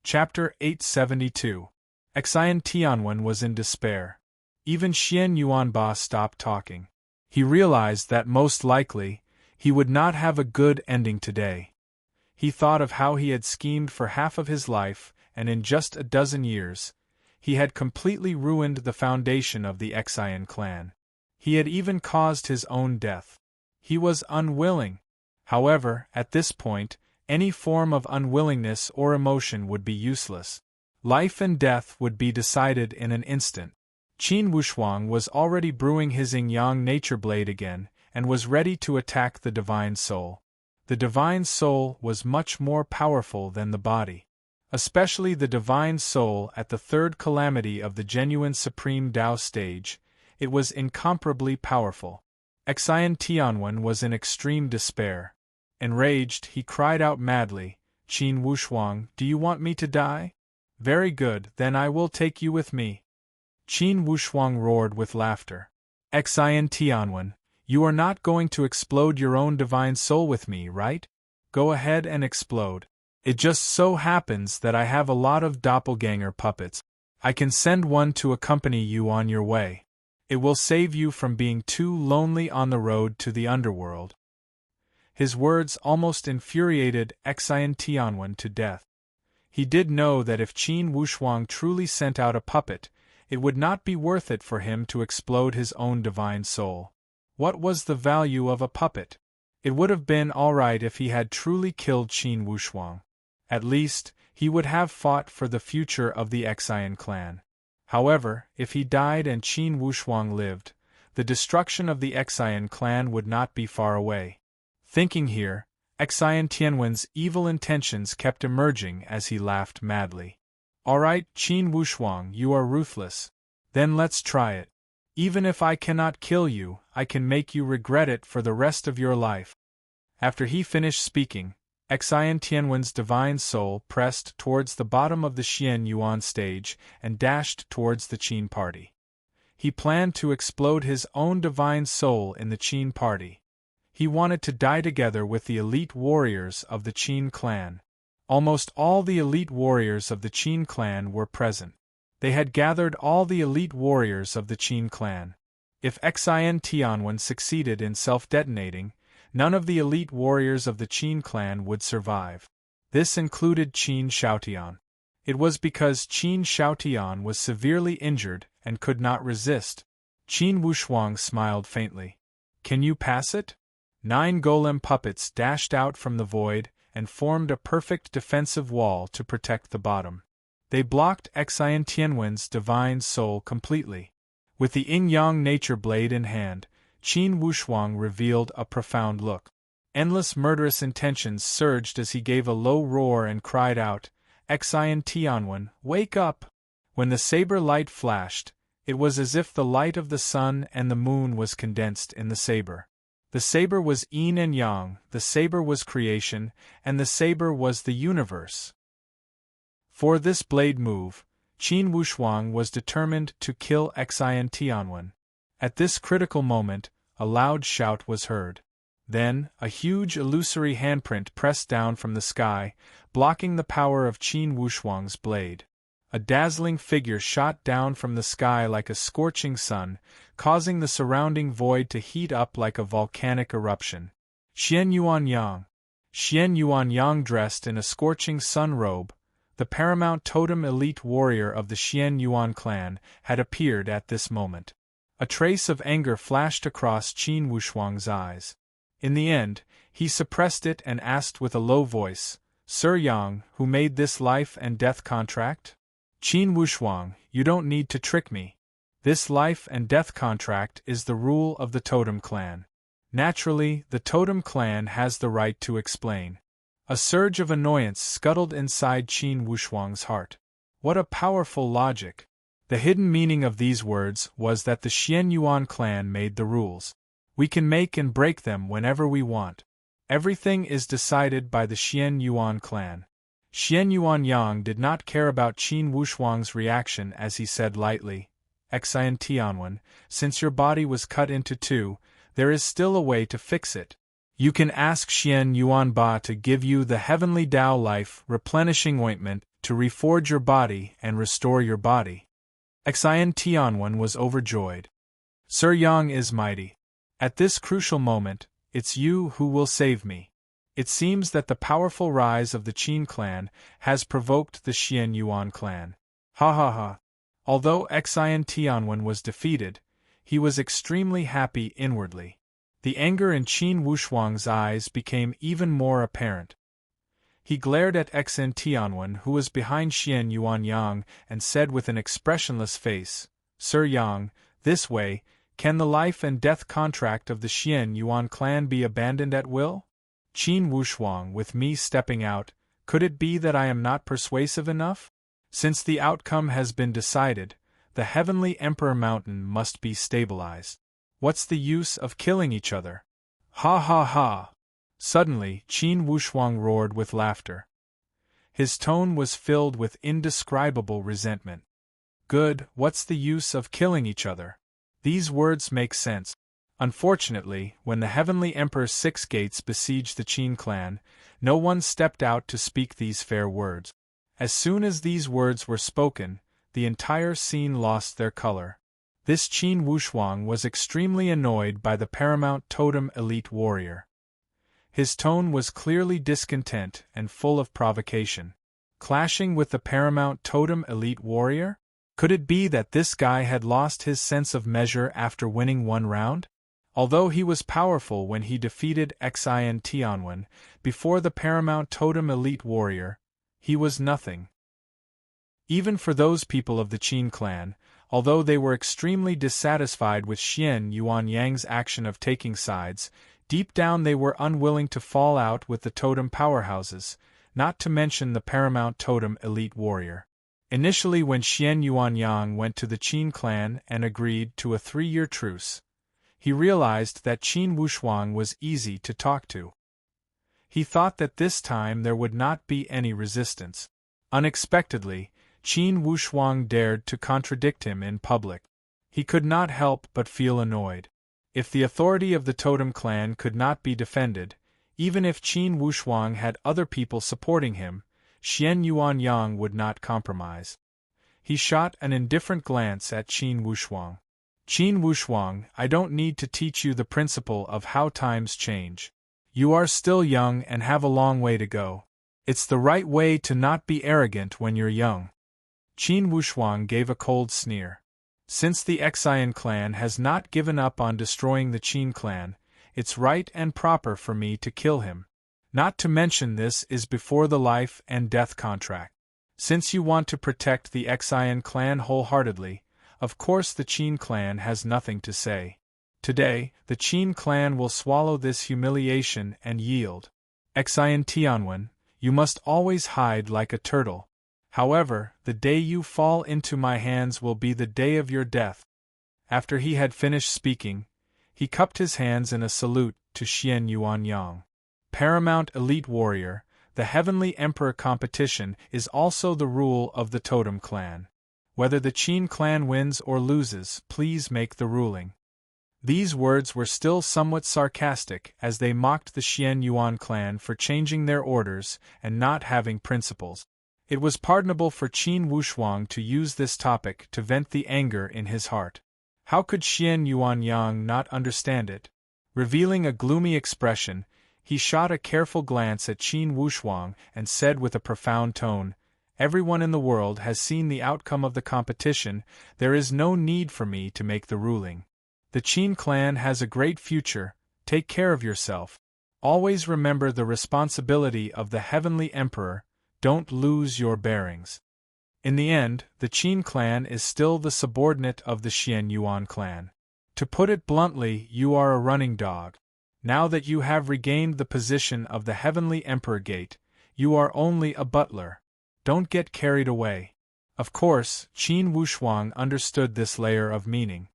Chapter 872. Xian Tianwen was in despair. Even Xian Yuanba stopped talking. He realized that most likely, he would not have a good ending today. He thought of how he had schemed for half of his life, and in just a dozen years, he had completely ruined the foundation of the Xian clan. He had even caused his own death. He was unwilling. However, at this point, any form of unwillingness or emotion would be useless. Life and death would be decided in an instant. Qin Wushuang was already brewing his yin-yang nature blade again, and was ready to attack the divine soul. The divine soul was much more powerful than the body. Especially the divine soul at the third calamity of the genuine supreme Tao stage, it was incomparably powerful. Xian Tianwen was in extreme despair. Enraged, he cried out madly, "Qin Wushuang, do you want me to die? Very good, then I will take you with me." Qin Wushuang roared with laughter. "Xian Tianwen, you are not going to explode your own divine soul with me, right? Go ahead and explode. It just so happens that I have a lot of doppelganger puppets. I can send one to accompany you on your way. It will save you from being too lonely on the road to the underworld." His words almost infuriated Xian Tianwen to death. He did know that if Qin Wushuang truly sent out a puppet, it would not be worth it for him to explode his own divine soul. What was the value of a puppet? It would have been all right if he had truly killed Qin Wushuang. At least, he would have fought for the future of the Xian clan. However, if he died and Qin Wushuang lived, the destruction of the Xian clan would not be far away. Thinking here, Xian Tianwen's evil intentions kept emerging as he laughed madly. "All right, Qin Wushuang, you are ruthless. Then let's try it. Even if I cannot kill you, I can make you regret it for the rest of your life." After he finished speaking, Xian Tianwen's divine soul pressed towards the bottom of the Xian Yuan stage and dashed towards the Qin party. He planned to explode his own divine soul in the Qin party. He wanted to die together with the elite warriors of the Qin clan. Almost all the elite warriors of the Qin clan were present. They had gathered all the elite warriors of the Qin clan. If Xian Tianwen succeeded in self-detonating, none of the elite warriors of the Qin clan would survive. This included Qin Xiaotian. It was because Qin Xiaotian was severely injured and could not resist. Qin Wushuang smiled faintly. "Can you pass it?" 9 golem puppets dashed out from the void and formed a perfect defensive wall to protect the bottom. They blocked Xian Tianwen's divine soul completely. With the yin-yang nature blade in hand, Qin Wushuang revealed a profound look. Endless murderous intentions surged as he gave a low roar and cried out, "Xian Tianwen, wake up!" When the saber light flashed, it was as if the light of the sun and the moon was condensed in the saber. The saber was yin and yang, the saber was creation, and the saber was the universe. For this blade move, Qin Wushuang was determined to kill Xian Tianwen. At this critical moment, a loud shout was heard. Then, a huge illusory handprint pressed down from the sky, blocking the power of Qin Wushuang's blade. A dazzling figure shot down from the sky like a scorching sun, causing the surrounding void to heat up like a volcanic eruption. Xian Yuanyang. Xian Yuanyang, dressed in a scorching sun robe, the paramount totem elite warrior of the Xian Yuan clan, had appeared at this moment. A trace of anger flashed across Qin Wushuang's eyes. In the end, he suppressed it and asked with a low voice, "Sir Yang, who made this life and death contract?" "Qin Wushuang, you don't need to trick me. This life and death contract is the rule of the Totem clan. Naturally, the Totem clan has the right to explain." A surge of annoyance scuttled inside Qin Wushuang's heart. What a powerful logic! The hidden meaning of these words was that the Xian Yuan clan made the rules. We can make and break them whenever we want. Everything is decided by the Xian Yuan clan. Xian Yuanyang did not care about Qin Wushuang's reaction as he said lightly, "Xian Tianwen, since your body was cut into two, there is still a way to fix it. You can ask Xian Yuanba to give you the heavenly Tao life replenishing ointment to reforge your body and restore your body. Xian Tianwen was overjoyed. Sir Yang is mighty. At this crucial moment, it's you who will save me. It seems that the powerful rise of the Qin clan has provoked the Xian Yuan clan. Ha ha ha. Although Xian Tianwen was defeated, he was extremely happy inwardly. The anger in Qin Wushuang's eyes became even more apparent. He glared at Xian Tianwen, who was behind Xian Yuan Yang, and said with an expressionless face, Sir Yang, this way, can the life and death contract of the Xian Yuan clan be abandoned at will? Qin Wushuang, with me stepping out, could it be that I am not persuasive enough? Since the outcome has been decided, the Heavenly Emperor Mountain must be stabilized. What's the use of killing each other? Ha ha ha! Suddenly, Qin Wushuang roared with laughter. His tone was filled with indescribable resentment. Good, what's the use of killing each other? These words make sense. Unfortunately, when the Heavenly Emperor's 6 gates besieged the Qin clan, no one stepped out to speak these fair words. As soon as these words were spoken, the entire scene lost their color. This Qin Wushuang was extremely annoyed by the paramount totem elite warrior. His tone was clearly discontent and full of provocation. Clashing with the paramount totem elite warrior? Could it be that this guy had lost his sense of measure after winning one round? Although he was powerful when he defeated Xian Tianwen, before the paramount totem elite warrior, he was nothing. Even for those people of the Qin clan, although they were extremely dissatisfied with Xian Yuan Yang's action of taking sides, deep down they were unwilling to fall out with the totem powerhouses, not to mention the paramount totem elite warrior. Initially, when Xian Yuan Yang went to the Qin clan and agreed to a 3-year truce, he realized that Qin Wushuang was easy to talk to. He thought that this time there would not be any resistance. Unexpectedly, Qin Wushuang dared to contradict him in public. He could not help but feel annoyed. If the authority of the totem clan could not be defended, even if Qin Wushuang had other people supporting him, Xian Yuan Yang would not compromise. He shot an indifferent glance at Qin Wushuang. Qin Wushuang, I don't need to teach you the principle of how times change. You are still young and have a long way to go. It's the right way to not be arrogant when you're young. Qin Wushuang gave a cold sneer. Since the Xian clan has not given up on destroying the Qin clan, it's right and proper for me to kill him. Not to mention this is before the life and death contract. Since you want to protect the Xian clan wholeheartedly, of course the Qin clan has nothing to say. Today, the Qin clan will swallow this humiliation and yield. Xian Tianwen, you must always hide like a turtle. However, the day you fall into my hands will be the day of your death. After he had finished speaking, he cupped his hands in a salute to Xian Yuan Yang. Paramount elite warrior, the Heavenly Emperor competition is also the rule of the totem clan. Whether the Qin clan wins or loses, please make the ruling. These words were still somewhat sarcastic as they mocked the Xian Yuan clan for changing their orders and not having principles. It was pardonable for Qin Wushuang to use this topic to vent the anger in his heart. How could Xian Yuan Yang not understand it? Revealing a gloomy expression, he shot a careful glance at Qin Wushuang and said with a profound tone, Everyone in the world has seen the outcome of the competition, there is no need for me to make the ruling. The Qin clan has a great future, take care of yourself. Always remember the responsibility of the Heavenly Emperor, don't lose your bearings. In the end, the Qin clan is still the subordinate of the Xian Yuan clan. To put it bluntly, you are a running dog. Now that you have regained the position of the Heavenly Emperor Gate, you are only a butler. Don't get carried away. Of course, Qin Wushuang understood this layer of meaning.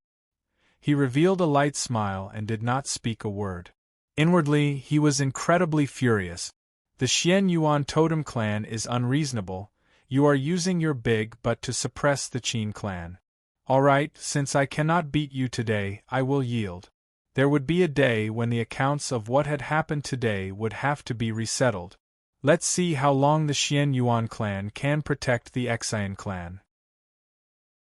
He revealed a light smile and did not speak a word. Inwardly, he was incredibly furious. The Xian Yuan totem clan is unreasonable. You are using your big butt to suppress the Qin clan. All right, since I cannot beat you today, I will yield. There would be a day when the accounts of what had happened today would have to be resettled. Let's see how long the Xian Yuan clan can protect the Xian clan.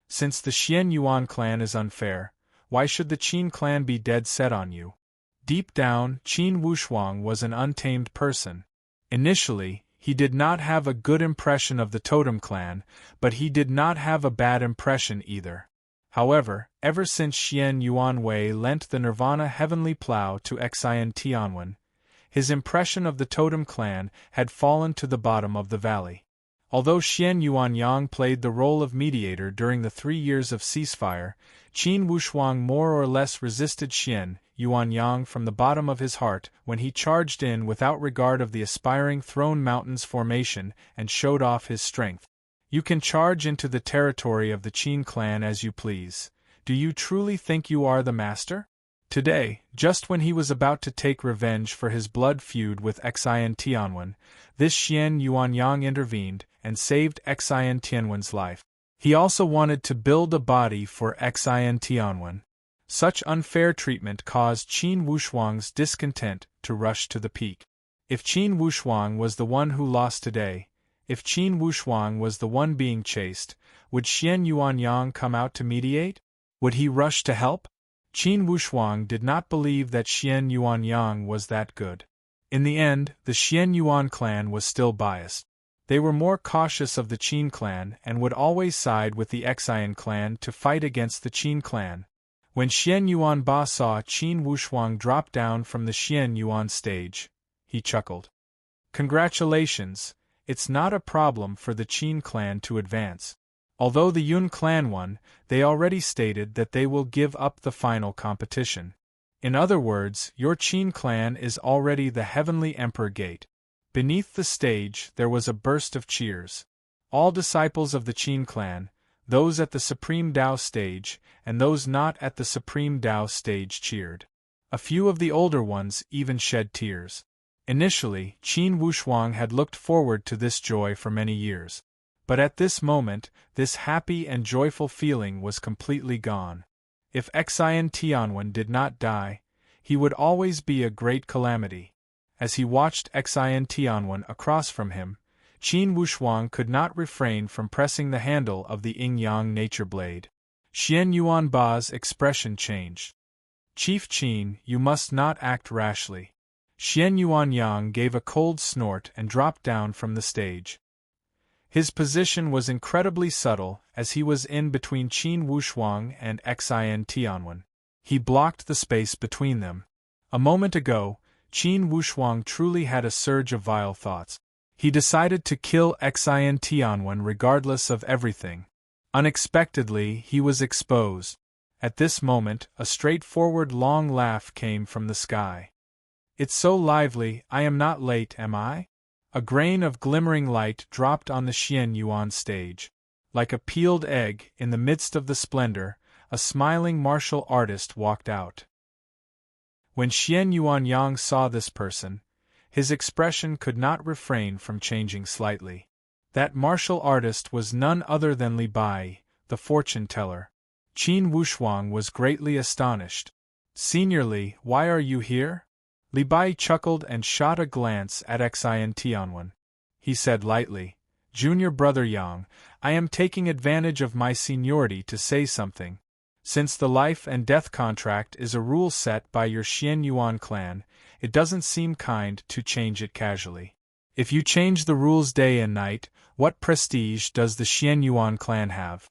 Since the Xian Yuan clan is unfair, why should the Qin clan be dead set on you? Deep down, Qin Wushuang was an untamed person. Initially, he did not have a good impression of the Totem clan, but he did not have a bad impression either. However, ever since Xian Yuan Wei lent the Nirvana Heavenly Plough to Xian Tianwen, his impression of the Totem clan had fallen to the bottom of the valley. Although Xian Yuanyang played the role of mediator during the 3 years of ceasefire, Qin Wushuang more or less resisted Xian Yuanyang from the bottom of his heart when he charged in without regard of the aspiring Throne Mountains formation and showed off his strength. You can charge into the territory of the Qin clan as you please. Do you truly think you are the master? Today, just when he was about to take revenge for his blood feud with Xian Tianwen, this Xian Yuanyang intervened and saved Xian Tianwen's life. He also wanted to build a body for Xian Tianwen. Such unfair treatment caused Qin Wushuang's discontent to rush to the peak. If Qin Wushuang was the one who lost today, if Qin Wushuang was the one being chased, would Xian Yuanyang come out to mediate? Would he rush to help? Qin Wushuang did not believe that Xian Yuanyang was that good. In the end, the Xian Yuan clan was still biased. They were more cautious of the Qin clan and would always side with the Xian clan to fight against the Qin clan. When Xian Yuanba saw Qin Wushuang drop down from the Xian Yuan stage, he chuckled. Congratulations, it's not a problem for the Qin clan to advance. Although the Yun clan won, they already stated that they will give up the final competition. In other words, your Qin clan is already the Heavenly Emperor Gate. Beneath the stage there was a burst of cheers. All disciples of the Qin clan, those at the Supreme Tao stage, and those not at the Supreme Tao stage cheered. A few of the older ones even shed tears. Initially, Qin Wushuang had looked forward to this joy for many years. But at this moment, this happy and joyful feeling was completely gone. If Xian Tianwen did not die, he would always be a great calamity. As he watched Xian Tianwen across from him, Qin Wushuang could not refrain from pressing the handle of the yin-yang nature blade. Xian Yuanba's expression changed. Chief Qin, you must not act rashly. Xian Yuanyang gave a cold snort and dropped down from the stage. His position was incredibly subtle as he was in between Qin Wushuang and Xian Tianwen. He blocked the space between them. A moment ago, Qin Wushuang truly had a surge of vile thoughts. He decided to kill Xian Tianwen regardless of everything. Unexpectedly, he was exposed. At this moment, a straightforward long laugh came from the sky. It's so lively, I am not late, am I? A grain of glimmering light dropped on the Xian Yuan stage. Like a peeled egg, in the midst of the splendor, a smiling martial artist walked out. When Xian Yuanyang saw this person, his expression could not refrain from changing slightly. That martial artist was none other than Li Bai, the fortune-teller. Qin Wushuang was greatly astonished. Senior Li, why are you here? Li Bai chuckled and shot a glance at Xian Tianwen. He said lightly, Junior brother Yang, I am taking advantage of my seniority to say something. Since the life and death contract is a rule set by your Xian Yuan clan, it doesn't seem kind to change it casually. If you change the rules day and night, what prestige does the Xian Yuan clan have?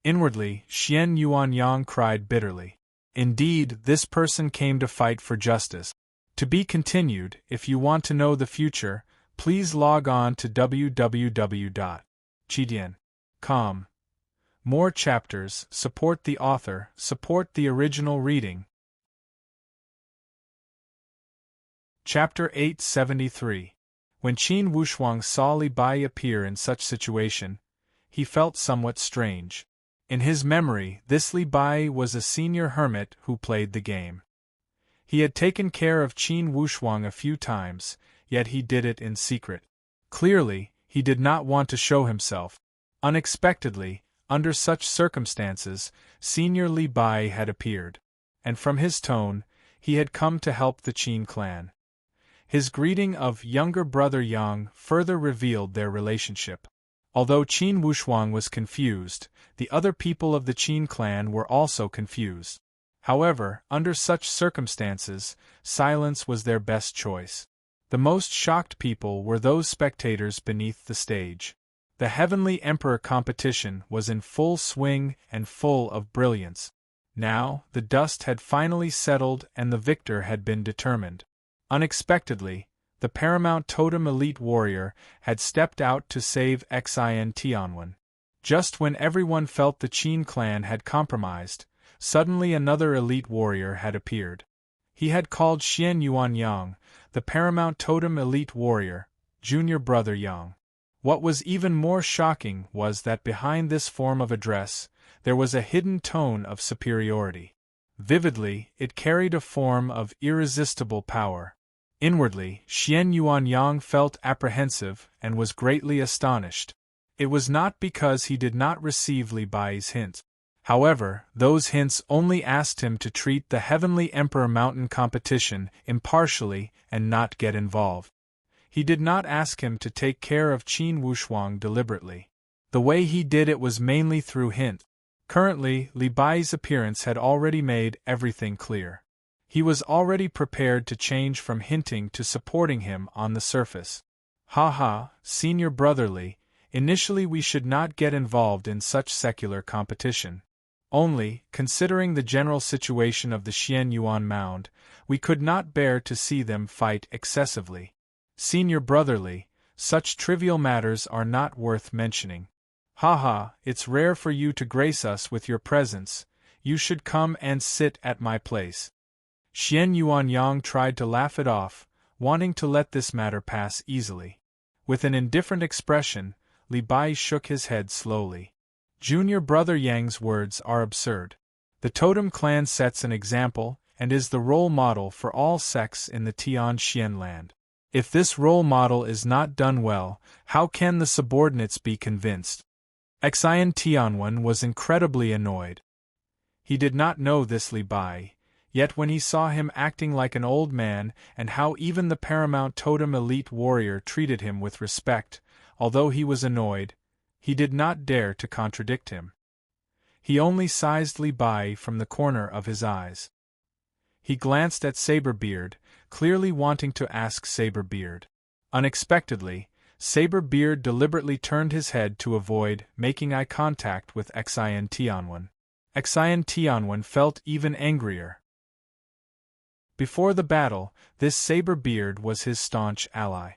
Inwardly, Xian Yuanyang cried bitterly. Indeed, this person came to fight for justice. To be continued. If you want to know the future, please log on to www.chidian.com. More chapters, support the author, support the original reading. Chapter 873. When Qin Wushuang saw Li Bai appear in such situation, he felt somewhat strange. In his memory, this Li Bai was a senior hermit who played the game. He had taken care of Qin Wushuang a few times, yet he did it in secret. Clearly, he did not want to show himself. Unexpectedly, under such circumstances, Senior Li Bai had appeared. And from his tone, he had come to help the Qin clan. His greeting of younger brother Yang further revealed their relationship. Although Qin Wushuang was confused, the other people of the Qin clan were also confused. However, under such circumstances, silence was their best choice. The most shocked people were those spectators beneath the stage. The Heavenly Emperor competition was in full swing and full of brilliance. Now, the dust had finally settled and the victor had been determined. Unexpectedly, the paramount totem elite warrior had stepped out to save Xin Tianwen. Just when everyone felt the Qin clan had compromised, suddenly another elite warrior had appeared. He had called Xian Yuanyang, the paramount totem elite warrior, junior brother Yang. What was even more shocking was that behind this form of address, there was a hidden tone of superiority. Vividly, it carried a form of irresistible power. Inwardly, Xian Yuanyang felt apprehensive and was greatly astonished. It was not because he did not receive Li Bai's hint. However, those hints only asked him to treat the Heavenly Emperor Mountain competition impartially and not get involved. He did not ask him to take care of Qin Wushuang deliberately. The way he did it was mainly through hint. Currently, Li Bai's appearance had already made everything clear. He was already prepared to change from hinting to supporting him on the surface. Haha, senior brotherly, initially we should not get involved in such secular competition. Only, considering the general situation of the Xian Yuan Mound, we could not bear to see them fight excessively. Senior brotherly, such trivial matters are not worth mentioning. Haha, it's rare for you to grace us with your presence, you should come and sit at my place. Xian Yuanyang tried to laugh it off, wanting to let this matter pass easily. With an indifferent expression, Li Bai shook his head slowly. Junior brother Yang's words are absurd. The totem clan sets an example and is the role model for all sects in the Tian Xian land. If this role model is not done well, how can the subordinates be convinced? Xin Tianwen was incredibly annoyed. He did not know this Li Bai, yet when he saw him acting like an old man and how even the paramount totem elite warrior treated him with respect, although he was annoyed, he did not dare to contradict him. He only sized Li Bai from the corner of his eyes. He glanced at Saberbeard, clearly wanting to ask Saberbeard. Unexpectedly, Saberbeard deliberately turned his head to avoid making eye contact with Xin Tianwen. Xin Tianwen felt even angrier. Before the battle, this Saberbeard was his staunch ally.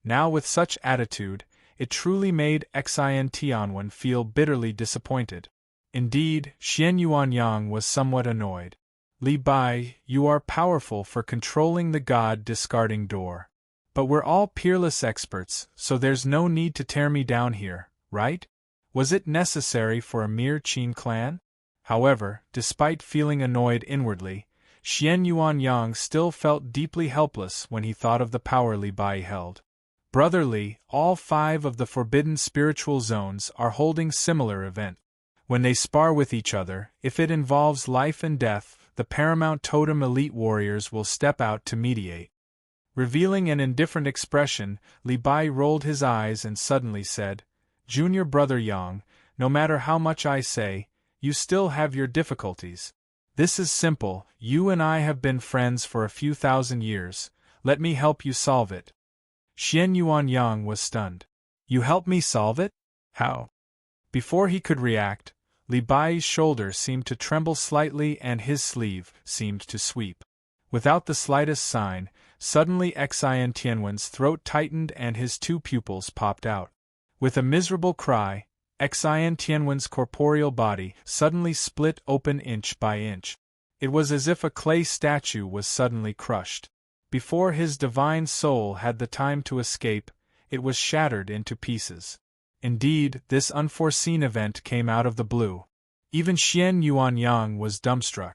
Now with such attitude, it truly made Xin Tianwen feel bitterly disappointed. Indeed, Xian Yuanyang was somewhat annoyed. Li Bai, you are powerful for controlling the god-discarding door. But we're all peerless experts, so there's no need to tear me down here, right? Was it necessary for a mere Qin clan? However, despite feeling annoyed inwardly, Xian Yuanyang still felt deeply helpless when he thought of the power Li Bai held. Brotherly, all 5 of the forbidden spiritual zones are holding similar event. When they spar with each other, if it involves life and death, the paramount totem elite warriors will step out to mediate. Revealing an indifferent expression, Li Bai rolled his eyes and suddenly said, Junior brother Yang, no matter how much I say, you still have your difficulties. This is simple, you and I have been friends for a few thousand years, let me help you solve it. Xian Yuanyang was stunned. You help me solve it? How? Before he could react, Li Bai's shoulder seemed to tremble slightly and his sleeve seemed to sweep. Without the slightest sign, suddenly Xin Tianwen's throat tightened and his 2 pupils popped out. With a miserable cry, Xin Tianwen's corporeal body suddenly split open inch by inch. It was as if a clay statue was suddenly crushed. Before his divine soul had the time to escape, it was shattered into pieces. Indeed, this unforeseen event came out of the blue. Even Xian Yuanyang was dumbstruck.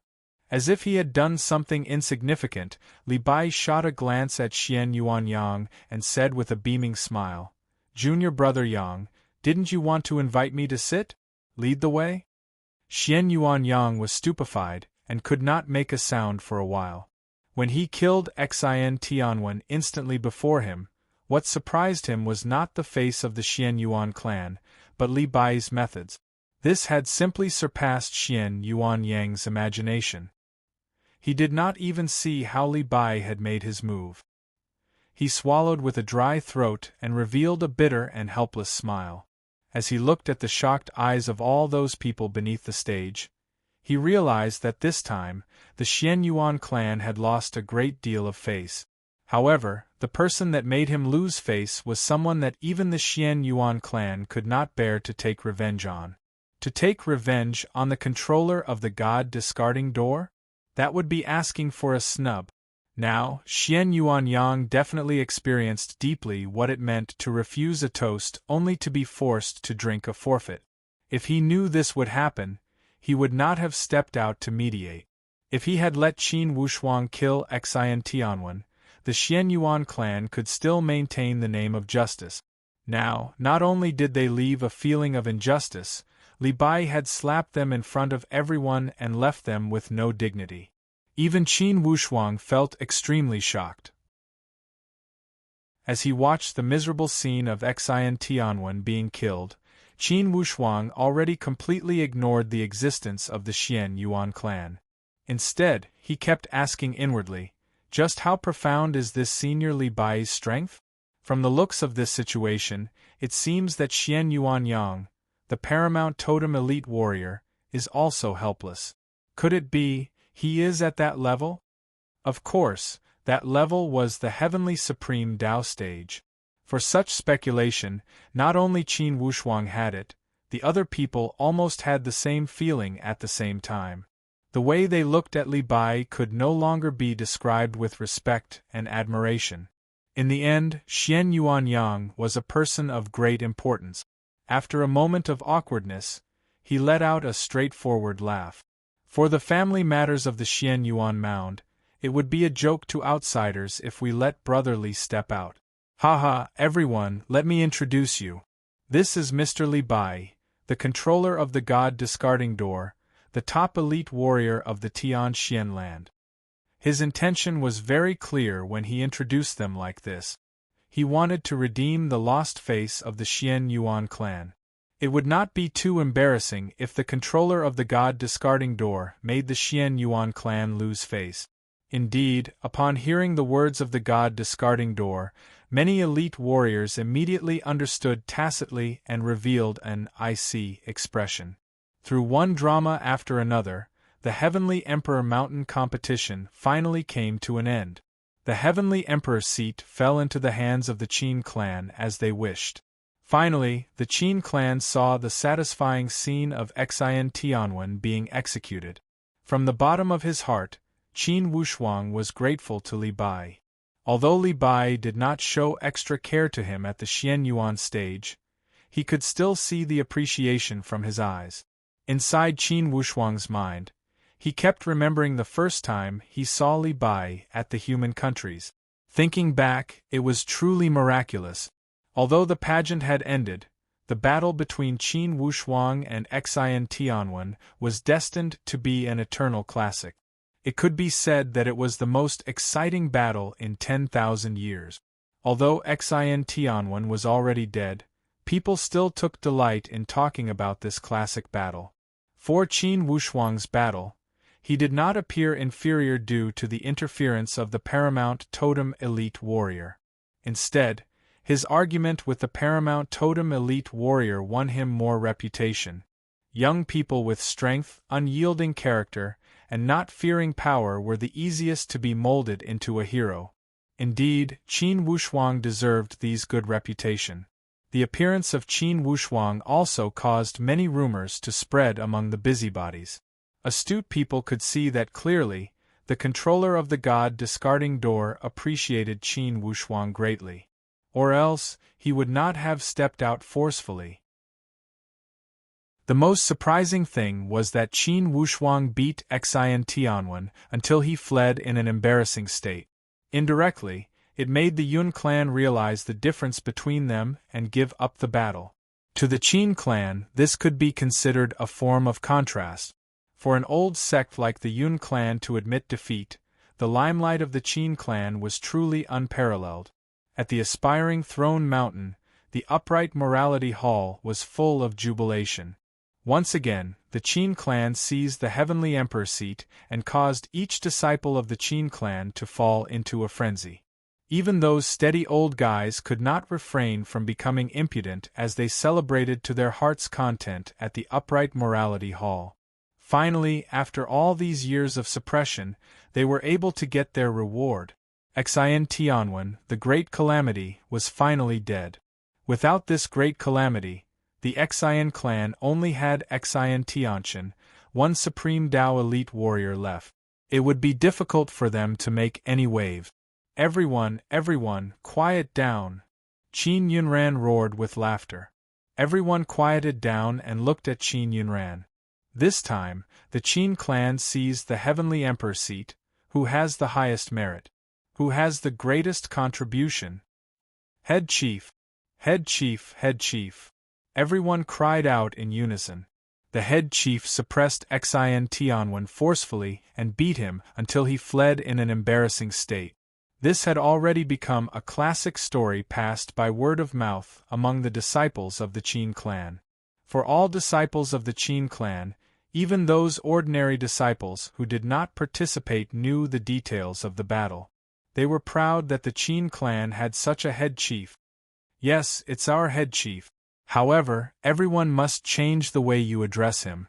As if he had done something insignificant, Li Bai shot a glance at Xian Yuanyang and said with a beaming smile, Junior brother Yang, didn't you want to invite me to sit? Lead the way? Xian Yuanyang was stupefied and could not make a sound for a while. When he killed Xin Tianwen instantly before him, what surprised him was not the face of the Xian Yuan clan, but Li Bai's methods. This had simply surpassed Xian Yuan Yang's imagination. He did not even see how Li Bai had made his move. He swallowed with a dry throat and revealed a bitter and helpless smile. As he looked at the shocked eyes of all those people beneath the stage, he realized that this time, the Xian Yuan clan had lost a great deal of face. However, the person that made him lose face was someone that even the Xian Yuan clan could not bear to take revenge on. To take revenge on the controller of the god-discarding door? That would be asking for a snub. Now, Xian Yuan Yang definitely experienced deeply what it meant to refuse a toast only to be forced to drink a forfeit. If he knew this would happen, he would not have stepped out to mediate. If he had let Qin Wushuang kill Xin Tianwen, the Xian Yuan clan could still maintain the name of justice. Now, not only did they leave a feeling of injustice, Li Bai had slapped them in front of everyone and left them with no dignity. Even Qin Wushuang felt extremely shocked. As he watched the miserable scene of Xin Tianwen being killed, Qin Wushuang already completely ignored the existence of the Xian Yuan clan. Instead, he kept asking inwardly, just how profound is this senior Li Bai's strength? From the looks of this situation, it seems that Xian Yuan Yang, the paramount totem elite warrior, is also helpless. Could it be he is at that level? Of course, that level was the heavenly supreme Tao stage. For such speculation, not only Qin Wushuang had it, the other people almost had the same feeling at the same time. The way they looked at Li Bai could no longer be described with respect and admiration. In the end, Xian Yuan Yang was a person of great importance. After a moment of awkwardness, he let out a straightforward laugh. For the family matters of the Xian Yuan mound, it would be a joke to outsiders if we let Brother Li step out. Haha, everyone, let me introduce you. This is Mr. Li Bai, the controller of the god-discarding door, the top elite warrior of the Tian Xian land. His intention was very clear when he introduced them like this. He wanted to redeem the lost face of the Xian Yuan clan. It would not be too embarrassing if the controller of the god-discarding door made the Xian Yuan clan lose face. Indeed, upon hearing the words of the god-discarding door, many elite warriors immediately understood tacitly and revealed an "I see" expression. Through one drama after another, the Heavenly Emperor Mountain competition finally came to an end. The Heavenly Emperor's seat fell into the hands of the Qin clan as they wished. Finally, the Qin clan saw the satisfying scene of Xin Tianwen being executed. From the bottom of his heart, Qin Wushuang was grateful to Li Bai. Although Li Bai did not show extra care to him at the Xian Yuan stage, he could still see the appreciation from his eyes. Inside Qin Wushuang's mind, he kept remembering the first time he saw Li Bai at the human countries. Thinking back, it was truly miraculous. Although the pageant had ended, the battle between Qin Wushuang and Xin Tianwen was destined to be an eternal classic. It could be said that it was the most exciting battle in 10,000 years. Although Xin Tianwen was already dead, people still took delight in talking about this classic battle. For Qin Wushuang's battle, he did not appear inferior due to the interference of the paramount totem elite warrior. Instead, his argument with the paramount totem elite warrior won him more reputation. Young people with strength, unyielding character, and not fearing power were the easiest to be molded into a hero. Indeed, Qin Wushuang deserved these good reputation. The appearance of Qin Wushuang also caused many rumors to spread among the busybodies. Astute people could see that clearly. The controller of the god-discarding door appreciated Qin Wushuang greatly. Or else, he would not have stepped out forcefully. The most surprising thing was that Qin Wushuang beat Xin Tianwen until he fled in an embarrassing state. Indirectly, it made the Yun clan realize the difference between them and give up the battle. To the Qin clan, this could be considered a form of contrast. For an old sect like the Yun clan to admit defeat, the limelight of the Qin clan was truly unparalleled. At the aspiring Throne Mountain, the upright Morality Hall was full of jubilation. Once again, the Qin clan seized the heavenly emperor seat and caused each disciple of the Qin clan to fall into a frenzy. Even those steady old guys could not refrain from becoming impudent as they celebrated to their heart's content at the upright Morality Hall. Finally, after all these years of suppression, they were able to get their reward. Exhilarating, the great calamity, was finally dead. Without this great calamity, the Exhilarating clan only had Exhilarating, one supreme Dao elite warrior left. It would be difficult for them to make any wave. Everyone, quiet down! Qin Yunran roared with laughter. Everyone quieted down and looked at Qin Yunran. This time, the Qin clan seized the heavenly emperor seat. Who has the highest merit? Who has the greatest contribution? Head chief! Head chief! Head chief! Everyone cried out in unison. The head chief suppressed Exhilarating forcefully and beat him until he fled in an embarrassing state. This had already become a classic story passed by word of mouth among the disciples of the Qin clan. For all disciples of the Qin clan, even those ordinary disciples who did not participate, knew the details of the battle. They were proud that the Qin clan had such a head chief. Yes, it's our head chief. However, everyone must change the way you address him.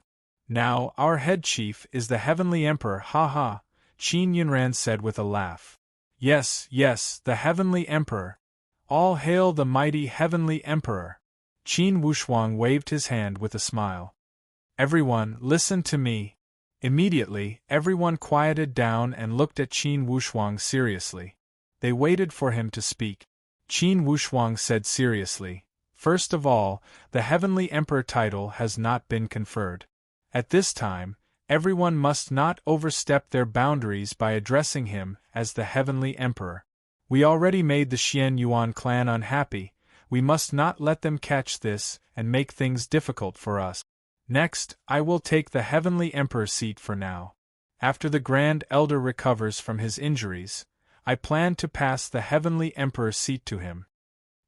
Now, our head chief is the heavenly emperor, ha! Qin Yunran said with a laugh. Yes, the heavenly emperor. All hail the mighty heavenly emperor. Qin Wushuang waved his hand with a smile. Everyone, listen to me. Immediately, everyone quieted down and looked at Qin Wushuang seriously. They waited for him to speak. Qin Wushuang said seriously, First of all, the heavenly emperor title has not been conferred. At this time, everyone must not overstep their boundaries by addressing him as the heavenly emperor. We already made the Xian Yuan clan unhappy. We must not let them catch this and make things difficult for us. Next, I will take the heavenly emperor seat for now. After the Grand Elder recovers from his injuries, I plan to pass the heavenly emperor seat to him.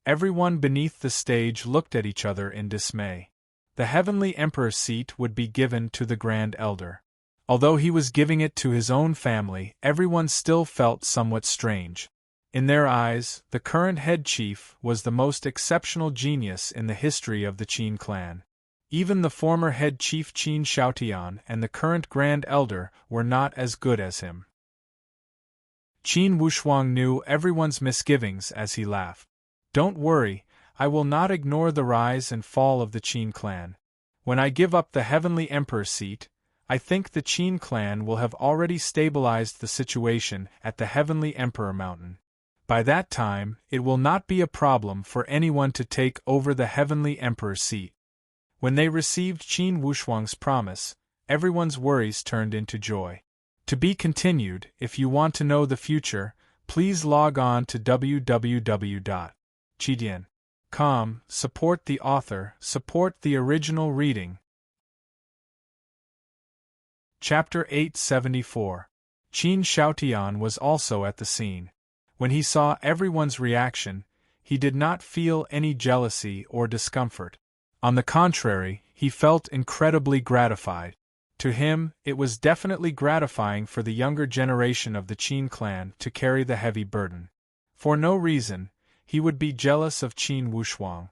Everyone beneath the stage looked at each other in dismay. The heavenly emperor's seat would be given to the Grand Elder. Although he was giving it to his own family, everyone still felt somewhat strange. In their eyes, the current head chief was the most exceptional genius in the history of the Qin clan. Even the former head chief Qin Xiaotian and the current Grand Elder were not as good as him. Qin Wushuang knew everyone's misgivings as he laughed. Don't worry, I will not ignore the rise and fall of the Qin clan. When I give up the heavenly emperor's seat, I think the Qin clan will have already stabilized the situation at the heavenly emperor mountain. By that time, it will not be a problem for anyone to take over the heavenly emperor's seat. When they received Qin Wushuang's promise, everyone's worries turned into joy. To be continued. If you want to know the future, please log on to www.chidian.com. Support the author, support the original reading. Chapter 874. Qin Xiaotian was also at the scene. When he saw everyone's reaction, he did not feel any jealousy or discomfort. On the contrary, he felt incredibly gratified. To him, it was definitely gratifying for the younger generation of the Qin clan to carry the heavy burden. For no reason, he would be jealous of Qin Wushuang.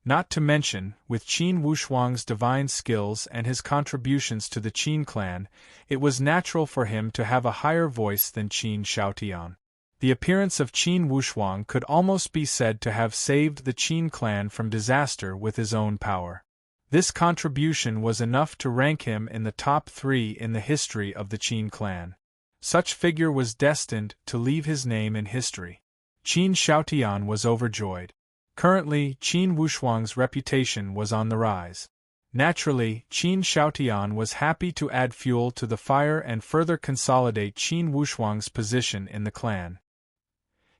Not to mention, with Qin Wushuang's divine skills and his contributions to the Qin clan, it was natural for him to have a higher voice than Qin Xiaotian. The appearance of Qin Wushuang could almost be said to have saved the Qin clan from disaster with his own power. This contribution was enough to rank him in the top 3 in the history of the Qin clan. Such figure was destined to leave his name in history. Qin Xiaotian was overjoyed. Currently, Qin Wushuang's reputation was on the rise. Naturally, Qin Xiaotian was happy to add fuel to the fire and further consolidate Qin Wushuang's position in the clan.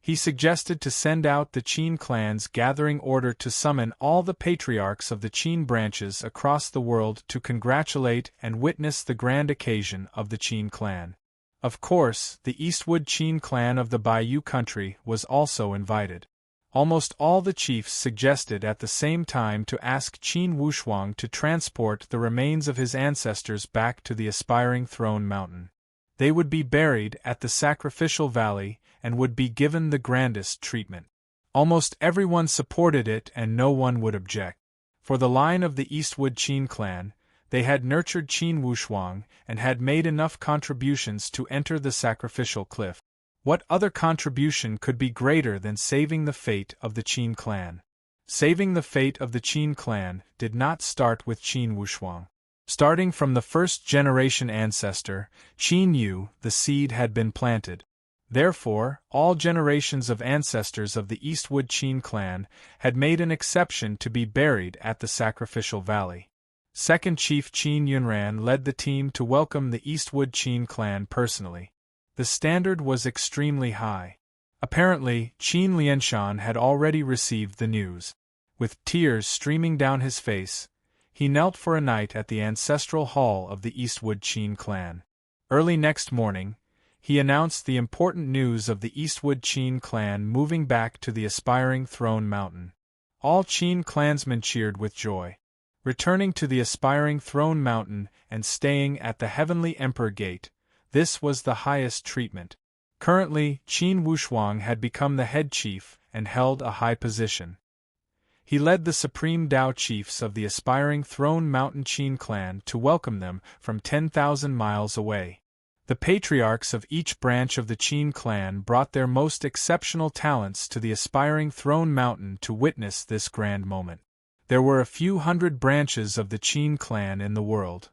He suggested to send out the Qin clan's gathering order to summon all the patriarchs of the Qin branches across the world to congratulate and witness the grand occasion of the Qin clan. Of course, the Eastwood Qin clan of the Bayou country was also invited. Almost all the chiefs suggested at the same time to ask Qin Wushuang to transport the remains of his ancestors back to the aspiring throne mountain. They would be buried at the sacrificial valley and would be given the grandest treatment. Almost everyone supported it and no one would object. For the line of the Eastwood Qin clan, they had nurtured Qin Wushuang and had made enough contributions to enter the sacrificial cliff. What other contribution could be greater than saving the fate of the Qin clan? Saving the fate of the Qin clan did not start with Qin Wushuang. Starting from the first-generation ancestor, Qin Yu, the seed had been planted. Therefore, all generations of ancestors of the Eastwood Qin clan had made an exception to be buried at the sacrificial valley. Second Chief Qin Yunran led the team to welcome the Eastwood Qin clan personally. The standard was extremely high. Apparently, Qin Lianshan had already received the news. With tears streaming down his face, he knelt for a night at the ancestral hall of the Eastwood Qin clan. Early next morning, he announced the important news of the Eastwood Qin clan moving back to the aspiring throne mountain. All Qin clansmen cheered with joy. Returning to the aspiring throne mountain and staying at the Heavenly Emperor Gate, this was the highest treatment. Currently, Qin Wushuang had become the head chief and held a high position. He led the supreme Dao chiefs of the aspiring throne mountain Qin clan to welcome them from 10,000 miles away. The patriarchs of each branch of the Qin clan brought their most exceptional talents to the aspiring throne mountain to witness this grand moment. There were a few hundred branches of the Qin clan in the world.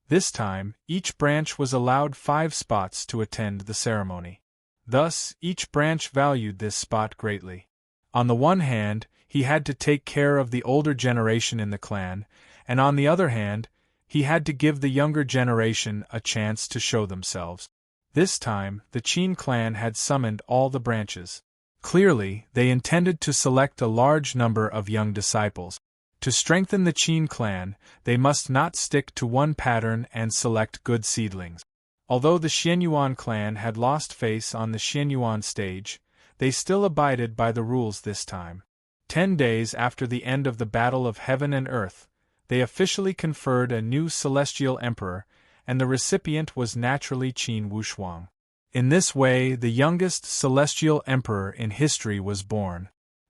This time, each branch was allowed 5 spots to attend the ceremony. Thus, each branch valued this spot greatly. On the one hand, he had to take care of the older generation in the clan, and on the other hand, he had to give the younger generation a chance to show themselves. This time, the Qin clan had summoned all the branches. Clearly, they intended to select a large number of young disciples. To strengthen the Qin clan, they must not stick to one pattern and select good seedlings. Although the Xianyuan clan had lost face on the Xianyuan stage, they still abided by the rules this time. 10 days after the end of the Battle of Heaven and Earth, they officially conferred a new celestial emperor, and the recipient was naturally Qin Wushuang. In this way, the youngest celestial emperor in history was born.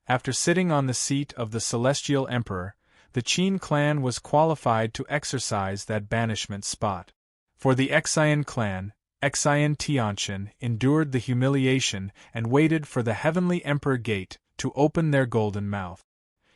After sitting on the seat of the celestial emperor, the Qin clan was qualified to exercise that banishment spot. For the Xian clan, Xian Tianqian endured the humiliation and waited for the Heavenly Emperor Gate to open their golden mouth.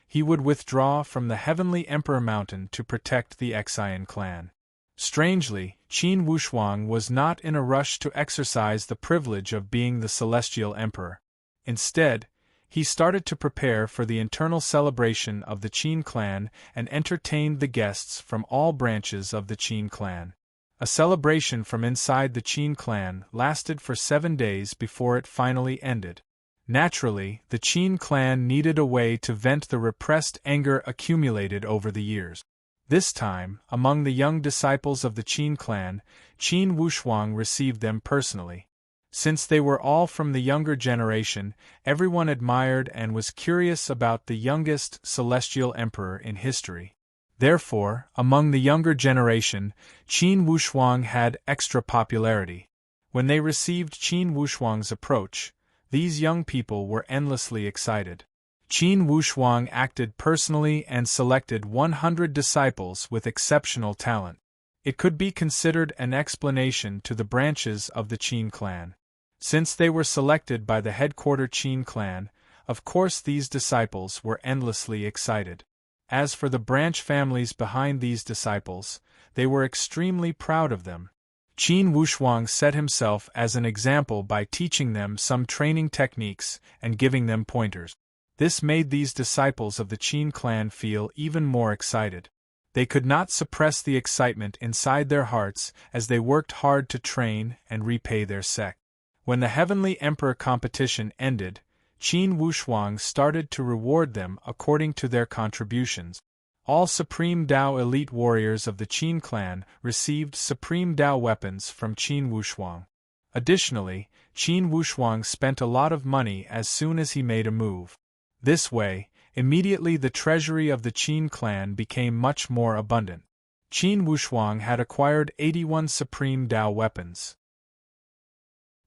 He would withdraw from the Heavenly Emperor Mountain to protect the Xian clan. Strangely, Qin Wushuang was not in a rush to exercise the privilege of being the celestial emperor. Instead, he started to prepare for the internal celebration of the Qin clan and entertained the guests from all branches of the Qin clan. A celebration from inside the Qin clan lasted for 7 days before it finally ended. Naturally, the Qin clan needed a way to vent the repressed anger accumulated over the years. This time, among the young disciples of the Qin clan, Qin Wushuang received them personally. Since they were all from the younger generation, everyone admired and was curious about the youngest celestial emperor in history. Therefore, among the younger generation, Qin Wushuang had extra popularity. When they received Qin Wushuang's approach, these young people were endlessly excited. Qin Wushuang acted personally and selected 100 disciples with exceptional talent. It could be considered an explanation to the branches of the Qin clan. Since they were selected by the headquarter Qin clan, of course these disciples were endlessly excited. As for the branch families behind these disciples, they were extremely proud of them. Qin Wushuang set himself as an example by teaching them some training techniques and giving them pointers. This made these disciples of the Qin clan feel even more excited. They could not suppress the excitement inside their hearts as they worked hard to train and repay their sect. When the Heavenly Emperor competition ended, Qin Wushuang started to reward them according to their contributions. All Supreme Dao elite warriors of the Qin clan received Supreme Dao weapons from Qin Wushuang. Additionally, Qin Wushuang spent a lot of money as soon as he made a move. This way, immediately the treasury of the Qin clan became much more abundant. Qin Wushuang had acquired 81 Supreme Dao weapons.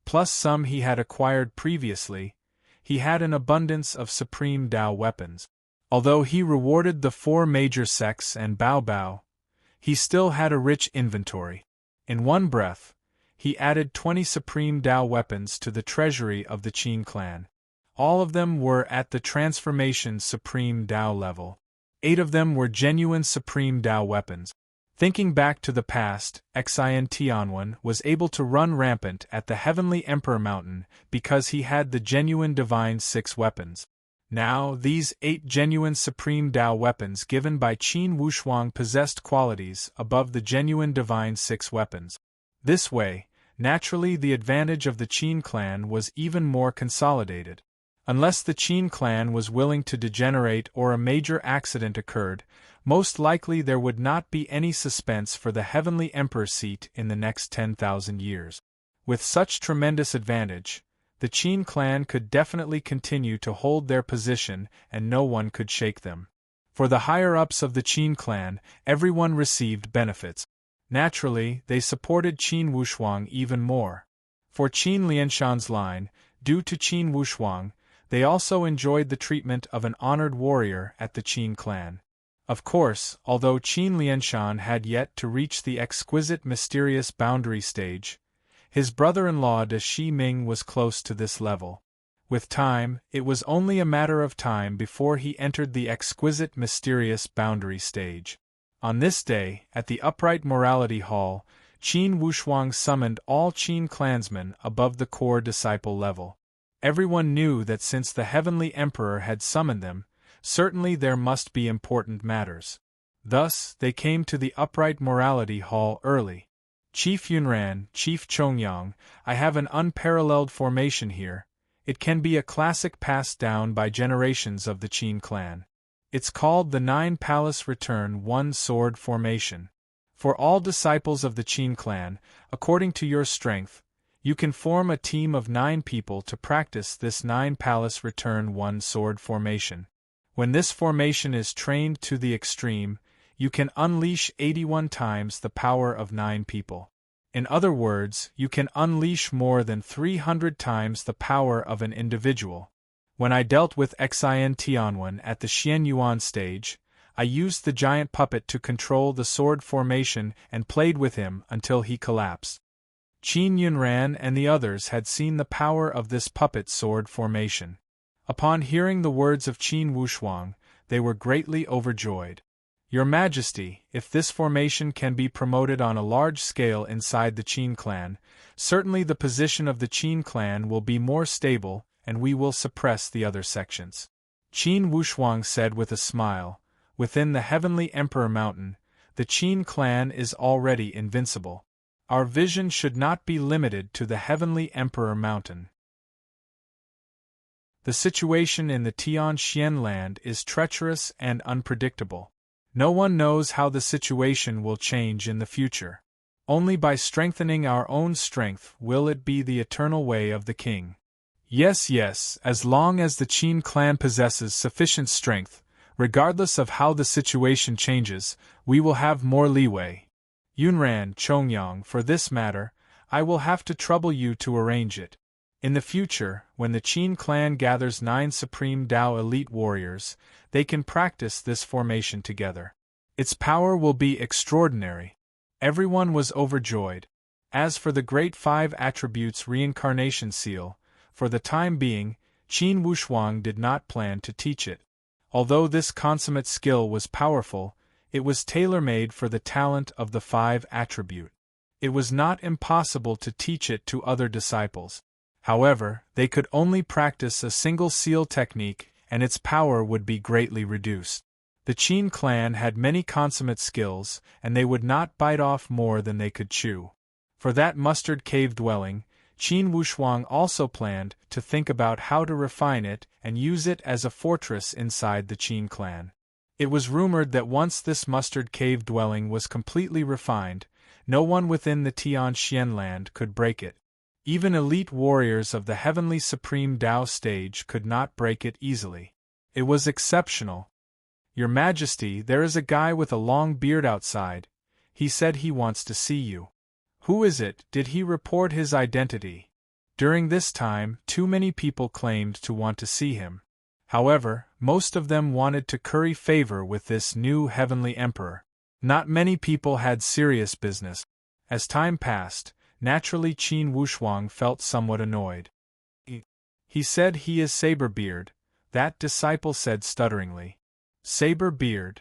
Plus some he had acquired previously, he had an abundance of Supreme Dao weapons. Although he rewarded the 4 major sects and Bao Bao, he still had a rich inventory. In one breath, he added 20 Supreme Dao weapons to the treasury of the Qin clan. All of them were at the Transformation Supreme Dao level. 8 of them were genuine Supreme Dao weapons. Thinking back to the past, Xian Tianwen was able to run rampant at the Heavenly Emperor Mountain because he had the genuine Divine 6 weapons. Now, these 8 genuine Supreme Dao weapons given by Qin Wushuang possessed qualities above the genuine Divine 6 weapons. This way, naturally the advantage of the Qin clan was even more consolidated. Unless the Qin clan was willing to degenerate or a major accident occurred, most likely there would not be any suspense for the Heavenly Emperor seat in the next 10,000 years. With such tremendous advantage, the Qin clan could definitely continue to hold their position and no one could shake them. For the higher-ups of the Qin clan, everyone received benefits. Naturally, they supported Qin Wushuang even more. For Qin Lianshan's line, due to Qin Wushuang, they also enjoyed the treatment of an honored warrior at the Qin clan. Of course, although Qin Lianshan had yet to reach the exquisite mysterious boundary stage, his brother-in-law De Shi Ming was close to this level. With time, it was only a matter of time before he entered the exquisite mysterious boundary stage. On this day, at the Upright Morality Hall, Qin Wushuang summoned all Qin clansmen above the core disciple level. Everyone knew that since the Heavenly Emperor had summoned them, certainly there must be important matters. Thus, they came to the Upright Morality Hall early. Chief Yunran, Chief Chongyang, I have an unparalleled formation here. It can be a classic passed down by generations of the Qin clan. It's called the 9 Palace Return 1 Sword Formation. For all disciples of the Qin clan, according to your strength, you can form a team of 9 people to practice this 9 Palace Return 1 Sword Formation. When this formation is trained to the extreme, you can unleash 81 times the power of 9 people. In other words, you can unleash more than 300 times the power of an individual. When I dealt with Xian Tianwen at the Xian Yuan stage, I used the giant puppet to control the sword formation and played with him until he collapsed. Qin Yunran and the others had seen the power of this puppet sword formation. Upon hearing the words of Qin Wushuang, they were greatly overjoyed. Your Majesty, if this formation can be promoted on a large scale inside the Qin clan, certainly the position of the Qin clan will be more stable, and we will suppress the other sections. Qin Wushuang said with a smile, within the Heavenly Emperor Mountain, the Qin clan is already invincible. Our vision should not be limited to the Heavenly Emperor Mountain. The situation in the Tianxian land is treacherous and unpredictable. No one knows how the situation will change in the future. Only by strengthening our own strength will it be the eternal way of the king. Yes, as long as the Qin clan possesses sufficient strength, regardless of how the situation changes, we will have more leeway. Yunran, Chongyang, for this matter, I will have to trouble you to arrange it. In the future, when the Qin clan gathers 9 Supreme Dao elite warriors, they can practice this formation together. Its power will be extraordinary. Everyone was overjoyed. As for the Great 5 Attributes Reincarnation Seal, for the time being, Qin Wushuang did not plan to teach it. Although this consummate skill was powerful, it was tailor-made for the talent of the 5 attribute. It was not impossible to teach it to other disciples. However, they could only practice a single seal technique, and its power would be greatly reduced. The Qin clan had many consummate skills, and they would not bite off more than they could chew. For that mustard cave dwelling, Qin Wushuang also planned to think about how to refine it and use it as a fortress inside the Qin clan. It was rumored that once this mustard cave dwelling was completely refined, no one within the Tian land could break it. Even elite warriors of the heavenly supreme Tao stage could not break it easily. It was exceptional. Your Majesty, there is a guy with a long beard outside. He said he wants to see you. Who is it? Did he report his identity? During this time, too many people claimed to want to see him. However, most of them wanted to curry favor with this new heavenly emperor. Not many people had serious business. As time passed, naturally Qin Wushuang felt somewhat annoyed. He said he is Saberbeard, that disciple said stutteringly. Saberbeard.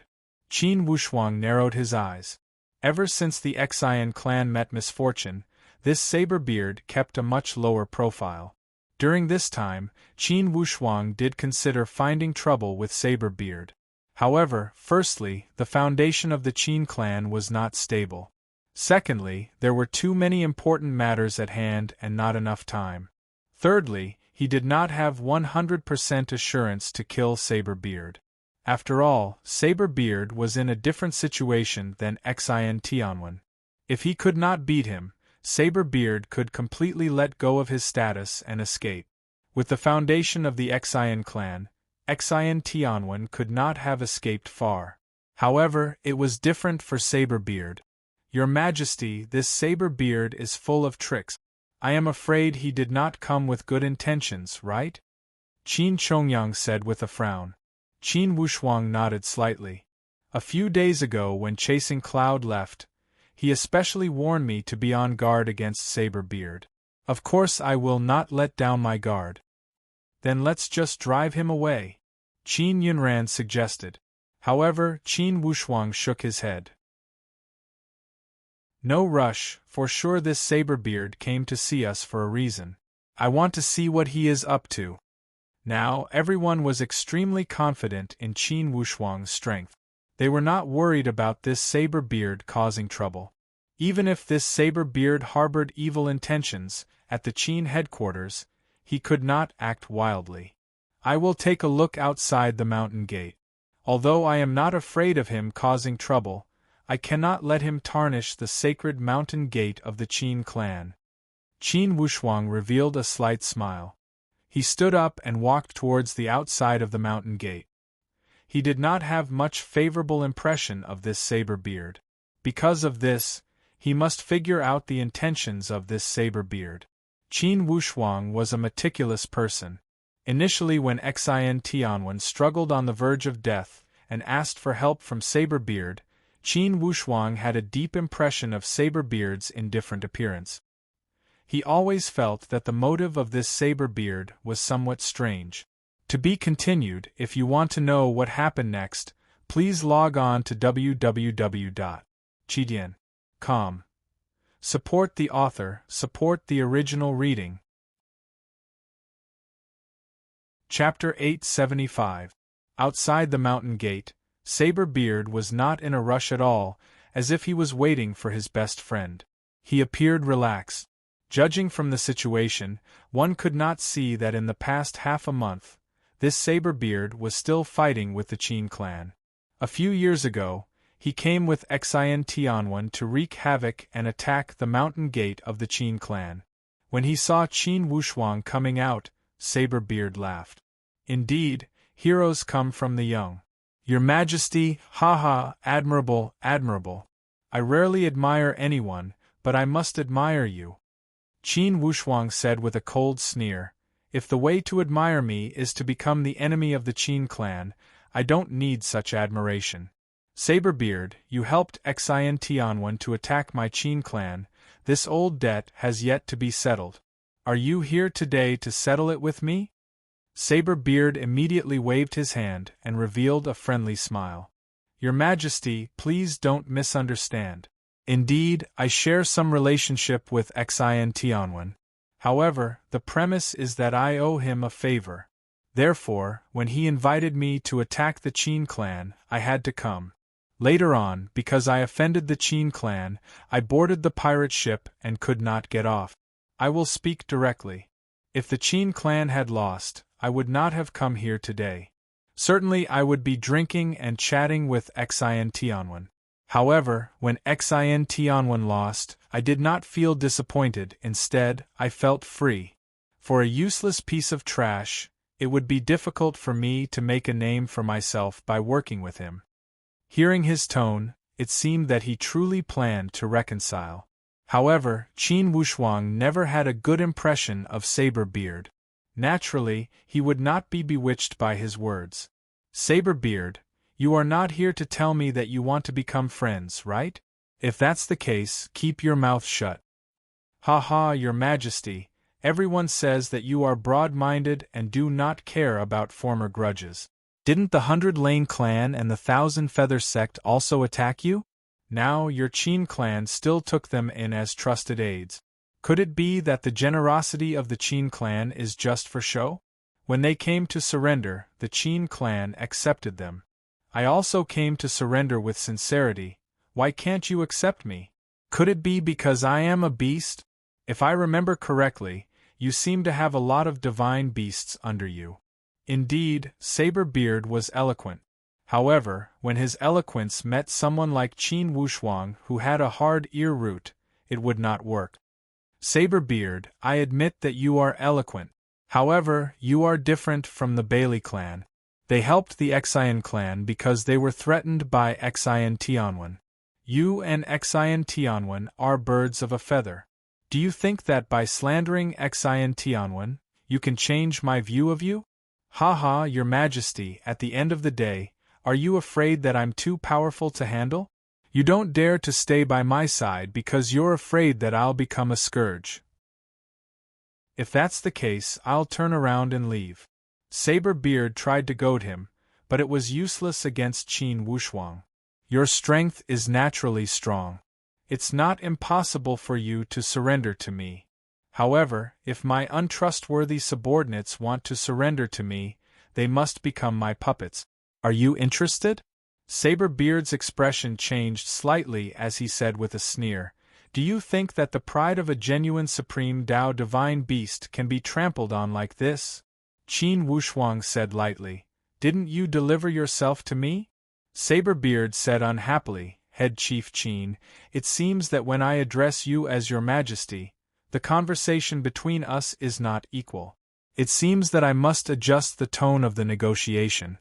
Qin Wushuang narrowed his eyes. Ever since the Xian clan met misfortune, this Saberbeard kept a much lower profile. During this time, Qin Wushuang did consider finding trouble with Saberbeard. However, firstly, the foundation of the Qin clan was not stable. Secondly, there were too many important matters at hand and not enough time. Thirdly, he did not have 100% assurance to kill Saberbeard. After all, Saberbeard was in a different situation than Xian Tianwen. If he could not beat him, Saberbeard could completely let go of his status and escape. With the foundation of the Xian clan, Xian Tianwen could not have escaped far. However, it was different for Saberbeard. Your Majesty, this Saberbeard is full of tricks. I am afraid he did not come with good intentions, right? Qin Chongyang said with a frown. Qin Wushuang nodded slightly. A few days ago when chasing Cloud left, he especially warned me to be on guard against Saberbeard. Of course I will not let down my guard. Then let's just drive him away, Qin Yunran suggested. However, Qin Wushuang shook his head. No rush, for sure this Saberbeard came to see us for a reason. I want to see what he is up to. Now, everyone was extremely confident in Qin Wushuang's strength. They were not worried about this Saberbeard causing trouble. Even if this Saberbeard harbored evil intentions, at the Qin headquarters, he could not act wildly. I will take a look outside the mountain gate. Although I am not afraid of him causing trouble, I cannot let him tarnish the sacred mountain gate of the Qin clan. Qin Wushuang revealed a slight smile. He stood up and walked towards the outside of the mountain gate. He did not have much favorable impression of this Saberbeard. Because of this, he must figure out the intentions of this Saberbeard. Qin Wushuang was a meticulous person. Initially when Xian Tianwen struggled on the verge of death and asked for help from Saberbeard, Qin Wushuang had a deep impression of Saberbeard's indifferent appearance. He always felt that the motive of this Saberbeard was somewhat strange. To be continued. If you want to know what happened next, please log on to www.chidian.com. Support the author, support the original reading. Chapter 875. Outside the mountain gate, Saberbeard was not in a rush at all, as if he was waiting for his best friend. He appeared relaxed. Judging from the situation, one could not see that in the past half a month, this Saberbeard was still fighting with the Qin clan. A few years ago, he came with Xian Tianwen to wreak havoc and attack the mountain gate of the Qin clan. When he saw Qin Wushuang coming out, Saberbeard laughed. Indeed, heroes come from the young. Your Majesty, haha, admirable, admirable. I rarely admire anyone, but I must admire you. Qin Wushuang said with a cold sneer. If the way to admire me is to become the enemy of the Qin clan, I don't need such admiration. Saberbeard, you helped Xian Tianwen to attack my Qin clan. This old debt has yet to be settled. Are you here today to settle it with me? Saberbeard immediately waved his hand and revealed a friendly smile. Your Majesty, please don't misunderstand. Indeed, I share some relationship with Xian Tianwen. However, the premise is that I owe him a favor. Therefore, when he invited me to attack the Qin clan, I had to come. Later on, because I offended the Qin clan, I boarded the pirate ship and could not get off. I will speak directly. If the Qin clan had lost, I would not have come here today. Certainly I would be drinking and chatting with Xintianwen. However, when Xintianwen lost, I did not feel disappointed, instead, I felt free. For a useless piece of trash, it would be difficult for me to make a name for myself by working with him. Hearing his tone, it seemed that he truly planned to reconcile. However, Qin Wushuang never had a good impression of Saber-Beard. Naturally, he would not be bewitched by his words. Saber-Beard, you are not here to tell me that you want to become friends, right? If that's the case, keep your mouth shut. Ha ha, Your Majesty, everyone says that you are broad-minded and do not care about former grudges. Didn't the 100 Lane clan and the 1,000 Feather sect also attack you? Now your Qin clan still took them in as trusted aides. Could it be that the generosity of the Qin clan is just for show? When they came to surrender, the Qin clan accepted them. I also came to surrender with sincerity. Why can't you accept me? Could it be because I am a beast? If I remember correctly, you seem to have a lot of divine beasts under you. Indeed, Saber-Beard was eloquent. However, when his eloquence met someone like Qin Wushuang who had a hard ear root, it would not work. Saber-Beard, I admit that you are eloquent. However, you are different from the Bailey clan. They helped the Xian clan because they were threatened by Xintianwen. You and Xintianwen are birds of a feather. Do you think that by slandering Xintianwen, you can change my view of you? Ha ha, Your Majesty, at the end of the day, are you afraid that I'm too powerful to handle? You don't dare to stay by my side because you're afraid that I'll become a scourge. If that's the case, I'll turn around and leave. Saber-Beard tried to goad him, but it was useless against Qin Wushuang. Your strength is naturally strong. It's not impossible for you to surrender to me. However, if my untrustworthy subordinates want to surrender to me, they must become my puppets. Are you interested? Saber-Beard's expression changed slightly as he said with a sneer, Do you think that the pride of a genuine supreme Dao divine beast can be trampled on like this? Qin Wushuang said lightly, Didn't you deliver yourself to me? Saber-Beard said unhappily, Head Chief Qin, it seems that when I address you as Your Majesty, the conversation between us is not equal. It seems that I must adjust the tone of the negotiation.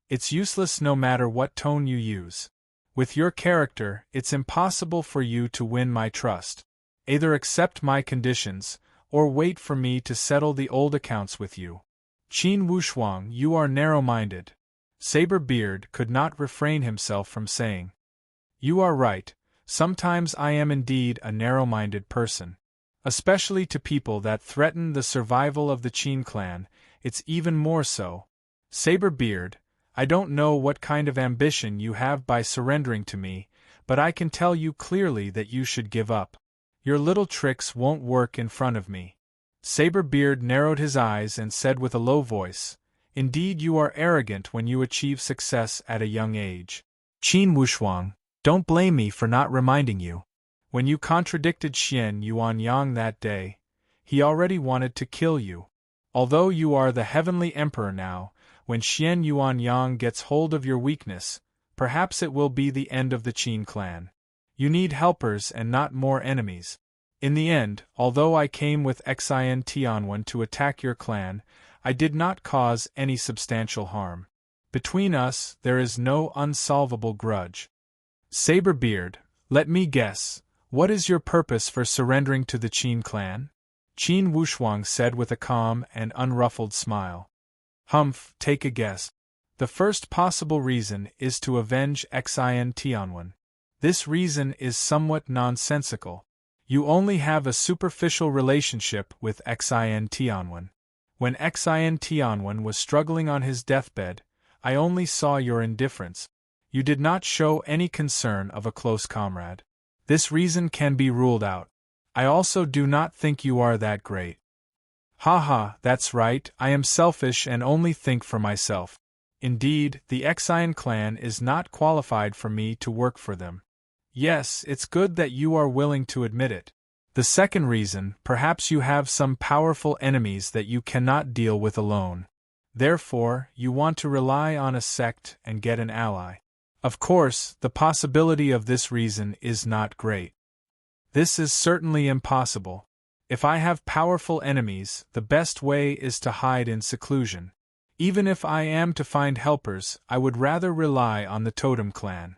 It's useless no matter what tone you use. With your character, it's impossible for you to win my trust. Either accept my conditions, or wait for me to settle the old accounts with you. Qin Wushuang, you are narrow-minded. Saber-Beard could not refrain himself from saying. You are right, sometimes I am indeed a narrow-minded person. Especially to people that threaten the survival of the Qin clan, it's even more so. Saber-Beard, I don't know what kind of ambition you have by surrendering to me, but I can tell you clearly that you should give up. Your little tricks won't work in front of me. Saber-Beard narrowed his eyes and said with a low voice, Indeed you are arrogant when you achieve success at a young age. Qin Wushuang, don't blame me for not reminding you. When you contradicted Xian Yuanyang that day, he already wanted to kill you. Although you are the heavenly emperor now, when Xian Yuanyang gets hold of your weakness, perhaps it will be the end of the Qin clan. You need helpers and not more enemies. In the end, although I came with Xintianwen to attack your clan, I did not cause any substantial harm. Between us, there is no unsolvable grudge. Saber-Beard, let me guess. What is your purpose for surrendering to the Qin clan? Qin Wushuang said with a calm and unruffled smile. Humph, take a guess. The first possible reason is to avenge Xintianwen. This reason is somewhat nonsensical. You only have a superficial relationship with Xintianwen. When Xintianwen was struggling on his deathbed, I only saw your indifference. You did not show any concern of a close comrade. This reason can be ruled out. I also do not think you are that great. Ha ha, that's right, I am selfish and only think for myself. Indeed, the Xian clan is not qualified for me to work for them. Yes, it's good that you are willing to admit it. The second reason, perhaps you have some powerful enemies that you cannot deal with alone. Therefore, you want to rely on a sect and get an ally. Of course, the possibility of this reason is not great. This is certainly impossible. If I have powerful enemies, the best way is to hide in seclusion. Even if I am to find helpers, I would rather rely on the totem clan.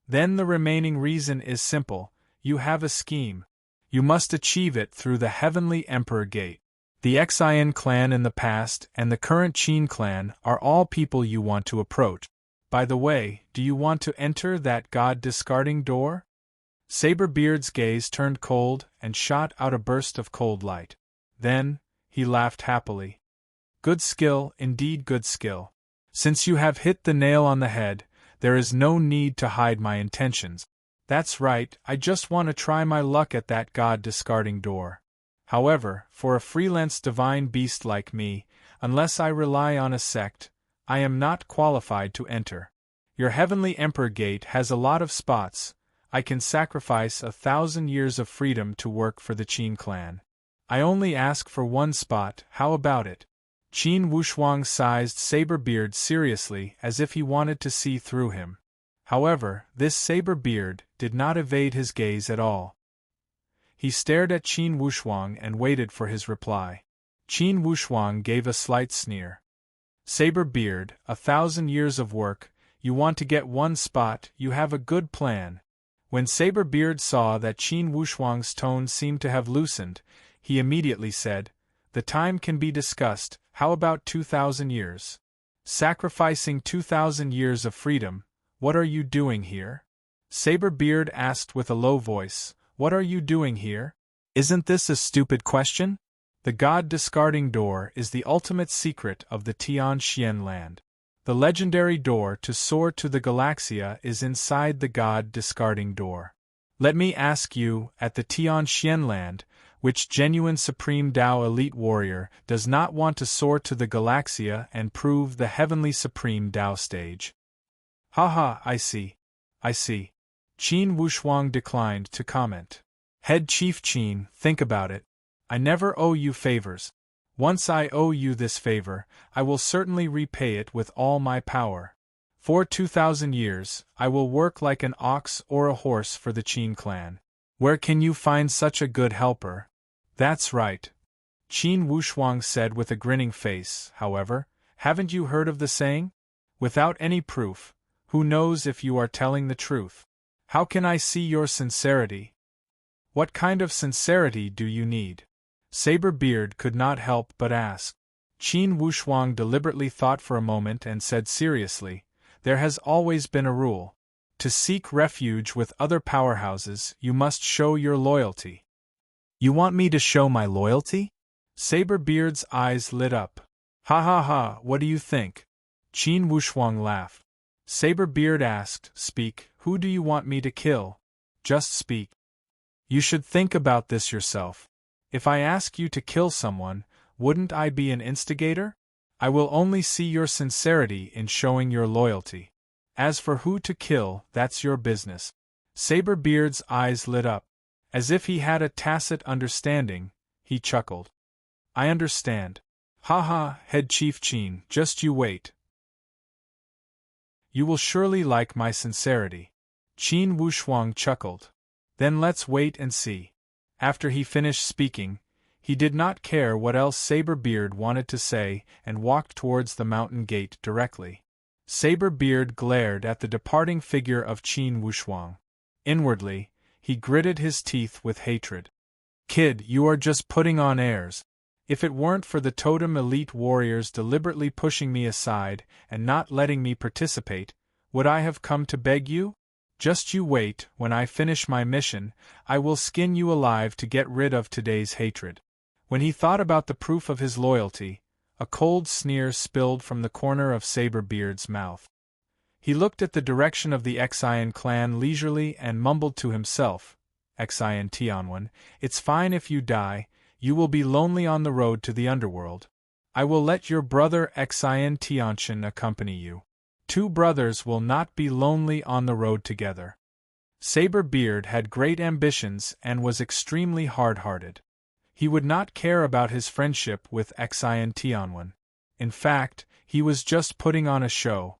Then the remaining reason is simple: you have a scheme. You must achieve it through the Heavenly Emperor Gate. The Xian clan in the past and the current Qin clan are all people you want to approach. By the way, do you want to enter that god-discarding door? Saberbeard's gaze turned cold and shot out a burst of cold light. Then, he laughed happily. Good skill, indeed good skill. Since you have hit the nail on the head, there is no need to hide my intentions. That's right, I just want to try my luck at that god-discarding door. However, for a freelance divine beast like me, unless I rely on a sect, I am not qualified to enter. Your Heavenly Emperor Gate has a lot of spots. I can sacrifice 1,000 years of freedom to work for the Qin clan. I only ask for one spot, how about it? Qin Wushuang sized Saberbeard seriously as if he wanted to see through him. However, this Saberbeard did not evade his gaze at all. He stared at Qin Wushuang and waited for his reply. Qin Wushuang gave a slight sneer. Saberbeard, 1,000 years of work, you want to get one spot, you have a good plan. When Saberbeard saw that Qin Wushuang's tone seemed to have loosened, he immediately said, "The time can be discussed, how about 2,000 years? Sacrificing 2,000 years of freedom, what are you doing here?" Saberbeard asked with a low voice, "What are you doing here? Isn't this a stupid question? The god-discarding door is the ultimate secret of the Tianxian land. The legendary door to soar to the Galaxia is inside the god-discarding door. Let me ask you, at the Tianxian land, which genuine Supreme Tao elite warrior does not want to soar to the Galaxia and prove the heavenly Supreme Tao stage?" Haha, I see. Qin Wushuang declined to comment. Head Chief Qin, think about it. I never owe you favors. Once I owe you this favor, I will certainly repay it with all my power. For 2,000 years, I will work like an ox or a horse for the Qin clan. Where can you find such a good helper? That's right. Qin Wushuang said with a grinning face. However, haven't you heard of the saying? Without any proof, who knows if you are telling the truth? How can I see your sincerity? What kind of sincerity do you need? Saberbeard could not help but ask. Qin Wushuang deliberately thought for a moment and said seriously, "There has always been a rule. To seek refuge with other powerhouses, you must show your loyalty." You want me to show my loyalty? Saberbeard's eyes lit up. Ha ha ha, what do you think? Qin Wushuang laughed. Saberbeard asked, "Speak, who do you want me to kill? Just speak. You should think about this yourself. If I ask you to kill someone, wouldn't I be an instigator? I will only see your sincerity in showing your loyalty. As for who to kill, that's your business." Saberbeard's eyes lit up. As if he had a tacit understanding, he chuckled. "I understand. Ha, Head Chief Qin, just you wait. You will surely like my sincerity." Qin Wushuang chuckled. "Then let's wait and see." After he finished speaking, he did not care what else Saberbeard wanted to say and walked towards the mountain gate directly. Saberbeard glared at the departing figure of Qin Wushuang. Inwardly, he gritted his teeth with hatred. "Kid, you are just putting on airs. If it weren't for the totem elite warriors deliberately pushing me aside and not letting me participate, would I have come to beg you? Just you wait, when I finish my mission, I will skin you alive to get rid of today's hatred." When he thought about the proof of his loyalty, a cold sneer spilled from the corner of Saberbeard's mouth. He looked at the direction of the Xian clan leisurely and mumbled to himself, "Xian Tianwen, it's fine if you die, you will be lonely on the road to the underworld. I will let your brother Xian Tianchen accompany you. 2 brothers will not be lonely on the road together." Saberbeard had great ambitions and was extremely hard-hearted. He would not care about his friendship with Xian Tianwen. In fact, he was just putting on a show.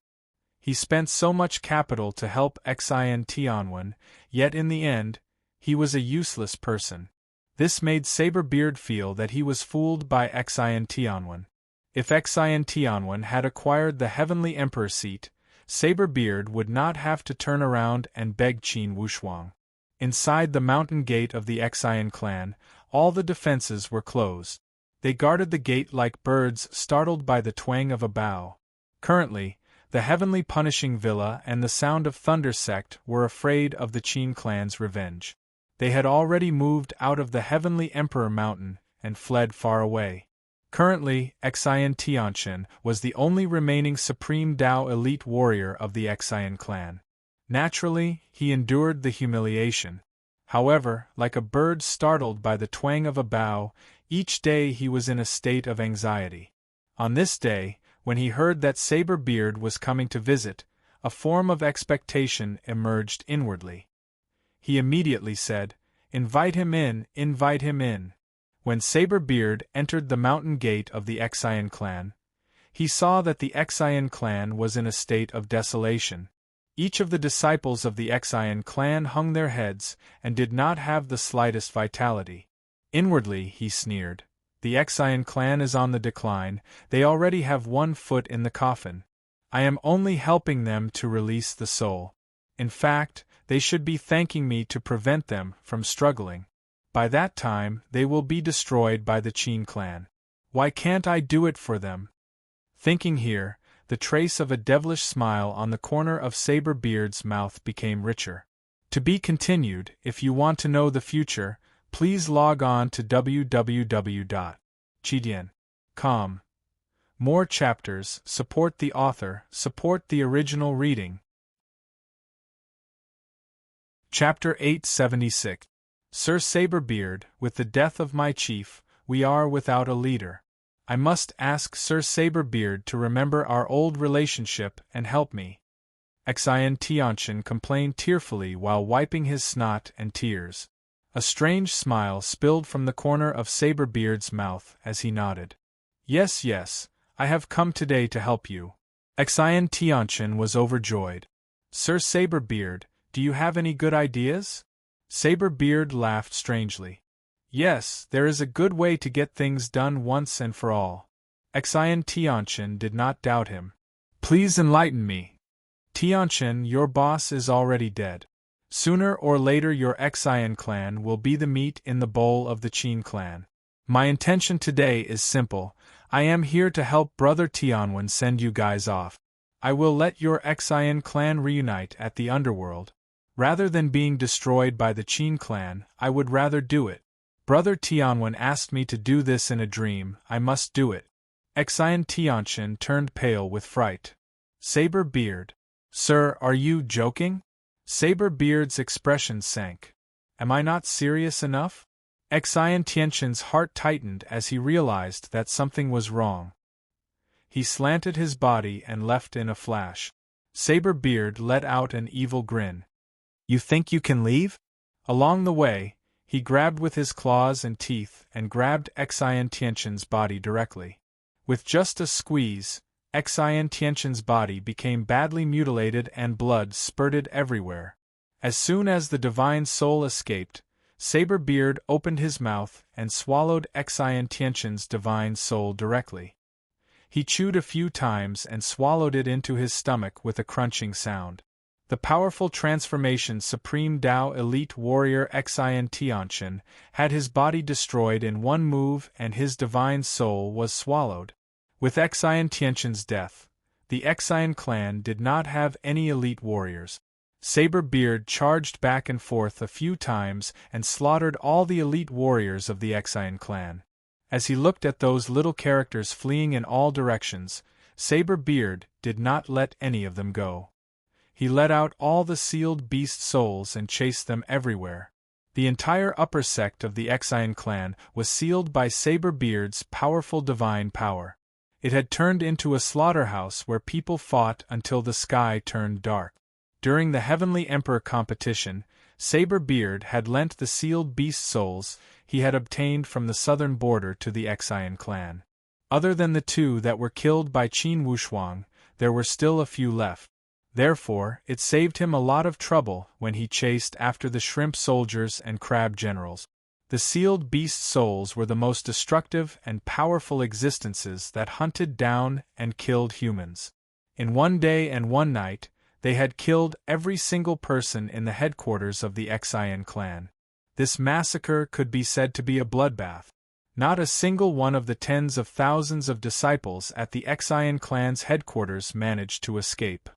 He spent so much capital to help Xian Tianwen, yet in the end, he was a useless person. This made Saberbeard feel that he was fooled by Xian Tianwen. If Xian Tianwen had acquired the Heavenly Emperor seat, Saberbeard would not have to turn around and beg Qin Wushuang. Inside the mountain gate of the Xian clan, all the defenses were closed. They guarded the gate like birds startled by the twang of a bow. Currently, the Heavenly Punishing Villa and the Sound of Thunder sect were afraid of the Qin clan's revenge. They had already moved out of the Heavenly Emperor Mountain and fled far away. Currently, Xian Tianchen was the only remaining Supreme Dao elite warrior of the Xian clan. Naturally, he endured the humiliation. However, like a bird startled by the twang of a bow, each day he was in a state of anxiety. On this day, when he heard that Saberbeard was coming to visit, a form of expectation emerged inwardly. He immediately said, "Invite him in, invite him in." When Saberbeard entered the mountain gate of the Xian clan, he saw that the Xian clan was in a state of desolation. Each of the disciples of the Xian clan hung their heads and did not have the slightest vitality. Inwardly, he sneered, "The Xian clan is on the decline, they already have 1 foot in the coffin. I am only helping them to release the soul. In fact, they should be thanking me to prevent them from struggling. By that time, they will be destroyed by the Qin clan. Why can't I do it for them?" Thinking here, the trace of a devilish smile on the corner of Saberbeard's mouth became richer. To be continued. If you want to know the future, please log on to www.chidian.com. More chapters. Support the author, support the original reading. Chapter 876. Sir Saberbeard, with the death of my chief, we are without a leader. I must ask Sir Saberbeard to remember our old relationship and help me. Xian Tianchen complained tearfully while wiping his snot and tears. A strange smile spilled from the corner of Saberbeard's mouth as he nodded. Yes, yes, I have come today to help you. Xian Tianchen was overjoyed. Sir Saberbeard, do you have any good ideas? Saberbeard laughed strangely. Yes, there is a good way to get things done once and for all. Xian Tianchen did not doubt him. Please enlighten me. Tianchen, your boss is already dead. Sooner or later your Xian clan will be the meat in the bowl of the Qin clan. My intention today is simple. I am here to help Brother Tianwen send you guys off. I will let your Xian clan reunite at the underworld. Rather than being destroyed by the Qin clan, I would rather do it. Brother Tianwen asked me to do this in a dream, I must do it. Xian Tianchen turned pale with fright. Saberbeard. Sir, are you joking? Saberbeard's expression sank. Am I not serious enough? Xian Tianchen's heart tightened as he realized that something was wrong. He slanted his body and left in a flash. Saberbeard let out an evil grin. You think you can leave? Along the way, he grabbed with his claws and teeth and grabbed Xian Tianchen's body directly. With just a squeeze, Xian Tianchen's body became badly mutilated and blood spurted everywhere. As soon as the divine soul escaped, Saberbeard opened his mouth and swallowed Xian Tianchen's divine soul directly. He chewed a few times and swallowed it into his stomach with a crunching sound. The powerful transformation Supreme Dao elite warrior Xian Tianchen had his body destroyed in one move and his divine soul was swallowed. With Xian Tianchen's death, the Xian clan did not have any elite warriors. Saberbeard charged back and forth a few times and slaughtered all the elite warriors of the Xian clan. As he looked at those little characters fleeing in all directions, Saberbeard did not let any of them go. He let out all the sealed beast souls and chased them everywhere. The entire upper sect of the Xian clan was sealed by Saberbeard's powerful divine power. It had turned into a slaughterhouse where people fought until the sky turned dark. During the Heavenly Emperor competition, Saber-Beard had lent the sealed beast souls he had obtained from the southern border to the Exian clan. Other than the two that were killed by Qin Wushuang, there were still a few left. Therefore, it saved him a lot of trouble when he chased after the shrimp soldiers and crab generals. The sealed beast souls were the most destructive and powerful existences that hunted down and killed humans. In one day and one night, they had killed every single person in the headquarters of the Exian clan. This massacre could be said to be a bloodbath. Not a single one of the tens of thousands of disciples at the Exian clan's headquarters managed to escape.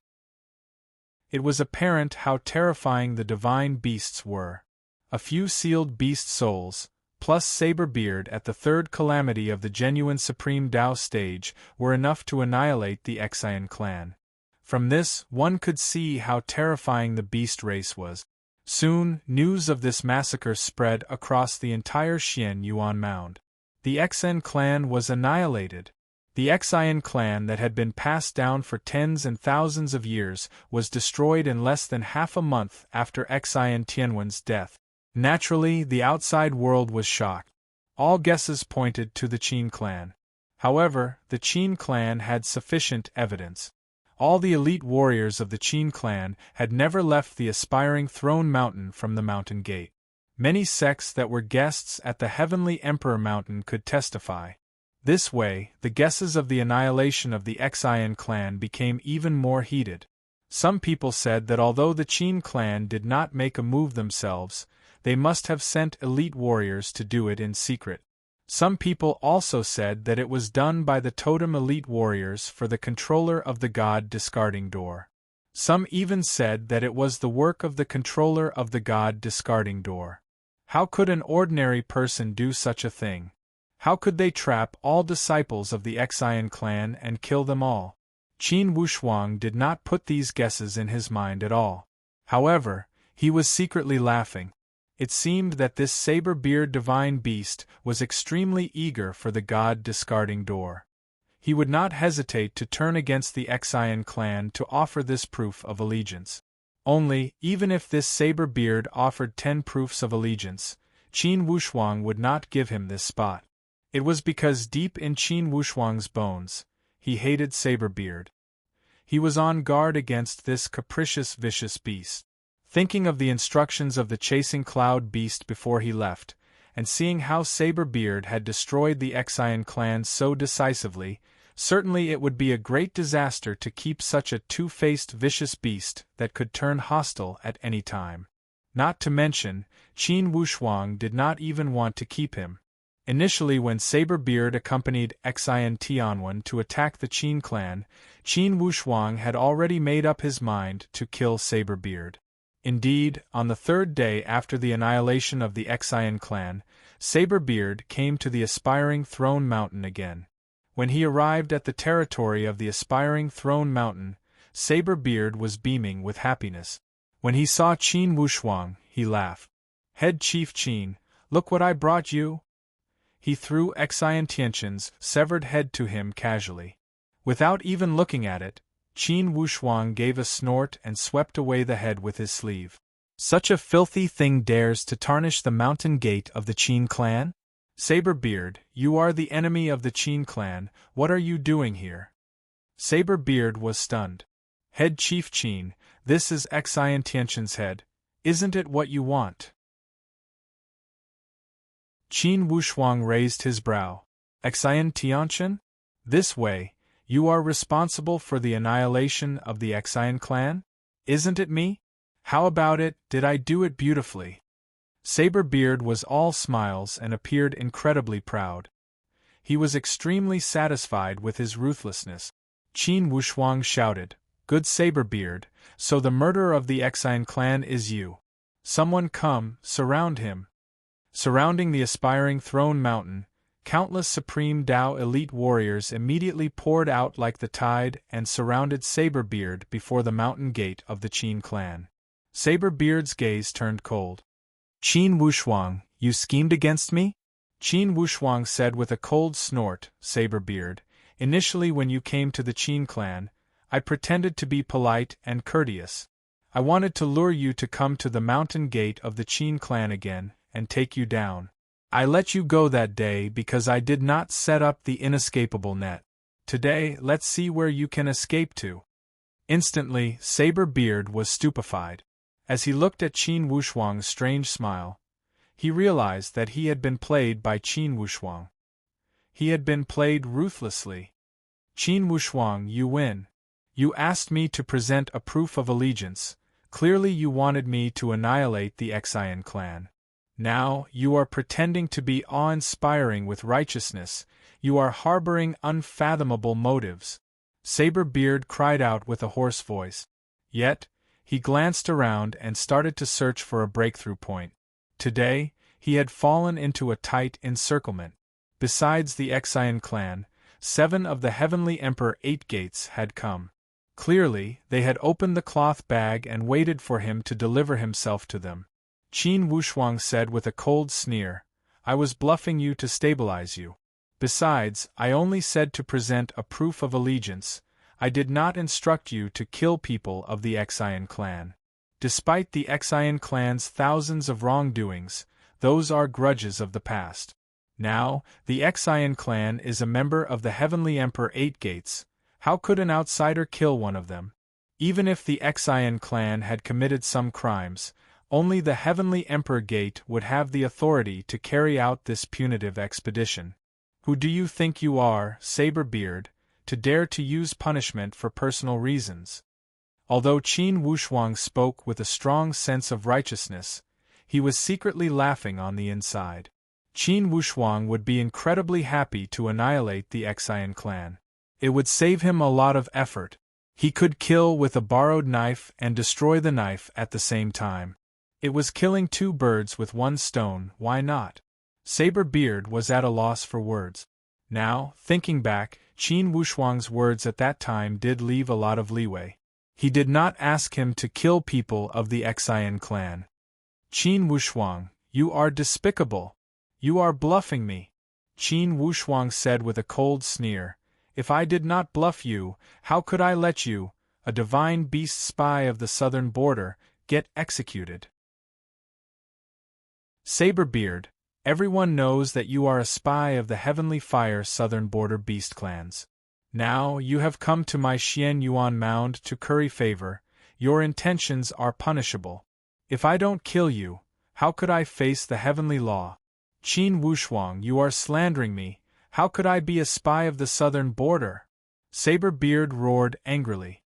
It was apparent how terrifying the divine beasts were. A few sealed beast souls, plus Saber-Beard at the third calamity of the genuine Supreme Tao stage, were enough to annihilate the Exian clan. From this, one could see how terrifying the beast race was. Soon, news of this massacre spread across the entire Xian Yuan Mound. The Exian clan was annihilated. The Exian clan that had been passed down for tens and thousands of years was destroyed in less than half a month after Exian Tianwen's death. Naturally, the outside world was shocked. All guesses pointed to the Qin clan. However, the Qin clan had sufficient evidence. All the elite warriors of the Qin clan had never left the aspiring throne mountain from the mountain gate. Many sects that were guests at the Heavenly Emperor Mountain could testify. This way, the guesses of the annihilation of the Exian clan became even more heated. Some people said that although the Qin clan did not make a move themselves, they must have sent elite warriors to do it in secret. Some people also said that it was done by the totem elite warriors for the controller of the god discarding door. Some even said that it was the work of the controller of the god discarding door. How could an ordinary person do such a thing? How could they trap all disciples of the Exian clan and kill them all? Qin Wushuang did not put these guesses in his mind at all. However, he was secretly laughing. It seemed that this saber-beard divine beast was extremely eager for the god discarding door. He would not hesitate to turn against the Exian clan to offer this proof of allegiance. Only, even if this saber-beard offered 10 proofs of allegiance, Qin Wushuang would not give him this spot. It was because deep in Qin Wushuang's bones, he hated Saber-Beard. He was on guard against this capricious vicious beast. Thinking of the instructions of the chasing cloud beast before he left, and seeing how Saber-Beard had destroyed the Exian clan so decisively, certainly it would be a great disaster to keep such a two-faced vicious beast that could turn hostile at any time. Not to mention, Qin Wushuang did not even want to keep him. Initially, when Saber-Beard accompanied Exian Tianwen to attack the Qin clan, Qin Wushuang had already made up his mind to kill Saber-Beard. Indeed, on the third day after the annihilation of the Exian clan, Saber-Beard came to the aspiring throne mountain again. When he arrived at the territory of the aspiring throne mountain, Saber-Beard was beaming with happiness. When he saw Qin Wushuang, he laughed. "Head Chief Qin, look what I brought you!" He threw Exian Tianwen's severed head to him casually. Without even looking at it, Qin Wushuang gave a snort and swept away the head with his sleeve. "Such a filthy thing dares to tarnish the mountain gate of the Qin clan? Saber-Beard, you are the enemy of the Qin clan, what are you doing here?" Saber-Beard was stunned. "Head Chief Qin, this is Exian Tianwen's head, isn't it what you want?" Qin Wushuang raised his brow. "Exian Tianwen? This way. You are responsible for the annihilation of the Exian clan? Isn't it me? How about it, did I do it beautifully?" Saber-Beard was all smiles and appeared incredibly proud. He was extremely satisfied with his ruthlessness. Qin Wushuang shouted, "Good Saber-Beard, so the murderer of the Exian clan is you. Someone come, surround him." Surrounding the aspiring throne mountain, countless Supreme Tao elite warriors immediately poured out like the tide and surrounded Saber-Beard before the mountain gate of the Qin clan. Saber-Beard's gaze turned cold. "Qin Wushuang, you schemed against me?" Qin Wushuang said with a cold snort, "Saber-Beard, initially when you came to the Qin clan, I pretended to be polite and courteous. I wanted to lure you to come to the mountain gate of the Qin clan again, and take you down. I let you go that day because I did not set up the inescapable net. Today, let's see where you can escape to." Instantly, Saber-Beard was stupefied. As he looked at Qin Wushuang's strange smile, he realized that he had been played by Qin Wushuang. He had been played ruthlessly. "Qin Wushuang, you win. You asked me to present a proof of allegiance. Clearly you wanted me to annihilate the Xian clan. Now, you are pretending to be awe-inspiring with righteousness. You are harboring unfathomable motives," Saber-Beard cried out with a hoarse voice. Yet, he glanced around and started to search for a breakthrough point. Today, he had fallen into a tight encirclement. Besides the Xian clan, 7 of the Heavenly Emperor 8 gates had come. Clearly, they had opened the cloth bag and waited for him to deliver himself to them. Qin Wushuang said with a cold sneer, "I was bluffing you to stabilize you. Besides, I only said to present a proof of allegiance. I did not instruct you to kill people of the Xian clan. Despite the Xian clan's thousands of wrongdoings, those are grudges of the past. Now, the Xian clan is a member of the Heavenly Emperor 8 gates. How could an outsider kill one of them? Even if the Xian clan had committed some crimes, only the Heavenly Emperor Gate would have the authority to carry out this punitive expedition. Who do you think you are, Saber-Beard, to dare to use punishment for personal reasons?" Although Qin Wushuang spoke with a strong sense of righteousness, he was secretly laughing on the inside. Qin Wushuang would be incredibly happy to annihilate the Xian clan. It would save him a lot of effort. He could kill with a borrowed knife and destroy the knife at the same time. It was killing 2 birds with 1 stone, why not? Saber-Beard was at a loss for words. Now, thinking back, Qin Wushuang's words at that time did leave a lot of leeway. He did not ask him to kill people of the Xian clan. "Qin Wushuang, you are despicable. You are bluffing me," Qin Wushuang said with a cold sneer. "If I did not bluff you, how could I let you, a divine beast spy of the southern border, get executed?" Saber-Beard, everyone knows that you are a spy of the Heavenly Fire southern border beast clans. Now you have come to my Xian Yuan mound to curry favor. Your intentions are punishable. If I don't kill you, how could I face the heavenly law? Qin Wushuang, you are slandering me. How could I be a spy of the southern border? Saber-Beard roared angrily.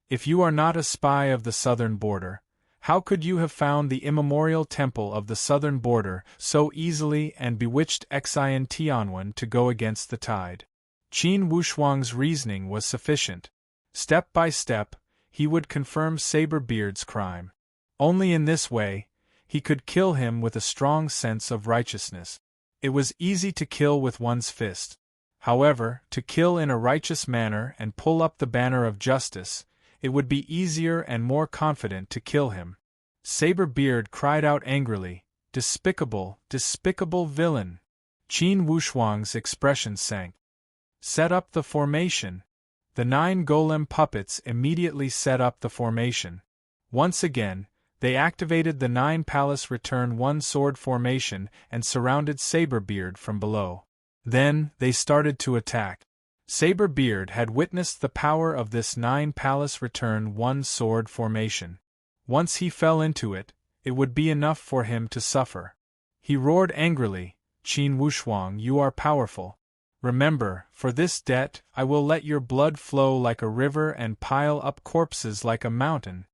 If you are not a spy of the southern border, how could you have found the immemorial temple of the southern border so easily and bewitched Xian Tianwen to go against the tide? Qin Wushuang's reasoning was sufficient. Step by step, he would confirm Saber-Beard's crime. Only in this way, he could kill him with a strong sense of righteousness. It was easy to kill with one's fist. However, to kill in a righteous manner and pull up the banner of justice, it would be easier and more confident to kill him. Saber-Beard cried out angrily, "Despicable, despicable villain!" Qin Wushuang's expression sank. "Set up the formation." The 9 golem puppets immediately set up the formation. Once again, they activated the 9 palace return 1 sword formation and surrounded Saber-Beard from below. Then, they started to attack. Saber-Beard had witnessed the power of this 9 palace return 1 sword formation. Once he fell into it, it would be enough for him to suffer. He roared angrily, "Qin Wushuang, you are powerful. Remember, for this debt, I will let your blood flow like a river and pile up corpses like a mountain."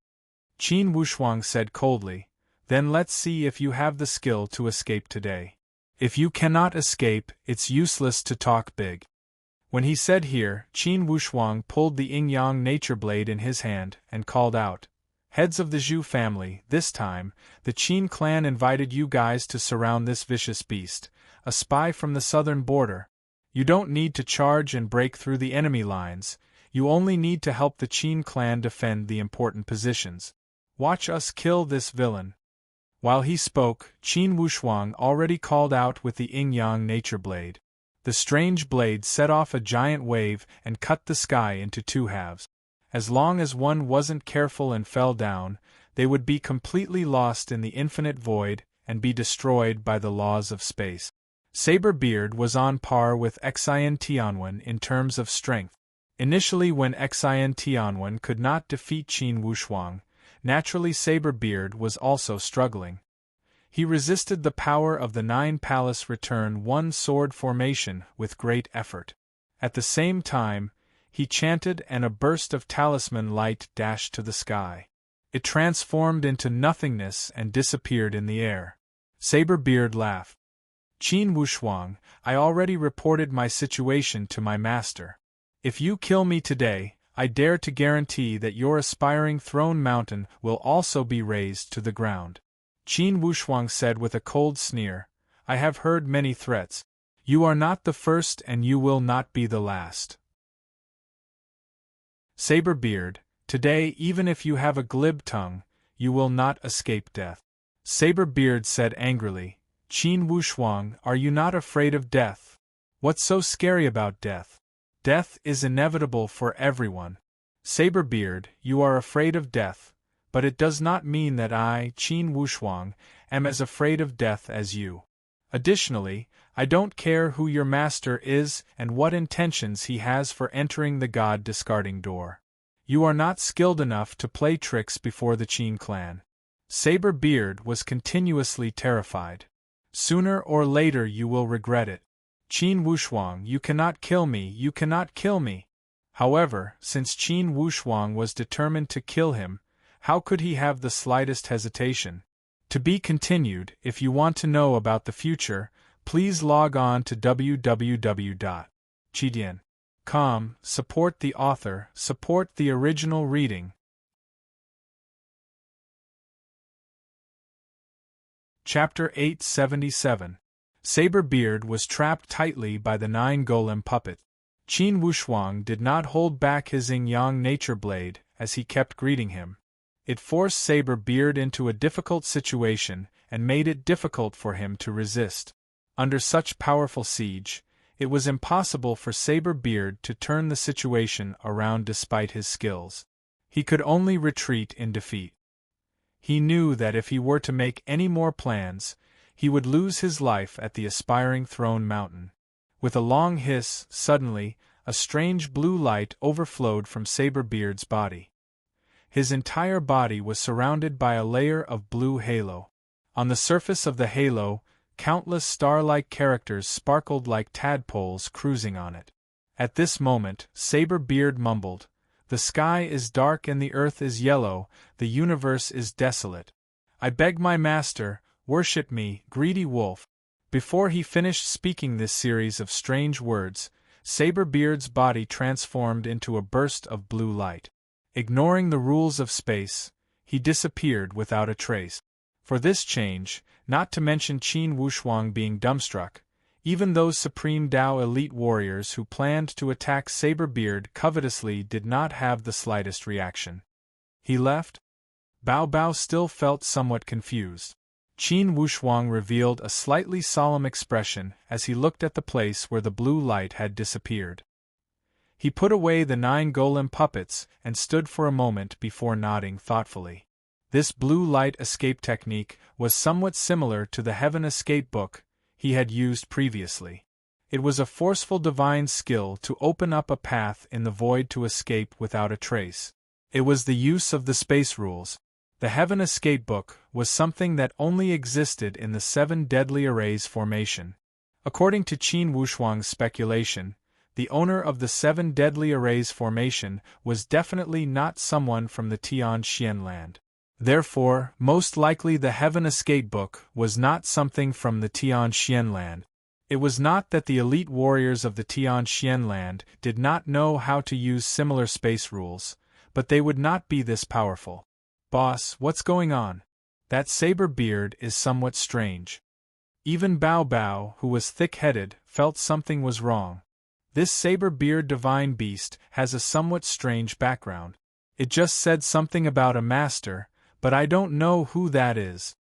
Qin Wushuang said coldly, "Then let's see if you have the skill to escape today. If you cannot escape, it's useless to talk big." When he said here, Qin Wushuang pulled the yin-yang nature blade in his hand and called out, "Heads of the Zhu family, this time, the Qin clan invited you guys to surround this vicious beast, a spy from the southern border. You don't need to charge and break through the enemy lines, you only need to help the Qin clan defend the important positions. Watch us kill this villain." While he spoke, Qin Wushuang already called out with the yin-yang nature blade. The strange blade set off a giant wave and cut the sky into 2 halves. As long as one wasn't careful and fell down, they would be completely lost in the infinite void and be destroyed by the laws of space. Saberbeard was on par with Xian Tianwen in terms of strength. Initially, when Xian Tianwen could not defeat Qin Wushuang, naturally Saberbeard was also struggling. He resisted the power of the Nine Palace Return One Sword formation with great effort. At the same time, he chanted and a burst of talisman light dashed to the sky. It transformed into nothingness and disappeared in the air. Saberbeard laughed. Qin Wushuang, I already reported my situation to my master. If you kill me today, I dare to guarantee that your aspiring throne mountain will also be razed to the ground. Qin Wushuang said with a cold sneer, I have heard many threats. You are not the first and you will not be the last. Saberbeard, today even if you have a glib tongue, you will not escape death. Saberbeard said angrily, Qin Wushuang, are you not afraid of death? What's so scary about death? Death is inevitable for everyone. Saberbeard, you are afraid of death, but it does not mean that I, Qin Wushuang, am as afraid of death as you. Additionally, I don't care who your master is and what intentions he has for entering the god-discarding door. You are not skilled enough to play tricks before the Qin clan. Saberbeard was continuously terrified. Sooner or later you will regret it. Qin Wushuang, you cannot kill me, you cannot kill me. However, since Qin Wushuang was determined to kill him, how could he have the slightest hesitation? To be continued. If you want to know about the future, please log on to www.chidian.com. Support the author, support the original reading. Chapter 877. Saberbeard was trapped tightly by the 9 golem puppet. Qin Wushuang did not hold back his yin-yang nature blade as he kept greeting him. It forced Saberbeard into a difficult situation and made it difficult for him to resist. Under such powerful siege, it was impossible for Saberbeard to turn the situation around despite his skills. He could only retreat in defeat. He knew that if he were to make any more plans, he would lose his life at the aspiring throne mountain. With a long hiss, suddenly, a strange blue light overflowed from Saberbeard's body. His entire body was surrounded by a layer of blue halo. On the surface of the halo, countless star-like characters sparkled like tadpoles cruising on it. At this moment, Saberbeard mumbled, "The sky is dark and the earth is yellow, the universe is desolate. I beg my master, worship me, greedy wolf." Before he finished speaking this series of strange words, Saberbeard's body transformed into a burst of blue light. Ignoring the rules of space, he disappeared without a trace. For this change, not to mention Qin Wushuang being dumbstruck, even those Supreme Tao elite warriors who planned to attack Saberbeard covetously did not have the slightest reaction. He left? Bao Bao still felt somewhat confused. Qin Wushuang revealed a slightly solemn expression as he looked at the place where the blue light had disappeared. He put away the 9 golem puppets and stood for a moment before nodding thoughtfully. This blue light escape technique was somewhat similar to the Heaven Escape book he had used previously. It was a forceful divine skill to open up a path in the void to escape without a trace. It was the use of the space rules. The Heaven Escape book was something that only existed in the 7 deadly arrays formation. According to Qin Wushuang's speculation, the owner of the 7 deadly arrays formation was definitely not someone from the Tian Xian land. Therefore, most likely the Heaven Escape book was not something from the Tian Xian land. It was not that the elite warriors of the Tian Xian land did not know how to use similar space rules, but they would not be this powerful. "Boss, what's going on? That Saberbeard is somewhat strange." Even Bao Bao, who was thick-headed, felt something was wrong. This Saberbeard divine beast has a somewhat strange background. It just said something about a master, but I don't know who that is.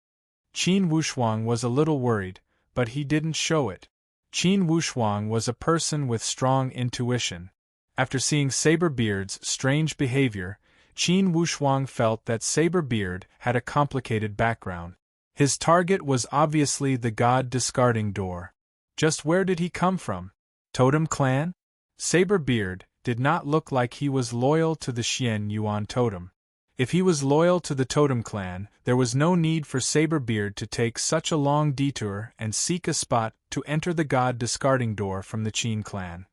Qin Wushuang was a little worried, but he didn't show it. Qin Wushuang was a person with strong intuition. After seeing Saberbeard's strange behavior, Qin Wushuang felt that Saberbeard had a complicated background. His target was obviously the god discarding door. Just where did he come from? Totem clan? Saberbeard did not look like he was loyal to the Xian Yuan totem. If he was loyal to the totem clan, there was no need for Saberbeard to take such a long detour and seek a spot to enter the god discarding door from the Qin clan.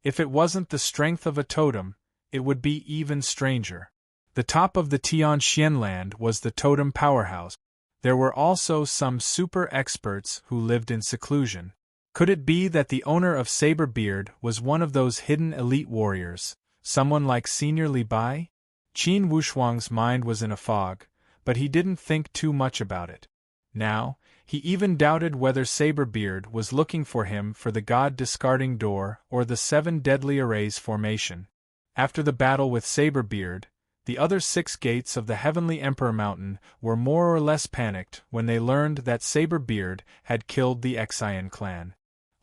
If it wasn't the strength of a totem, it would be even stranger. The top of the Tian Xianland was the totem powerhouse. There were also some super experts who lived in seclusion. Could it be that the owner of Saberbeard was one of those hidden elite warriors, someone like Senior Li Bai? Qin Wushuang's mind was in a fog, but he didn't think too much about it. Now, he even doubted whether Saberbeard was looking for him for the god discarding door or the 7 deadly arrays formation. After the battle with Saberbeard, the other 6 gates of the Heavenly Emperor Mountain were more or less panicked when they learned that Saberbeard had killed the Xian clan.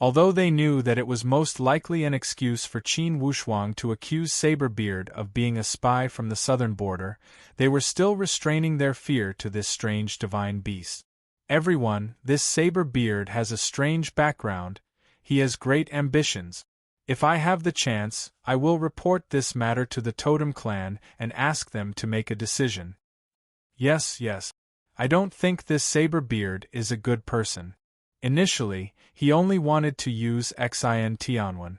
Although they knew that it was most likely an excuse for Qin Wushuang to accuse Saberbeard of being a spy from the southern border, they were still restraining their fear to this strange divine beast. Everyone, this Saberbeard has a strange background. He has great ambitions. If I have the chance, I will report this matter to the Totem clan and ask them to make a decision. Yes. I don't think this Saberbeard is a good person. Initially, he only wanted to use Xin Tianwen.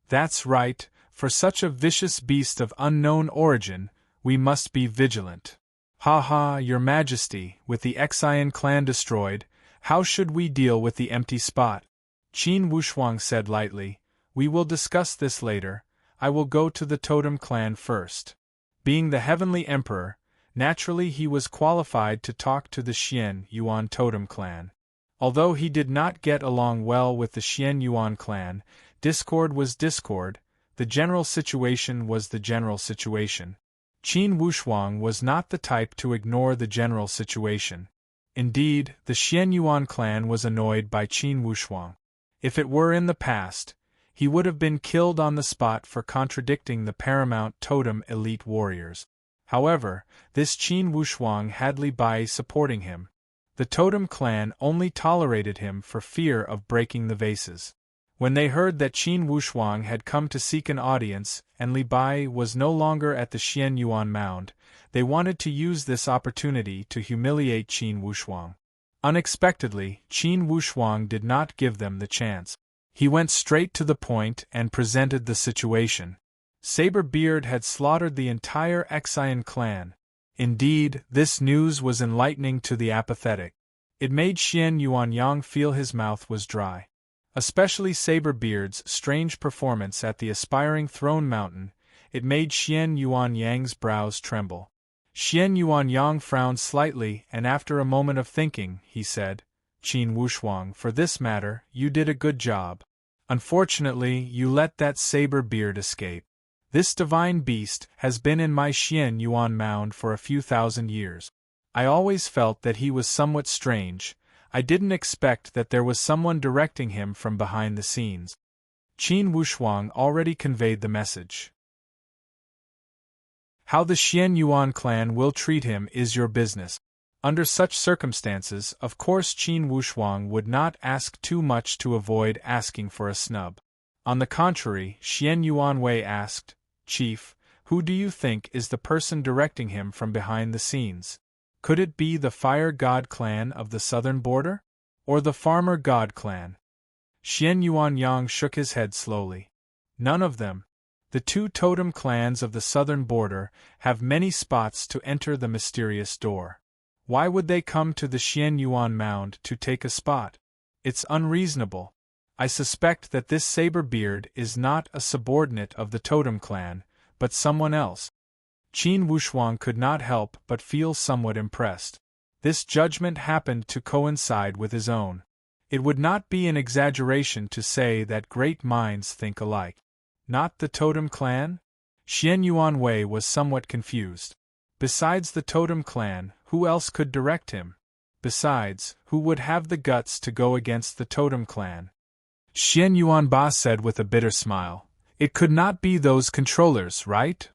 That's right, for such a vicious beast of unknown origin, we must be vigilant. Your Majesty, with the Xian clan destroyed, how should we deal with the empty spot? Qin Wushuang said lightly. We will discuss this later. I will go to the Totem clan first. Being the Heavenly Emperor, naturally he was qualified to talk to the Xian Yuan Totem clan. Although he did not get along well with the Xian Yuan clan, discord was discord, the general situation was the general situation. Qin Wushuang was not the type to ignore the general situation. Indeed, the Xian Yuan clan was annoyed by Qin Wushuang. If it were in the past, he would have been killed on the spot for contradicting the paramount totem elite warriors. However, this Qin Wushuang had Li Bai supporting him. The Totem clan only tolerated him for fear of breaking the vases. When they heard that Qin Wushuang had come to seek an audience and Li Bai was no longer at the Xian Yuan mound, they wanted to use this opportunity to humiliate Qin Wushuang. Unexpectedly, Qin Wushuang did not give them the chance. He went straight to the point and presented the situation. Saberbeard had slaughtered the entire Xian clan. Indeed, this news was enlightening to the apathetic. It made Xian Yuanyang feel his mouth was dry. Especially Saberbeard's strange performance at the aspiring throne mountain, it made Xian Yuanyang's brows tremble. Xian Yuanyang frowned slightly and after a moment of thinking, he said, Qin Wushuang, for this matter, you did a good job. Unfortunately, you let that Saberbeard escape. This divine beast has been in my Xian Yuan mound for a few thousand years. I always felt that he was somewhat strange. I didn't expect that there was someone directing him from behind the scenes. Qin Wushuang already conveyed the message. How the Xian Yuan clan will treat him is your business. Under such circumstances, of course Qin Wushuang would not ask too much to avoid asking for a snub. On the contrary, Xian Yuanwei asked, Chief, who do you think is the person directing him from behind the scenes? Could it be the Fire God clan of the southern border? Or the Farmer God clan? Xian Yuanyang shook his head slowly. None of them. The 2 totem clans of the southern border have many spots to enter the mysterious door. Why would they come to the Xian Yuan mound to take a spot? It's unreasonable. I suspect that this Saberbeard is not a subordinate of the Totem clan, but someone else. Qin Wushuang could not help but feel somewhat impressed. This judgment happened to coincide with his own. It would not be an exaggeration to say that great minds think alike. Not the Totem clan? Xian Yuanwei was somewhat confused. Besides the Totem clan, who else could direct him? Besides, who would have the guts to go against the Totem clan? Xian Yuanba said with a bitter smile. It could not be those controllers, right?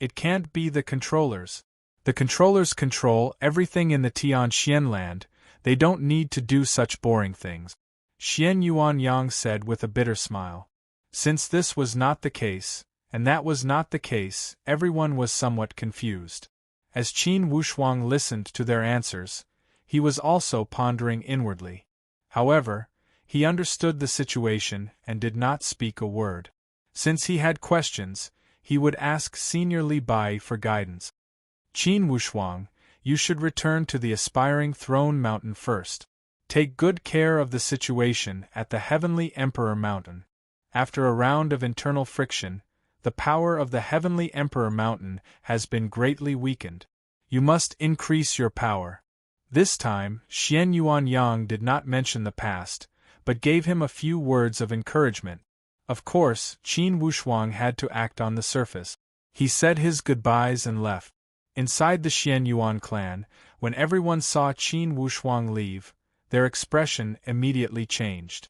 It can't be the controllers. The controllers control everything in the Tianxian land, they don't need to do such boring things. Xian Yuanyang said with a bitter smile. Since this was not the case, and that was not the case, everyone was somewhat confused. As Qin Wushuang listened to their answers, he was also pondering inwardly. However, he understood the situation and did not speak a word. Since he had questions, he would ask Senior Li Bai for guidance. Qin Wushuang, you should return to the aspiring throne mountain first. Take good care of the situation at the Heavenly Emperor Mountain. After a round of internal friction, the power of the Heavenly Emperor Mountain has been greatly weakened. You must increase your power. This time, Xian Yuanyang did not mention the past, but gave him a few words of encouragement. Of course, Qin Wushuang had to act on the surface. He said his goodbyes and left. Inside the Xian Yuan clan, when everyone saw Qin Wushuang leave, their expression immediately changed.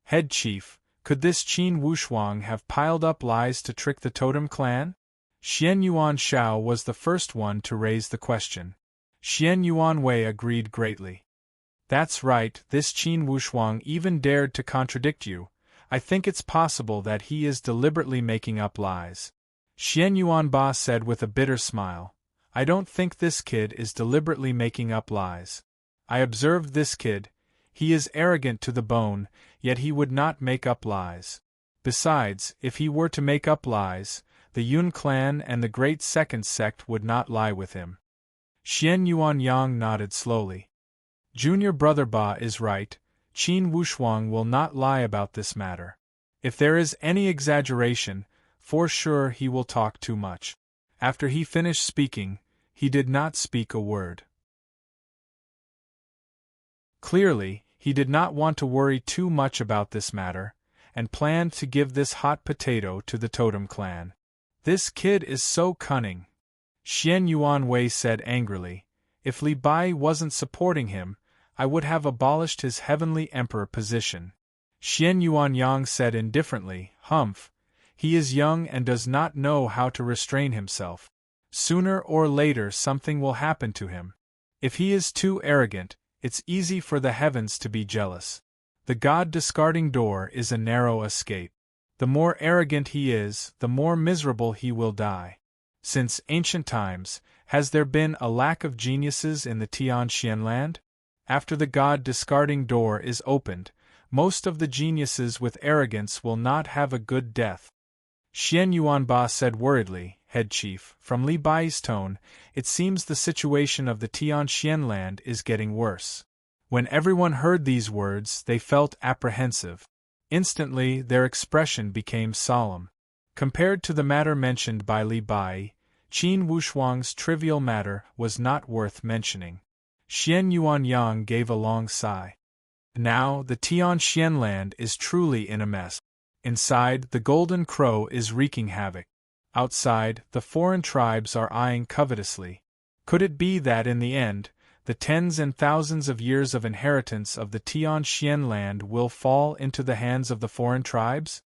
Head chief, could this Qin Wushuang have piled up lies to trick the totem clan? Xian Yuan Shao was the first one to raise the question. Xian Yuan Wei agreed greatly. That's right, this Qin Wushuang even dared to contradict you. I think it's possible that he is deliberately making up lies. Xian Yuanba said with a bitter smile. I don't think this kid is deliberately making up lies. I observed this kid. He is arrogant to the bone, yet he would not make up lies. Besides, if he were to make up lies, the Yun clan and the great second sect would not lie with him. Xian Yuanyang nodded slowly. Junior brother Ba is right, Qin Wushuang will not lie about this matter. If there is any exaggeration, for sure he will talk too much. After he finished speaking, he did not speak a word. Clearly, he did not want to worry too much about this matter, and planned to give this hot potato to the totem clan. This kid is so cunning. Xian Yuan Wei said angrily. If Li Bai wasn't supporting him, I would have abolished his heavenly emperor position. Xian Yuanyang said indifferently, Humph. He is young and does not know how to restrain himself. Sooner or later something will happen to him. If he is too arrogant, it's easy for the heavens to be jealous. The God-discarding door is a narrow escape. The more arrogant he is, the more miserable he will die. Since ancient times, has there been a lack of geniuses in the Tianxian land? After the God-discarding door is opened, most of the geniuses with arrogance will not have a good death. Xian Yuanba said worriedly, Head chief, from Li Bai's tone, it seems the situation of the Tianxian land is getting worse. When everyone heard these words, they felt apprehensive. Instantly, their expression became solemn. Compared to the matter mentioned by Li Bai, Qin Wushuang's trivial matter was not worth mentioning. Xian Yuanyang gave a long sigh. Now, the Tianxian land is truly in a mess. Inside, the Golden Crow is wreaking havoc. Outside, the foreign tribes are eyeing covetously. Could it be that in the end, the tens and thousands of years of inheritance of the Tianxian land will fall into the hands of the foreign tribes?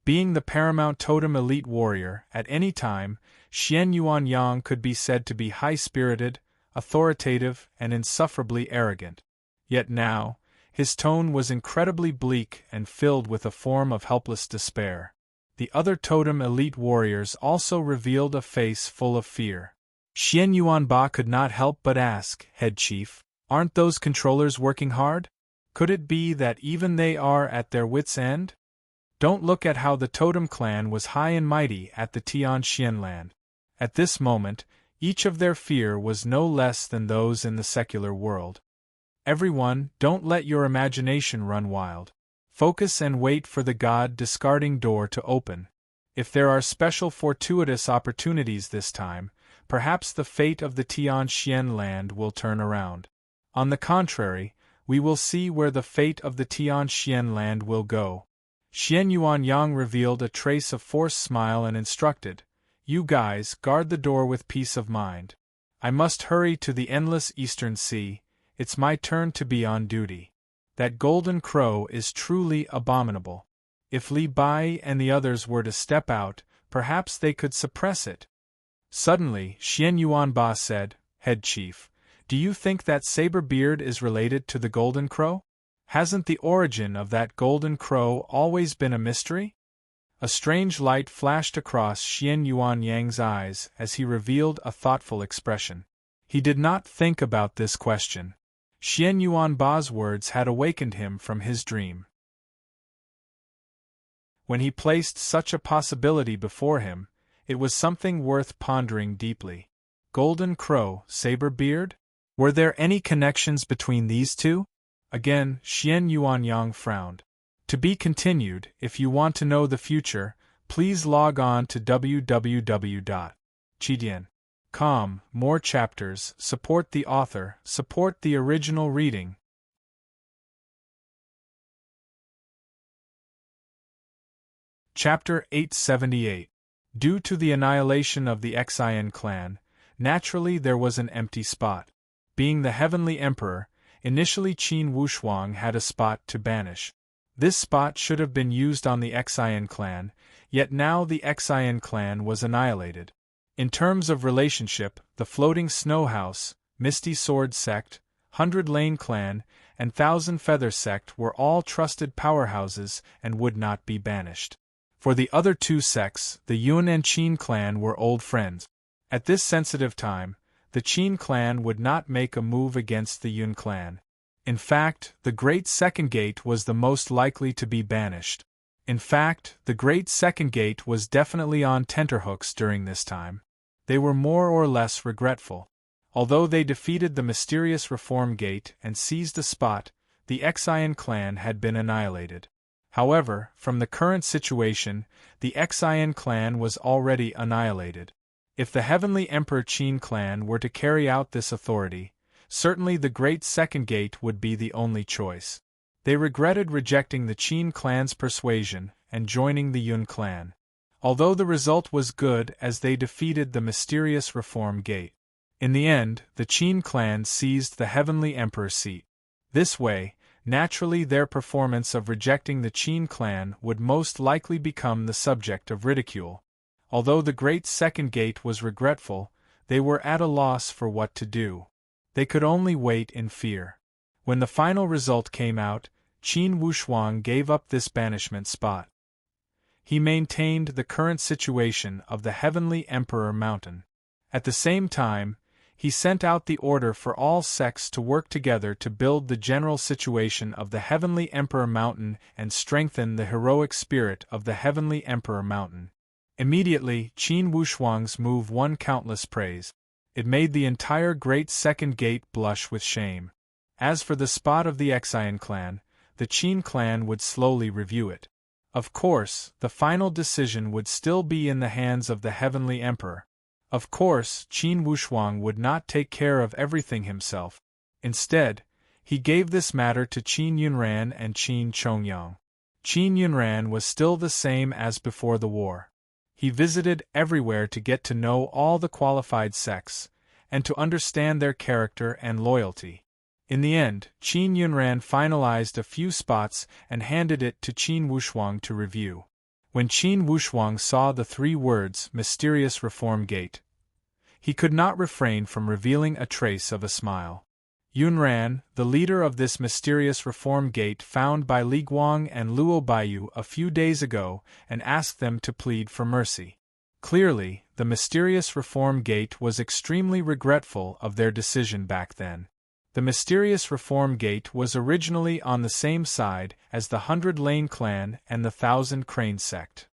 Being the paramount totem elite warrior, at any time, Xian Yuanyang could be said to be high-spirited, authoritative, and insufferably arrogant. Yet now, his tone was incredibly bleak and filled with a form of helpless despair. The other totem elite warriors also revealed a face full of fear. Xian Yuanba could not help but ask, Head chief, aren't those controllers working hard? Could it be that even they are at their wits' end? Don't look at how the totem clan was high and mighty at the Tianxian land. At this moment, each of their fear was no less than those in the secular world. Everyone, don't let your imagination run wild. Focus and wait for the God-discarding door to open. If there are special fortuitous opportunities this time, perhaps the fate of the Tianxian land will turn around. On the contrary, we will see where the fate of the Tianxian land will go. Xian Yuanyang revealed a trace of forced smile and instructed, You guys, guard the door with peace of mind. I must hurry to the endless eastern sea, it's my turn to be on duty. That golden crow is truly abominable. If Li Bai and the others were to step out, perhaps they could suppress it. Suddenly, Xian Yuanba said, "Head chief, do you think that saber beard is related to the golden crow? Hasn't the origin of that golden crow always been a mystery?" A strange light flashed across Xian Yuanyang's eyes as he revealed a thoughtful expression. He did not think about this question. Xian Yuanba's words had awakened him from his dream. When he placed such a possibility before him, it was something worth pondering deeply. Golden crow, saber beard? Were there any connections between these two? Again, Xian Yuanyang frowned. To be continued. If you want to know the future, please log on to www.chidian.com. More chapters, support the author, support the original reading. Chapter 878. Due to the annihilation of the Xian clan, naturally there was an empty spot. Being the Heavenly Emperor, initially Qin Wushuang had a spot to banish. This spot should have been used on the Xian clan, yet now the Xian clan was annihilated. In terms of relationship, the Floating Snow House, Misty Sword Sect, 100 Lane Clan, and Thousand Feather Sect were all trusted powerhouses and would not be banished. For the other two sects, the Yun and Qin clan were old friends. At this sensitive time, the Qin clan would not make a move against the Yun clan. In fact, the Great Second Gate was the most likely to be banished. In fact, the Great Second Gate was definitely on tenterhooks during this time. They were more or less regretful. Although they defeated the mysterious Reform Gate and seized a spot, the Xian clan had been annihilated. However, from the current situation, the Xian clan was already annihilated. If the Heavenly Emperor Qin clan were to carry out this authority, certainly the Great Second Gate would be the only choice. They regretted rejecting the Qin clan's persuasion and joining the Yun clan. Although the result was good as they defeated the mysterious Reform Gate. In the end, the Qin clan seized the Heavenly Emperor's seat. This way, naturally their performance of rejecting the Qin clan would most likely become the subject of ridicule. Although the Great Second Gate was regretful, they were at a loss for what to do. They could only wait in fear. When the final result came out, Qin Wushuang gave up this banishment spot. He maintained the current situation of the Heavenly Emperor Mountain. At the same time, he sent out the order for all sects to work together to build the general situation of the Heavenly Emperor Mountain and strengthen the heroic spirit of the Heavenly Emperor Mountain. Immediately, Qin Wushuang's move won countless praise. It made the entire Great Second Gate blush with shame. As for the spot of the Xian clan, the Qin clan would slowly review it. Of course, the final decision would still be in the hands of the Heavenly Emperor. Of course, Qin Wushuang would not take care of everything himself. Instead, he gave this matter to Qin Yunran and Qin Chongyang. Qin Yunran was still the same as before the war. He visited everywhere to get to know all the qualified sects, and to understand their character and loyalty. In the end, Qin Yunran finalized a few spots and handed it to Qin Wushuang to review. When Qin Wushuang saw the 3 words, Mysterious Reform Gate, he could not refrain from revealing a trace of a smile. Yunran, the leader of this mysterious Reform Gate found by Li Guang and Luo Baiyu a few days ago, and asked them to plead for mercy. Clearly, the mysterious Reform Gate was extremely regretful of their decision back then. The mysterious Reform Gate was originally on the same side as the 100 Lane Clan and the 1000 Crane Sect.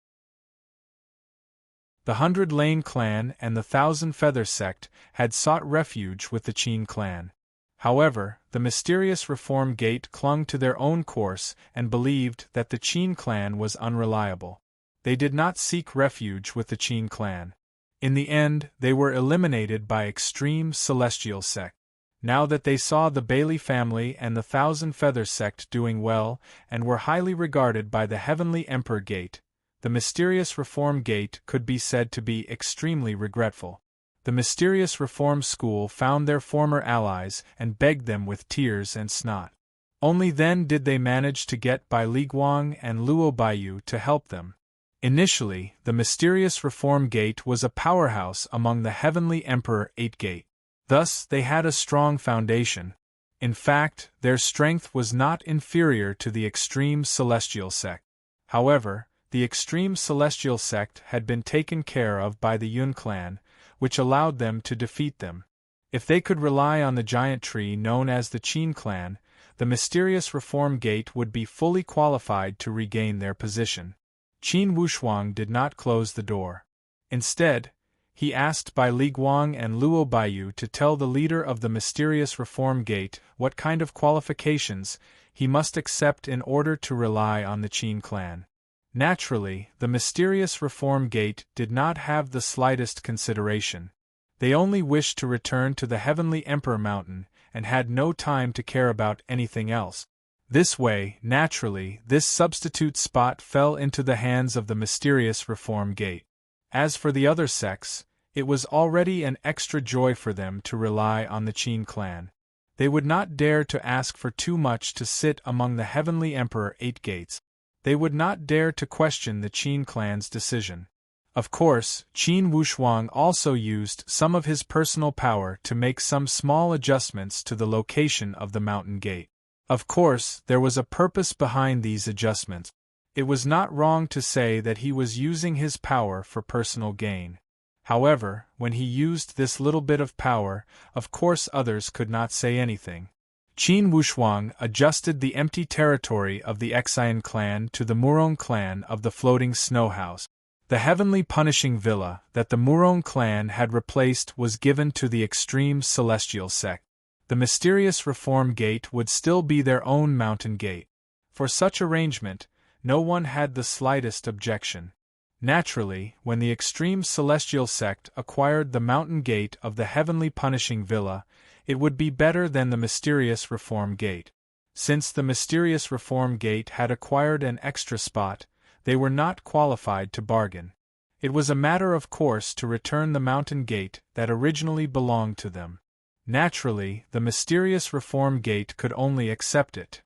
The 100 Lane Clan and the 1000 Feather Sect had sought refuge with the Qin clan. However, the mysterious Reform Gate clung to their own course and believed that the Qin clan was unreliable. They did not seek refuge with the Qin clan. In the end, they were eliminated by Extreme Celestial Sect. Now that they saw the Bailey family and the 1000 Feather Sect doing well and were highly regarded by the Heavenly Emperor Gate, the mysterious Reform Gate could be said to be extremely regretful. The mysterious Reform School found their former allies and begged them with tears and snot. Only then did they manage to get by Li Guang and Luo Baiyu to help them. Initially, the mysterious Reform Gate was a powerhouse among the Heavenly Emperor 8 Gate. Thus, they had a strong foundation. In fact, their strength was not inferior to the extreme celestial sect. However, the extreme celestial sect had been taken care of by the Yun clan, which allowed them to defeat them. If they could rely on the giant tree known as the Qin clan, the mysterious Reform Gate would be fully qualified to regain their position. Qin Wushuang did not close the door. Instead, he asked Bai Li Guang and Luo Baiyu to tell the leader of the mysterious Reform Gate what kind of qualifications he must accept in order to rely on the Qin clan. Naturally, the mysterious Reform Gate did not have the slightest consideration. They only wished to return to the Heavenly Emperor Mountain and had no time to care about anything else. This way, naturally, this substitute spot fell into the hands of the mysterious Reform Gate. As for the other sects, it was already an extra joy for them to rely on the Qin clan. They would not dare to ask for too much to sit among the Heavenly Emperor 8 Gates. They would not dare to question the Qin clan's decision. Of course, Qin Wushuang also used some of his personal power to make some small adjustments to the location of the mountain gate. Of course, there was a purpose behind these adjustments. It was not wrong to say that he was using his power for personal gain. However, when he used this little bit of power, of course others could not say anything. Qin Wushuang adjusted the empty territory of the Xian clan to the Murong clan of the Floating Snow House. The heavenly punishing villa that the Murong clan had replaced was given to the extreme celestial sect. The mysterious Reform Gate would still be their own mountain gate. For such arrangement, no one had the slightest objection. Naturally, when the extreme celestial sect acquired the mountain gate of the heavenly punishing villa, it would be better than the mysterious Reform Gate. Since the mysterious Reform Gate had acquired an extra spot, they were not qualified to bargain. It was a matter of course to return the mountain gate that originally belonged to them. Naturally, the mysterious Reform Gate could only accept it.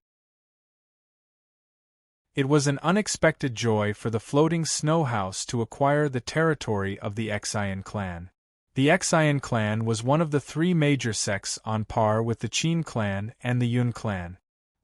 It was an unexpected joy for the Floating Snow House to acquire the territory of the Xian clan. The Xian clan was one of the three major sects on par with the Qin clan and the Yun clan.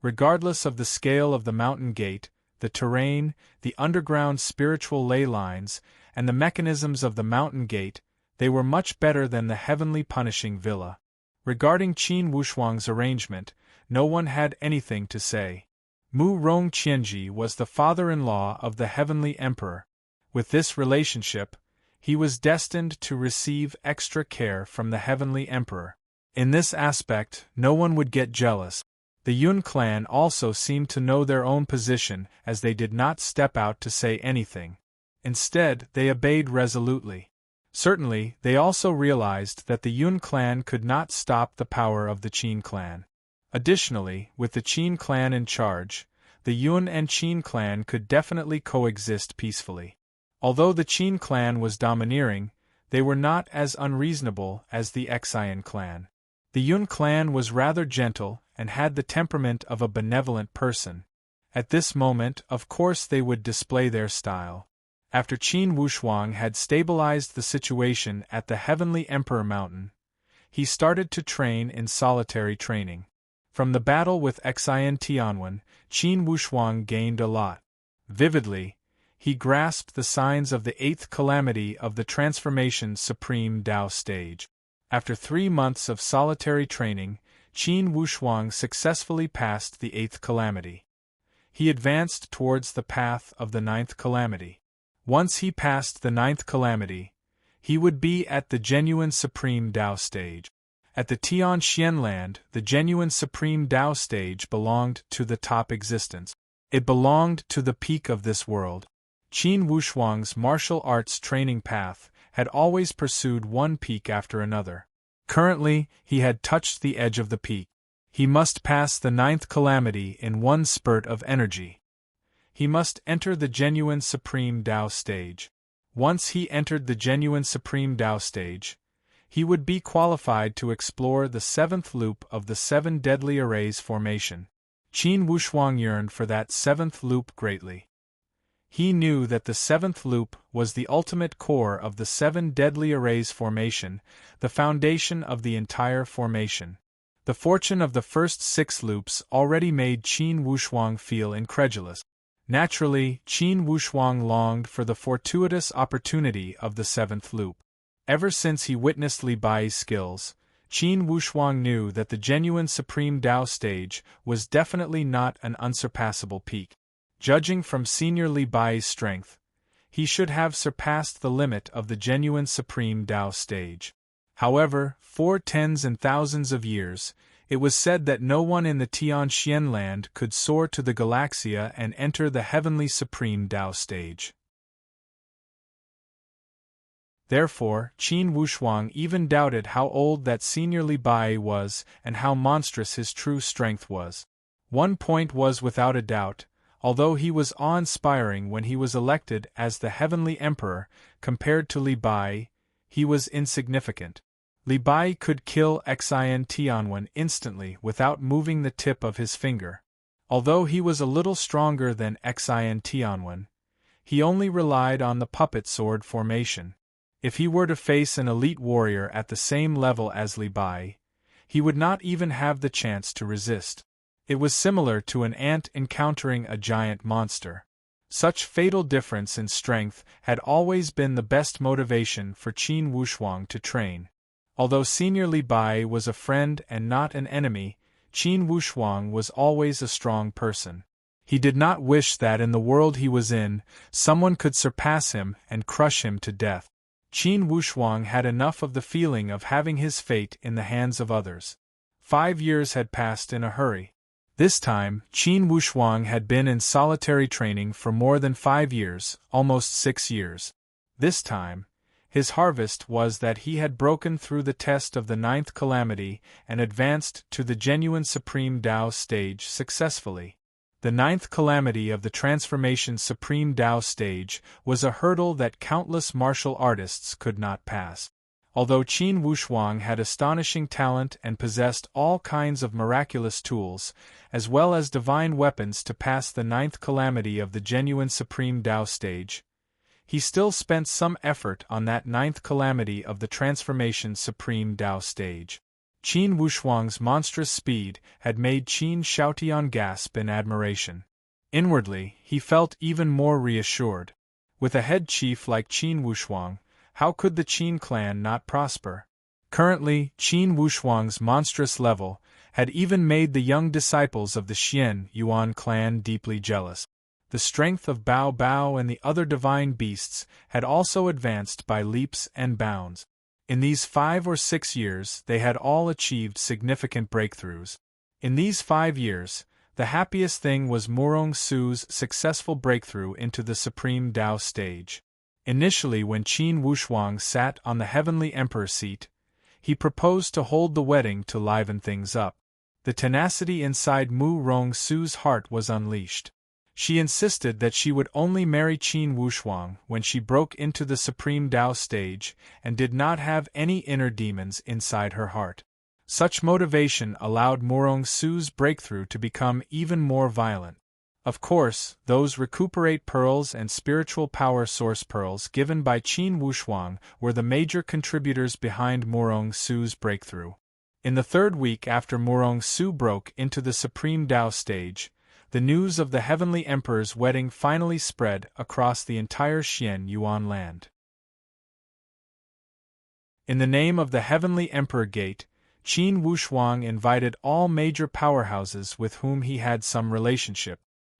Regardless of the scale of the mountain gate, the terrain, the underground spiritual ley lines, and the mechanisms of the mountain gate, they were much better than the heavenly punishing villa. Regarding Qin Wushuang's arrangement, no one had anything to say. Mu Rong Qianji was the father-in-law of the Heavenly Emperor. With this relationship, he was destined to receive extra care from the Heavenly Emperor. In this aspect, no one would get jealous. The Yun clan also seemed to know their own position as they did not step out to say anything. Instead, they obeyed resolutely. Certainly, they also realized that the Yun clan could not stop the power of the Qin clan. Additionally, with the Qin clan in charge, the Yun and Qin clan could definitely coexist peacefully. Although the Qin clan was domineering, they were not as unreasonable as the Xian clan. The Yun clan was rather gentle and had the temperament of a benevolent person. At this moment, of course, they would display their style. After Qin Wushuang had stabilized the situation at the Heavenly Emperor Mountain, he started to train in solitary training. From the battle with Xian Tianwen, Qin Wushuang gained a lot. Vividly, he grasped the signs of the eighth calamity of the Transformation Supreme Tao stage. After 3 months of solitary training, Qin Wushuang successfully passed the eighth calamity. He advanced towards the path of the ninth calamity. Once he passed the ninth calamity, he would be at the genuine Supreme Tao stage. At the Tian Xian land, the genuine Supreme Tao stage belonged to the top existence. It belonged to the peak of this world. Qin Wushuang's martial arts training path had always pursued one peak after another. Currently, he had touched the edge of the peak. He must pass the ninth calamity in one spurt of energy. He must enter the genuine Supreme Tao stage. Once he entered the genuine Supreme Tao stage, he would be qualified to explore the seventh loop of the seven deadly arrays formation. Qin Wushuang yearned for that seventh loop greatly. He knew that the seventh loop was the ultimate core of the seven deadly arrays formation, the foundation of the entire formation. The fortune of the first 6 loops already made Qin Wushuang feel incredulous. Naturally, Qin Wushuang longed for the fortuitous opportunity of the 7th loop. Ever since he witnessed Li Bai's skills, Qin Wushuang knew that the genuine Supreme Tao stage was definitely not an unsurpassable peak. Judging from Senior Li Bai's strength, he should have surpassed the limit of the genuine Supreme Tao stage. However, for tens and thousands of years, it was said that no one in the Tianxian land could soar to the Galaxia and enter the heavenly Supreme Tao stage. Therefore, Qin Wushuang even doubted how old that Senior Li Bai was and how monstrous his true strength was. One point was without a doubt: although he was awe-inspiring when he was elected as the Heavenly Emperor, compared to Li Bai, he was insignificant. Li Bai could kill Xian Tianwen instantly without moving the tip of his finger. Although he was a little stronger than Xian Tianwen, he only relied on the puppet sword formation. If he were to face an elite warrior at the same level as Li Bai, he would not even have the chance to resist. It was similar to an ant encountering a giant monster. Such fatal difference in strength had always been the best motivation for Qin Wushuang to train. Although Senior Li Bai was a friend and not an enemy, Qin Wushuang was always a strong person. He did not wish that in the world he was in, someone could surpass him and crush him to death. Qin Wushuang had enough of the feeling of having his fate in the hands of others. 5 years had passed in a hurry. This time, Qin Wushuang had been in solitary training for more than 5 years, almost 6 years. This time, his harvest was that he had broken through the test of the 9th calamity and advanced to the genuine Supreme Tao stage successfully. The 9th calamity of the Transformation Supreme Tao stage was a hurdle that countless martial artists could not pass. Although Qin Wushuang had astonishing talent and possessed all kinds of miraculous tools, as well as divine weapons to pass the 9th calamity of the genuine Supreme Tao stage, he still spent some effort on that 9th calamity of the Transformation Supreme Tao stage. Qin Wushuang's monstrous speed had made Qin Shaotian gasp in admiration. Inwardly, he felt even more reassured. With a head chief like Qin Wushuang, how could the Qin clan not prosper? Currently, Qin Wushuang's monstrous level had even made the young disciples of the Xian Yuan clan deeply jealous. The strength of Bao Bao and the other divine beasts had also advanced by leaps and bounds. In these 5 or 6 years they had all achieved significant breakthroughs. In these 5 years, the happiest thing was Murong Su's successful breakthrough into the Supreme Tao stage. Initially, when Qin Wushuang sat on the Heavenly Emperor seat, he proposed to hold the wedding to liven things up. The tenacity inside Murong Su's heart was unleashed. She insisted that she would only marry Qin Wushuang when she broke into the Supreme Tao stage and did not have any inner demons inside her heart. Such motivation allowed Murong Su's breakthrough to become even more violent. Of course, those recuperate pearls and spiritual power source pearls given by Qin Wushuang were the major contributors behind Murong Su's breakthrough. In the 3rd week after Murong Su broke into the Supreme Tao stage, the news of the Heavenly Emperor's wedding finally spread across the entire Xian Yuan land. In the name of the Heavenly Emperor Gate, Qin Wushuang invited all major powerhouses with whom he had some relationship.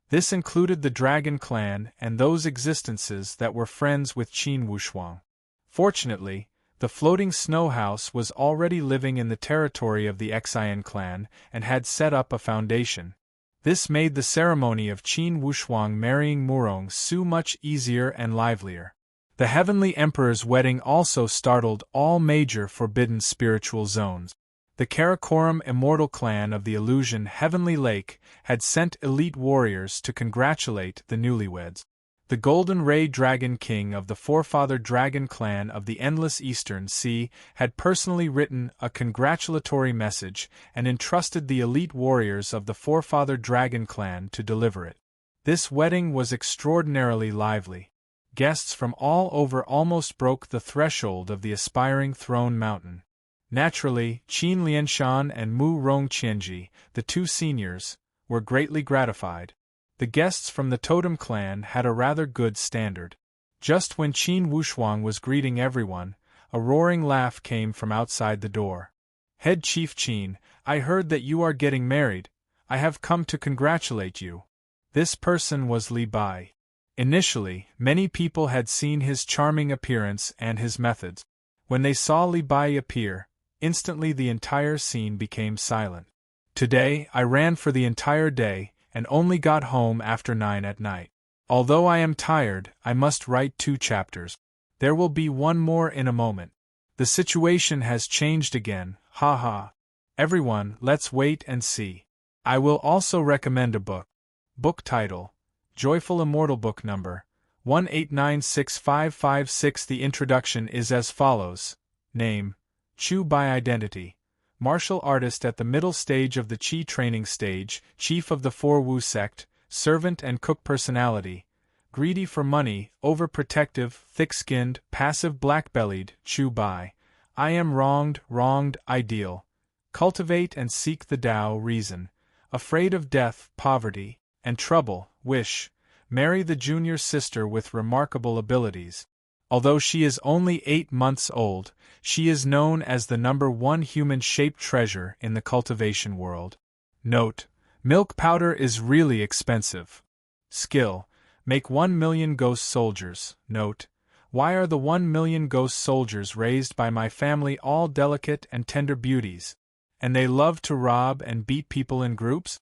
This included the Dragon Clan and those existences that were friends with Qin Wushuang. Fortunately, the floating snow house was already living in the territory of the Xian clan and had set up a foundation. This made the ceremony of Qin Wushuang marrying Murong Su much easier and livelier. The Heavenly Emperor's wedding also startled all major forbidden spiritual zones. The Karakoram immortal clan of the illusion Heavenly Lake had sent elite warriors to congratulate the newlyweds. The Golden Ray Dragon King of the Forefather Dragon Clan of the Endless Eastern Sea had personally written a congratulatory message and entrusted the elite warriors of the Forefather Dragon Clan to deliver it. This wedding was extraordinarily lively. Guests from all over almost broke the threshold of the aspiring throne mountain. Naturally, Qin Lianshan and Mu Rongqianji, the two seniors, were greatly gratified. The guests from the Totem clan had a rather good standard. Just when Qin Wushuang was greeting everyone, a roaring laugh came from outside the door. "Head Chief Qin, I heard that you are getting married. I have come to congratulate you." This person was Li Bai. Initially, many people had seen his charming appearance and his methods. When they saw Li Bai appear, instantly the entire scene became silent. "Today, I ran for the entire day, and only got home after 9 at night. Although I am tired, I must write 2 chapters. There will be one more in a moment. The situation has changed again, ha ha. Everyone, let's wait and see. I will also recommend a book. Book title: Joyful Immortal Book Number 1896556. The introduction is as follows. Name: Chu by Identity. Martial artist at the middle stage of the Qi training stage, chief of the 4 Wu sect, servant and cook personality, greedy for money, overprotective, thick-skinned, passive black-bellied, Chu Bai. I am wronged, ideal. Cultivate and seek the Tao reason. Afraid of death, poverty, and trouble, wish. Marry the junior sister with remarkable abilities. Although she is only 8 months old, she is known as the #1 human-shaped treasure in the cultivation world. Note: milk powder is really expensive. Skill: make 1 million ghost soldiers. Note: why are the 1 million ghost soldiers raised by my family all delicate and tender beauties? And they love to rob and beat people in groups?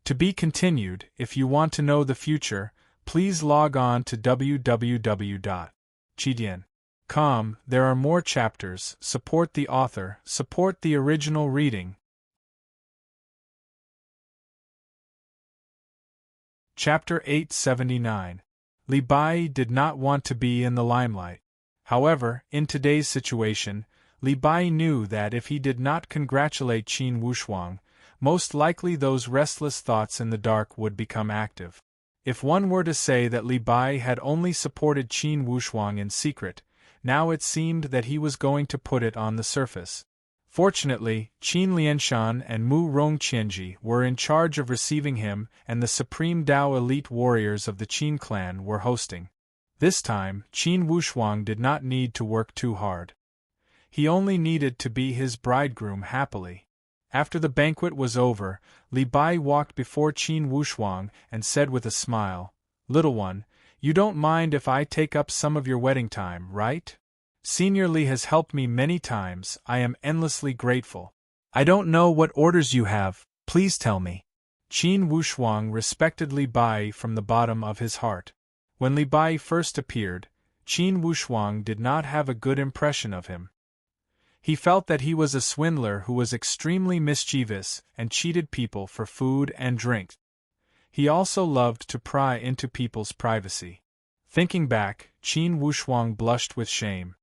To be continued. If you want to know the future, please log on to www.chidian.com. There are more chapters. Support the author, support the original reading. Chapter 879. Li Bai did not want to be in the limelight. However, in today's situation, Li Bai knew that if he did not congratulate Qin Wushuang, most likely those restless thoughts in the dark would become active. If one were to say that Li Bai had only supported Qin Wushuang in secret, now it seemed that he was going to put it on the surface. Fortunately, Qin Lianshan and Mu Rongqianji were in charge of receiving him, and the supreme Dao elite warriors of the Qin clan were hosting. This time, Qin Wushuang did not need to work too hard. He only needed to be his bridegroom happily. After the banquet was over, Li Bai walked before Qin Wushuang and said with a smile, "Little one, you don't mind if I take up some of your wedding time, right? Senior Li has helped me many times, I am endlessly grateful. I don't know what orders you have, please tell me." Qin Wushuang respected Li Bai from the bottom of his heart. When Li Bai first appeared, Qin Wushuang did not have a good impression of him. He felt that he was a swindler who was extremely mischievous and cheated people for food and drink. He also loved to pry into people's privacy. Thinking back, Qin Wushuang blushed with shame.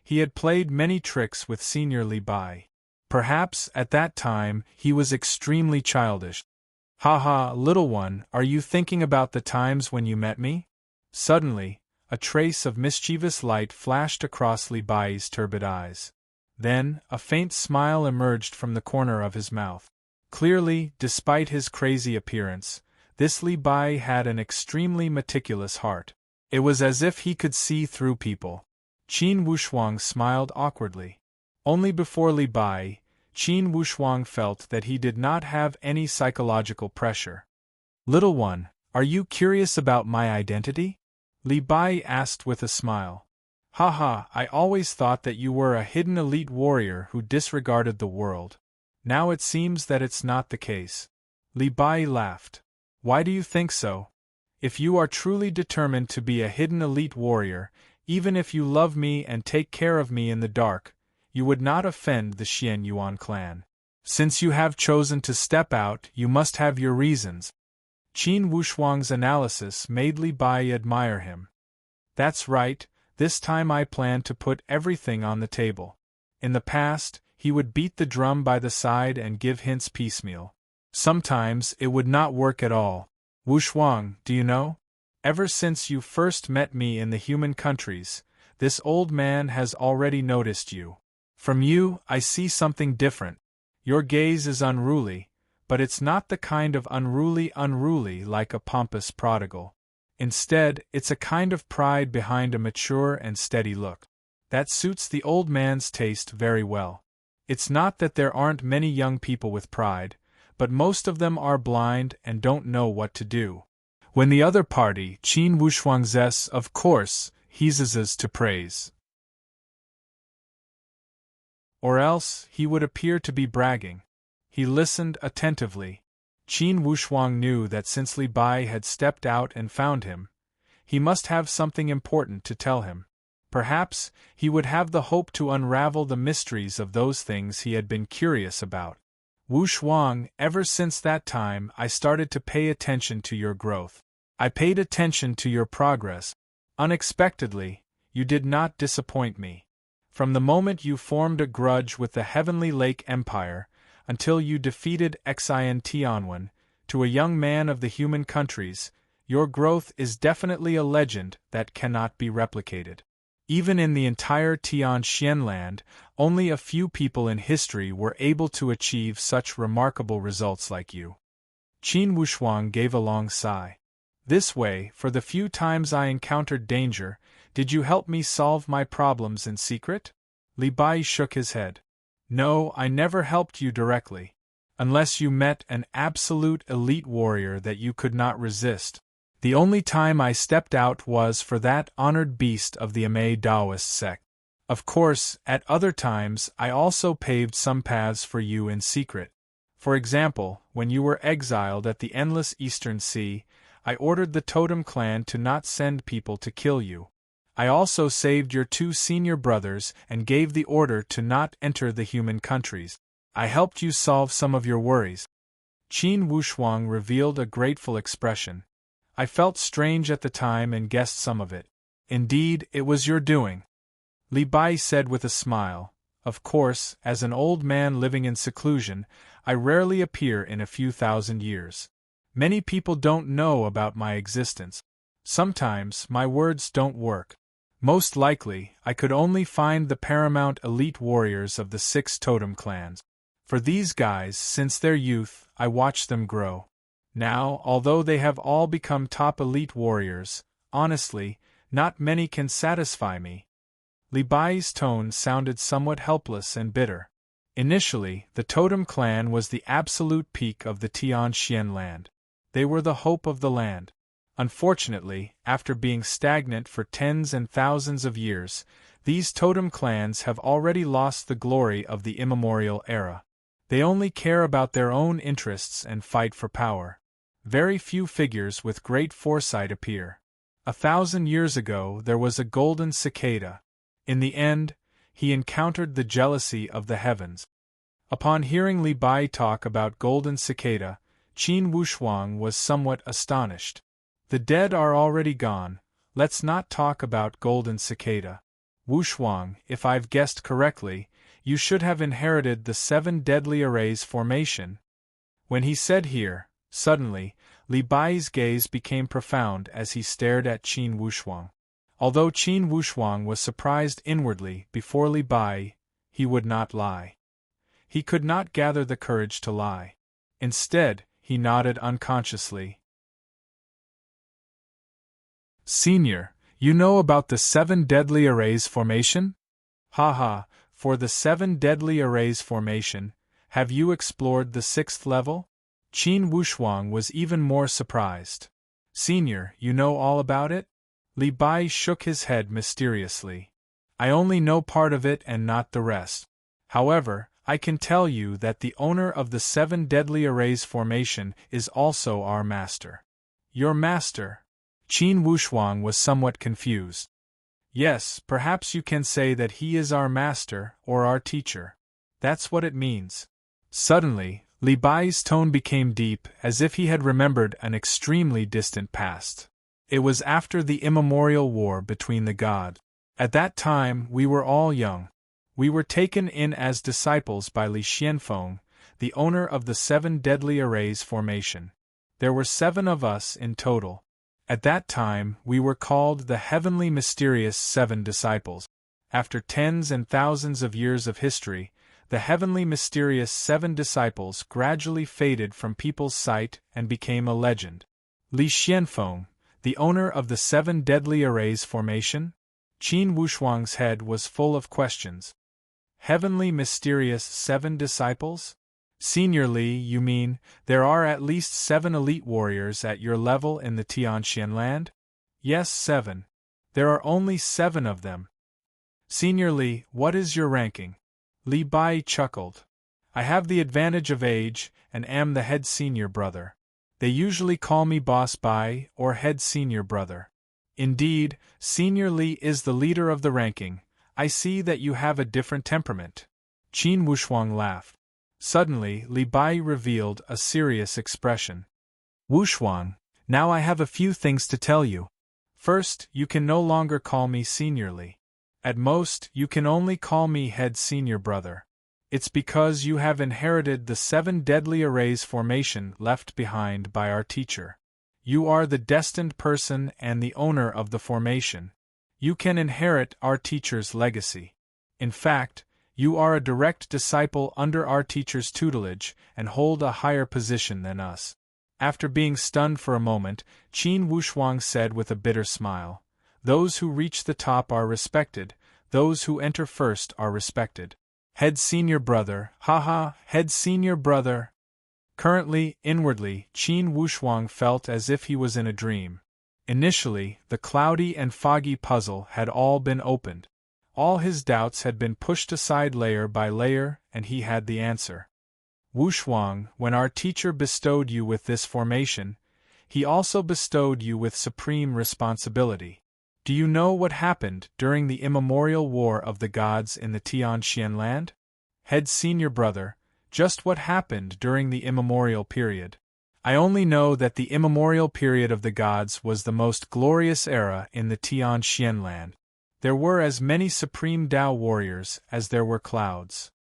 He had played many tricks with Senior Li Bai. Perhaps, at that time, he was extremely childish. "Haha, little one, are you thinking about the times when you met me?" Suddenly, a trace of mischievous light flashed across Li Bai's turbid eyes. Then, a faint smile emerged from the corner of his mouth. Clearly, despite his crazy appearance, this Li Bai had an extremely meticulous heart. It was as if he could see through people. Qin Wushuang smiled awkwardly. Only before Li Bai, Qin Wushuang felt that he did not have any psychological pressure. "Little one, are you curious about my identity?" Li Bai asked with a smile. "Haha, I always thought that you were a hidden elite warrior who disregarded the world. Now it seems that it's not the case." Li Bai laughed. "Why do you think so? If you are truly determined to be a hidden elite warrior, even if you love me and take care of me in the dark, you would not offend the Xian Yuan clan. Since you have chosen to step out, you must have your reasons." Qin Wushuang's analysis made Li Bai admire him. That's right, this time I plan to put everything on the table. In the past, he would beat the drum by the side and give hints piecemeal. Sometimes it would not work at all. Wushuang, do you know? Ever since you first met me in the human countries, this old man has already noticed you. From you, I see something different. Your gaze is unruly, but it's not the kind of unruly like a pompous prodigal. Instead, it's a kind of pride behind a mature and steady look. That suits the old man's taste very well. It's not that there aren't many young people with pride, but most of them are blind and don't know what to do. When the other party, Qin Wushuang's, of course, heeses to praise. Or else, he would appear to be bragging. He listened attentively. Qin Wushuang knew that since Li Bai had stepped out and found him, he must have something important to tell him. Perhaps he would have the hope to unravel the mysteries of those things he had been curious about. Wushuang, ever since that time I started to pay attention to your growth. I paid attention to your progress. Unexpectedly, you did not disappoint me. From the moment you formed a grudge with the Heavenly Lake Empire, until you defeated Exhilarating, to a young man of the human countries, your growth is definitely a legend that cannot be replicated. Even in the entire Tianxian land, only a few people in history were able to achieve such remarkable results like you. Qin Wushuang gave a long sigh. This way, for the few times I encountered danger, did you help me solve my problems in secret? Li Bai shook his head. No, I never helped you directly. Unless you met an absolute elite warrior that you could not resist. The only time I stepped out was for that honored beast of the Amei Taoist sect. Of course, at other times I also paved some paths for you in secret. For example, when you were exiled at the endless Eastern Sea, I ordered the Totem clan to not send people to kill you. I also saved your 2 senior brothers and gave the order to not enter the human countries. I helped you solve some of your worries. Qin Wushuang revealed a grateful expression. I felt strange at the time and guessed some of it. Indeed, it was your doing. Li Bai said with a smile. Of course, as an old man living in seclusion, I rarely appear in a few thousand years. Many people don't know about my existence. Sometimes my words don't work. Most likely, I could only find the paramount elite warriors of the 6 totem clans. For these guys, since their youth, I watch them grow. Now, although they have all become top elite warriors, honestly, not many can satisfy me. Li Bai's tone sounded somewhat helpless and bitter. Initially, the Totem clan was the absolute peak of the Tianxian land. They were the hope of the land. Unfortunately, after being stagnant for tens and thousands of years, these Totem clans have already lost the glory of the immemorial era. They only care about their own interests and fight for power. Very few figures with great foresight appear. 1,000 years ago there was a golden cicada. In the end, he encountered the jealousy of the heavens. Upon hearing Li Bai talk about golden cicada, Qin Wushuang was somewhat astonished. The dead are already gone, let's not talk about golden cicada. Wushuang, if I've guessed correctly, you should have inherited the 7 deadly arrays formation. When he said here, suddenly, Li Bai's gaze became profound as he stared at Qin Wushuang. Although Qin Wushuang was surprised inwardly before Li Bai, he would not lie. He could not gather the courage to lie. Instead, he nodded unconsciously. Senior, you know about the 7 deadly arrays formation? Haha, for the 7 deadly arrays formation, have you explored the 6th level? Qin Wushuang was even more surprised. Senior, you know all about it? Li Bai shook his head mysteriously. I only know part of it and not the rest. However, I can tell you that the owner of the 7 deadly arrays formation is also our master. Your master? Qin Wushuang was somewhat confused. Yes, perhaps you can say that he is our master or our teacher. That's what it means. Suddenly, Li Bai's tone became deep, as if he had remembered an extremely distant past. It was after the immemorial war between the gods. At that time, we were all young. We were taken in as disciples by Li Xianfeng, the owner of the 7 deadly arrays formation. There were 7 of us in total. At that time, we were called the heavenly mysterious 7 disciples. After tens and thousands of years of history, the heavenly mysterious 7 disciples gradually faded from people's sight and became a legend. Li Xianfeng, the owner of the 7 deadly arrays formation? Qin Wushuang's head was full of questions. Heavenly mysterious 7 disciples? Senior Li, you mean, there are at least 7 elite warriors at your level in the Tianxian land? Yes, 7. There are only 7 of them. Senior Li, what is your ranking? Li Bai chuckled. I have the advantage of age, and am the head senior brother. They usually call me Boss Bai, or head senior brother. Indeed, Senior Li is the leader of the ranking. I see that you have a different temperament. Qin Wushuang laughed. Suddenly, Li Bai revealed a serious expression. Wushuang, now I have a few things to tell you. First, you can no longer call me Senior Li. At most, you can only call me head senior brother. It's because you have inherited the 7 deadly arrays formation left behind by our teacher. You are the destined person and the owner of the formation. You can inherit our teacher's legacy. In fact, you are a direct disciple under our teacher's tutelage and hold a higher position than us. After being stunned for a moment, Qin Wushuang said with a bitter smile, Those who reach the top are respected, those who enter first are respected. Head senior brother, haha, head senior brother. Currently, inwardly, Qin Wushuang felt as if he was in a dream. Initially, the cloudy and foggy puzzle had all been opened. All his doubts had been pushed aside layer by layer, and he had the answer. Wushuang, when our teacher bestowed you with this formation, he also bestowed you with supreme responsibility. Do you know what happened during the immemorial war of the gods in the Tianxian land? Head senior brother, just what happened during the immemorial period? I only know that the immemorial period of the gods was the most glorious era in the Tianxian land. There were as many supreme Tao warriors as there were clouds.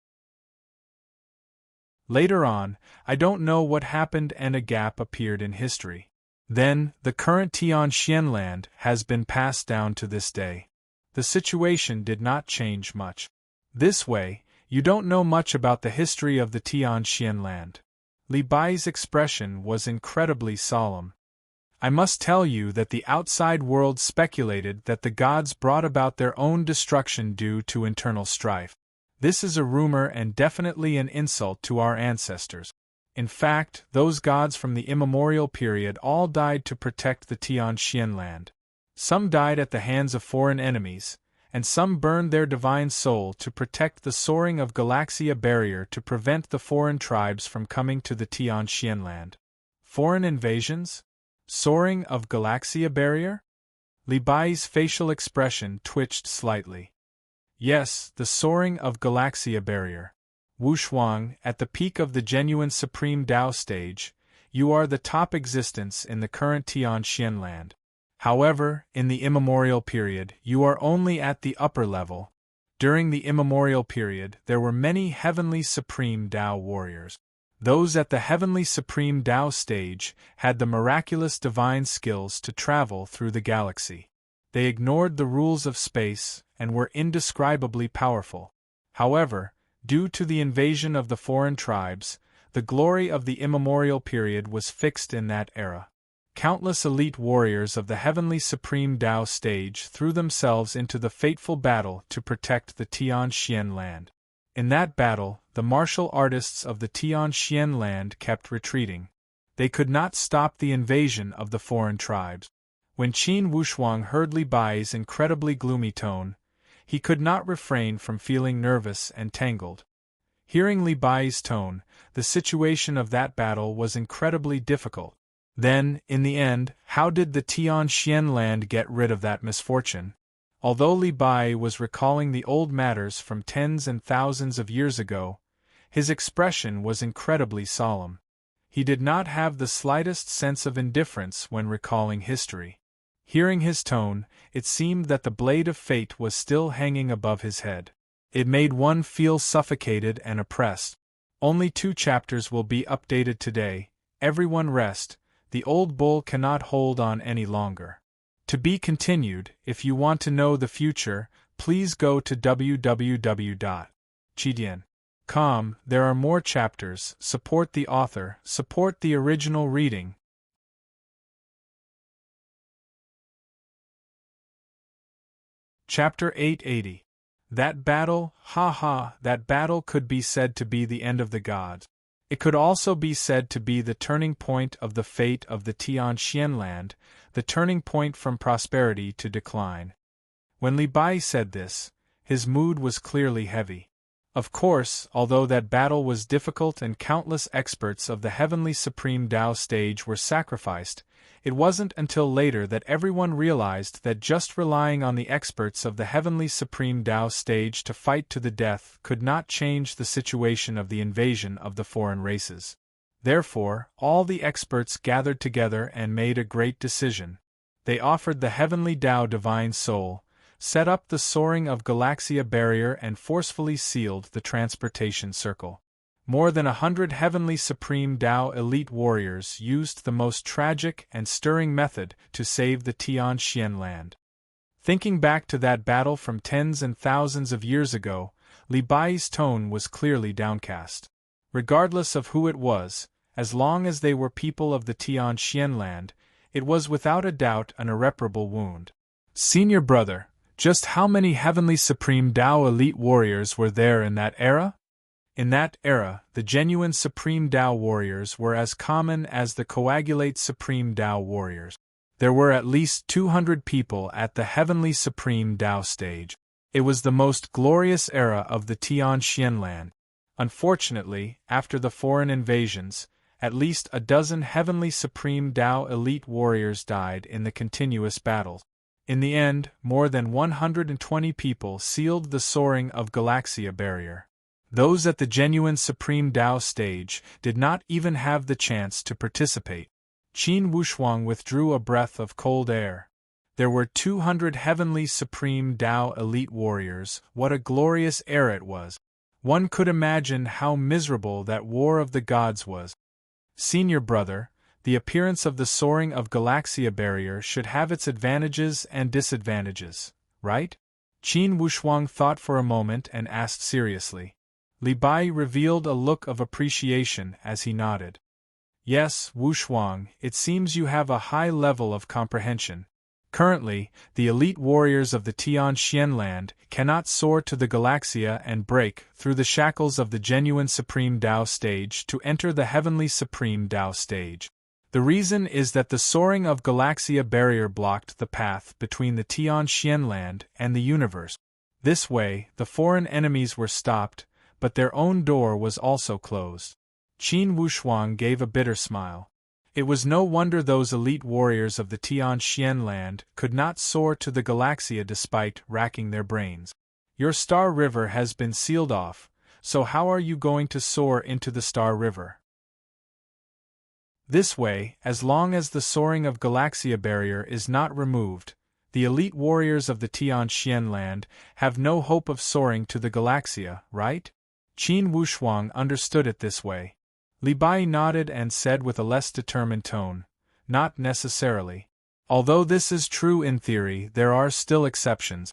Later on, I don't know what happened and a gap appeared in history. Then, the current Tianxian land has been passed down to this day. The situation did not change much. This way, you don't know much about the history of the Tianxian land. Li Bai's expression was incredibly solemn. I must tell you that the outside world speculated that the gods brought about their own destruction due to internal strife. This is a rumor and definitely an insult to our ancestors. In fact, those gods from the immemorial period all died to protect the Tianxian land. Some died at the hands of foreign enemies, and some burned their divine soul to protect the soaring of Galaxia barrier to prevent the foreign tribes from coming to the Tianxian land. Foreign invasions? Soaring of Galaxia barrier? Li Bai's facial expression twitched slightly. Yes, the soaring of Galaxia barrier. Wushuang, at the peak of the genuine Supreme Tao stage, you are the top existence in the current Tianxian land. However, in the immemorial period, you are only at the upper level. During the immemorial period, there were many heavenly Supreme Tao warriors. Those at the heavenly Supreme Tao stage had the miraculous divine skills to travel through the galaxy. They ignored the rules of space and were indescribably powerful. However, due to the invasion of the foreign tribes, the glory of the immemorial period was fixed in that era. Countless elite warriors of the heavenly Supreme Tao stage threw themselves into the fateful battle to protect the Tianxian land. In that battle, the martial artists of the Tianxian land kept retreating. They could not stop the invasion of the foreign tribes. When Qin Wushuang heard Li Bai's incredibly gloomy tone, he could not refrain from feeling nervous and tangled. Hearing Li Bai's tone, the situation of that battle was incredibly difficult. Then, in the end, how did the Tianxian land get rid of that misfortune? Although Li Bai was recalling the old matters from tens and thousands of years ago, His expression was incredibly solemn. He did not have the slightest sense of indifference when recalling history. Hearing his tone, it seemed that the blade of fate was still hanging above his head. It made one feel suffocated and oppressed. Only 2 chapters will be updated today. Everyone rest. The old bull cannot hold on any longer. To be continued. If you want to know the future, please go to www.chidian.com. There are more chapters. Support the author, support the original reading. Chapter 880. That battle, that battle could be said to be the end of the gods. It could also be said to be the turning point of the fate of the Tian Xianland, the turning point from prosperity to decline. When Li Bai said this, his mood was clearly heavy. Of course, although that battle was difficult and countless experts of the heavenly supreme Tao stage were sacrificed, it wasn't until later that everyone realized that just relying on the experts of the heavenly supreme Tao stage to fight to the death could not change the situation of the invasion of the foreign races. Therefore, all the experts gathered together and made a great decision. They offered the heavenly Tao divine soul, set up the soaring of Galaxia barrier and forcefully sealed the transportation circle. More than 100 heavenly supreme Tao elite warriors used the most tragic and stirring method to save the Tian Xianland. Thinking back to that battle from tens and thousands of years ago, Li Bai's tone was clearly downcast. Regardless of who it was, as long as they were people of the Tian Xianland, it was without a doubt an irreparable wound. Senior brother, just how many heavenly supreme Tao elite warriors were there in that era? In that era, the genuine Supreme Tao warriors were as common as the coagulate Supreme Tao warriors. There were at least 200 people at the heavenly Supreme Tao stage. It was the most glorious era of the Tian Xianland. Unfortunately, after the foreign invasions, at least a dozen heavenly Supreme Tao elite warriors died in the continuous battles. In the end, more than 120 people sealed the soaring of Galaxia barrier. Those at the genuine Supreme Tao stage did not even have the chance to participate. Qin Wushuang withdrew a breath of cold air. There were 200 heavenly Supreme Tao elite warriors. What a glorious era it was! One could imagine how miserable that war of the gods was. Senior brother, the appearance of the soaring of Galaxia barrier should have its advantages and disadvantages, right? Qin Wushuang thought for a moment and asked seriously. Li Bai revealed a look of appreciation as he nodded. Yes, Wushuang, it seems you have a high level of comprehension. Currently, the elite warriors of the Tian Xianland cannot soar to the Galaxia and break through the shackles of the genuine Supreme Tao stage to enter the heavenly Supreme Tao stage. The reason is that the soaring of Galaxia barrier blocked the path between the Tian Xianland and the universe. This way, the foreign enemies were stopped, but their own door was also closed. Qin Wushuang gave a bitter smile. It was no wonder those elite warriors of the Tian Xianland could not soar to the Galaxia despite racking their brains. Your Star River has been sealed off, so how are you going to soar into the Star River? This way, as long as the soaring of Galaxia barrier is not removed, the elite warriors of the Tian Xianland have no hope of soaring to the Galaxia, right? Qin Wushuang understood it this way. Li Bai nodded and said with a less determined tone, not necessarily. Although this is true in theory, there are still exceptions.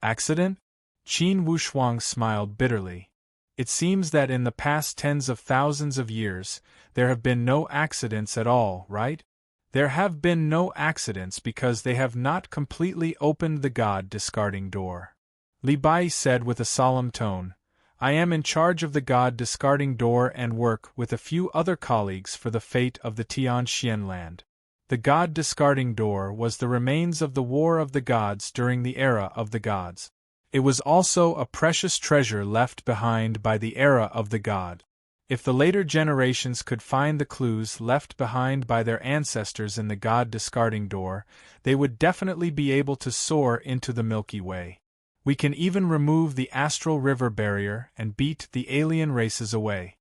Accident? Qin Wushuang smiled bitterly. It seems that in the past tens of thousands of years, there have been no accidents at all, right? There have been no accidents because they have not completely opened the God-discarding door. Li Bai said with a solemn tone, I am in charge of the God-discarding door and work with a few other colleagues for the fate of the Tian Xianland. The God-discarding door was the remains of the War of the Gods during the era of the gods. It was also a precious treasure left behind by the era of the god. If the later generations could find the clues left behind by their ancestors in the God-discarding door, they would definitely be able to soar into the Milky Way. We can even remove the astral river barrier and beat the alien races away.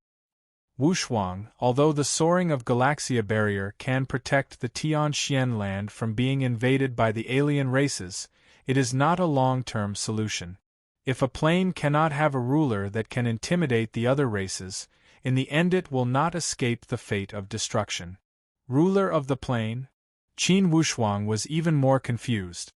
Wushuang, although the soaring of Galaxia barrier can protect the Tianxian land from being invaded by the alien races, it is not a long-term solution. If a plane cannot have a ruler that can intimidate the other races, in the end it will not escape the fate of destruction. Ruler of the plane? Qin Wushuang was even more confused.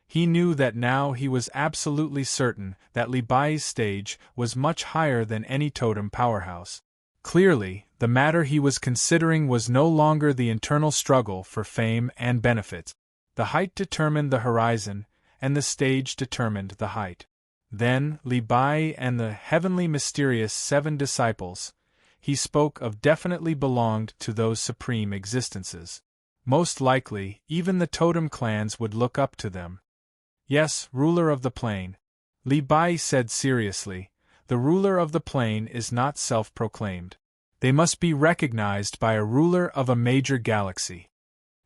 He knew that now he was absolutely certain that Li Bai's stage was much higher than any totem powerhouse. Clearly, the matter he was considering was no longer the internal struggle for fame and benefits. The height determined the horizon, and the stage determined the height. Then, Li Bai and the heavenly mysterious 7 disciples, he spoke of, definitely belonged to those supreme existences. Most likely, even the totem clans would look up to them. Yes, ruler of the plane. Li Bai said seriously, the ruler of the plane is not self-proclaimed. They must be recognized by a ruler of a major galaxy.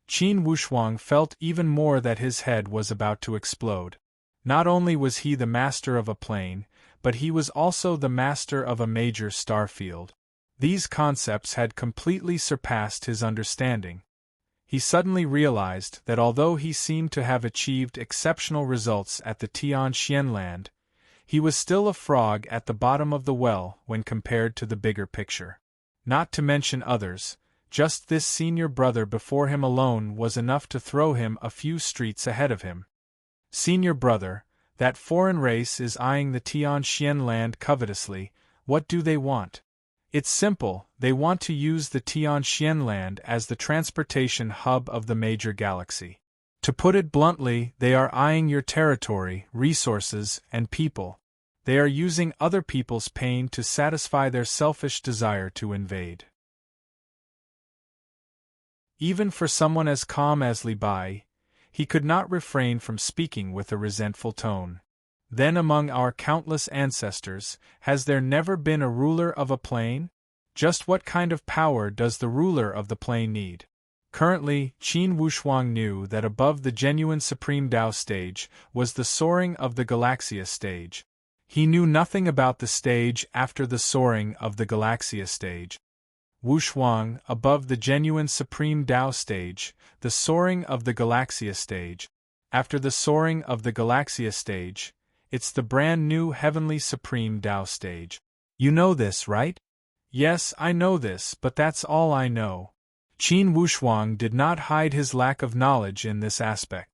Qin Wushuang felt even more that his head was about to explode. Not only was he the master of a plane, but he was also the master of a major star field. These concepts had completely surpassed his understanding. He suddenly realized that although he seemed to have achieved exceptional results at the Tianxian land, he was still a frog at the bottom of the well when compared to the bigger picture. Not to mention others, just this senior brother before him alone was enough to throw him a few streets ahead of him. Senior brother, that foreign race is eyeing the Tianxian land covetously. What do they want? It's simple, they want to use the Tianxian land as the transportation hub of the major galaxy. To put it bluntly, they are eyeing your territory, resources, and people. They are using other people's pain to satisfy their selfish desire to invade. Even for someone as calm as Li Bai, he could not refrain from speaking with a resentful tone. Then among our countless ancestors, has there never been a ruler of a plane? Just what kind of power does the ruler of the plane need? Currently, Qin Wushuang knew that above the genuine Supreme Tao stage was the soaring of the Galaxia stage. He knew nothing about the stage after the soaring of the Galaxia stage. Wushuang, above the genuine Supreme Tao stage, the soaring of the Galaxia stage. After the soaring of the Galaxia stage, it's the brand new Heavenly Supreme Tao stage. You know this, right? Yes, I know this, but that's all I know. Qin Wushuang did not hide his lack of knowledge in this aspect.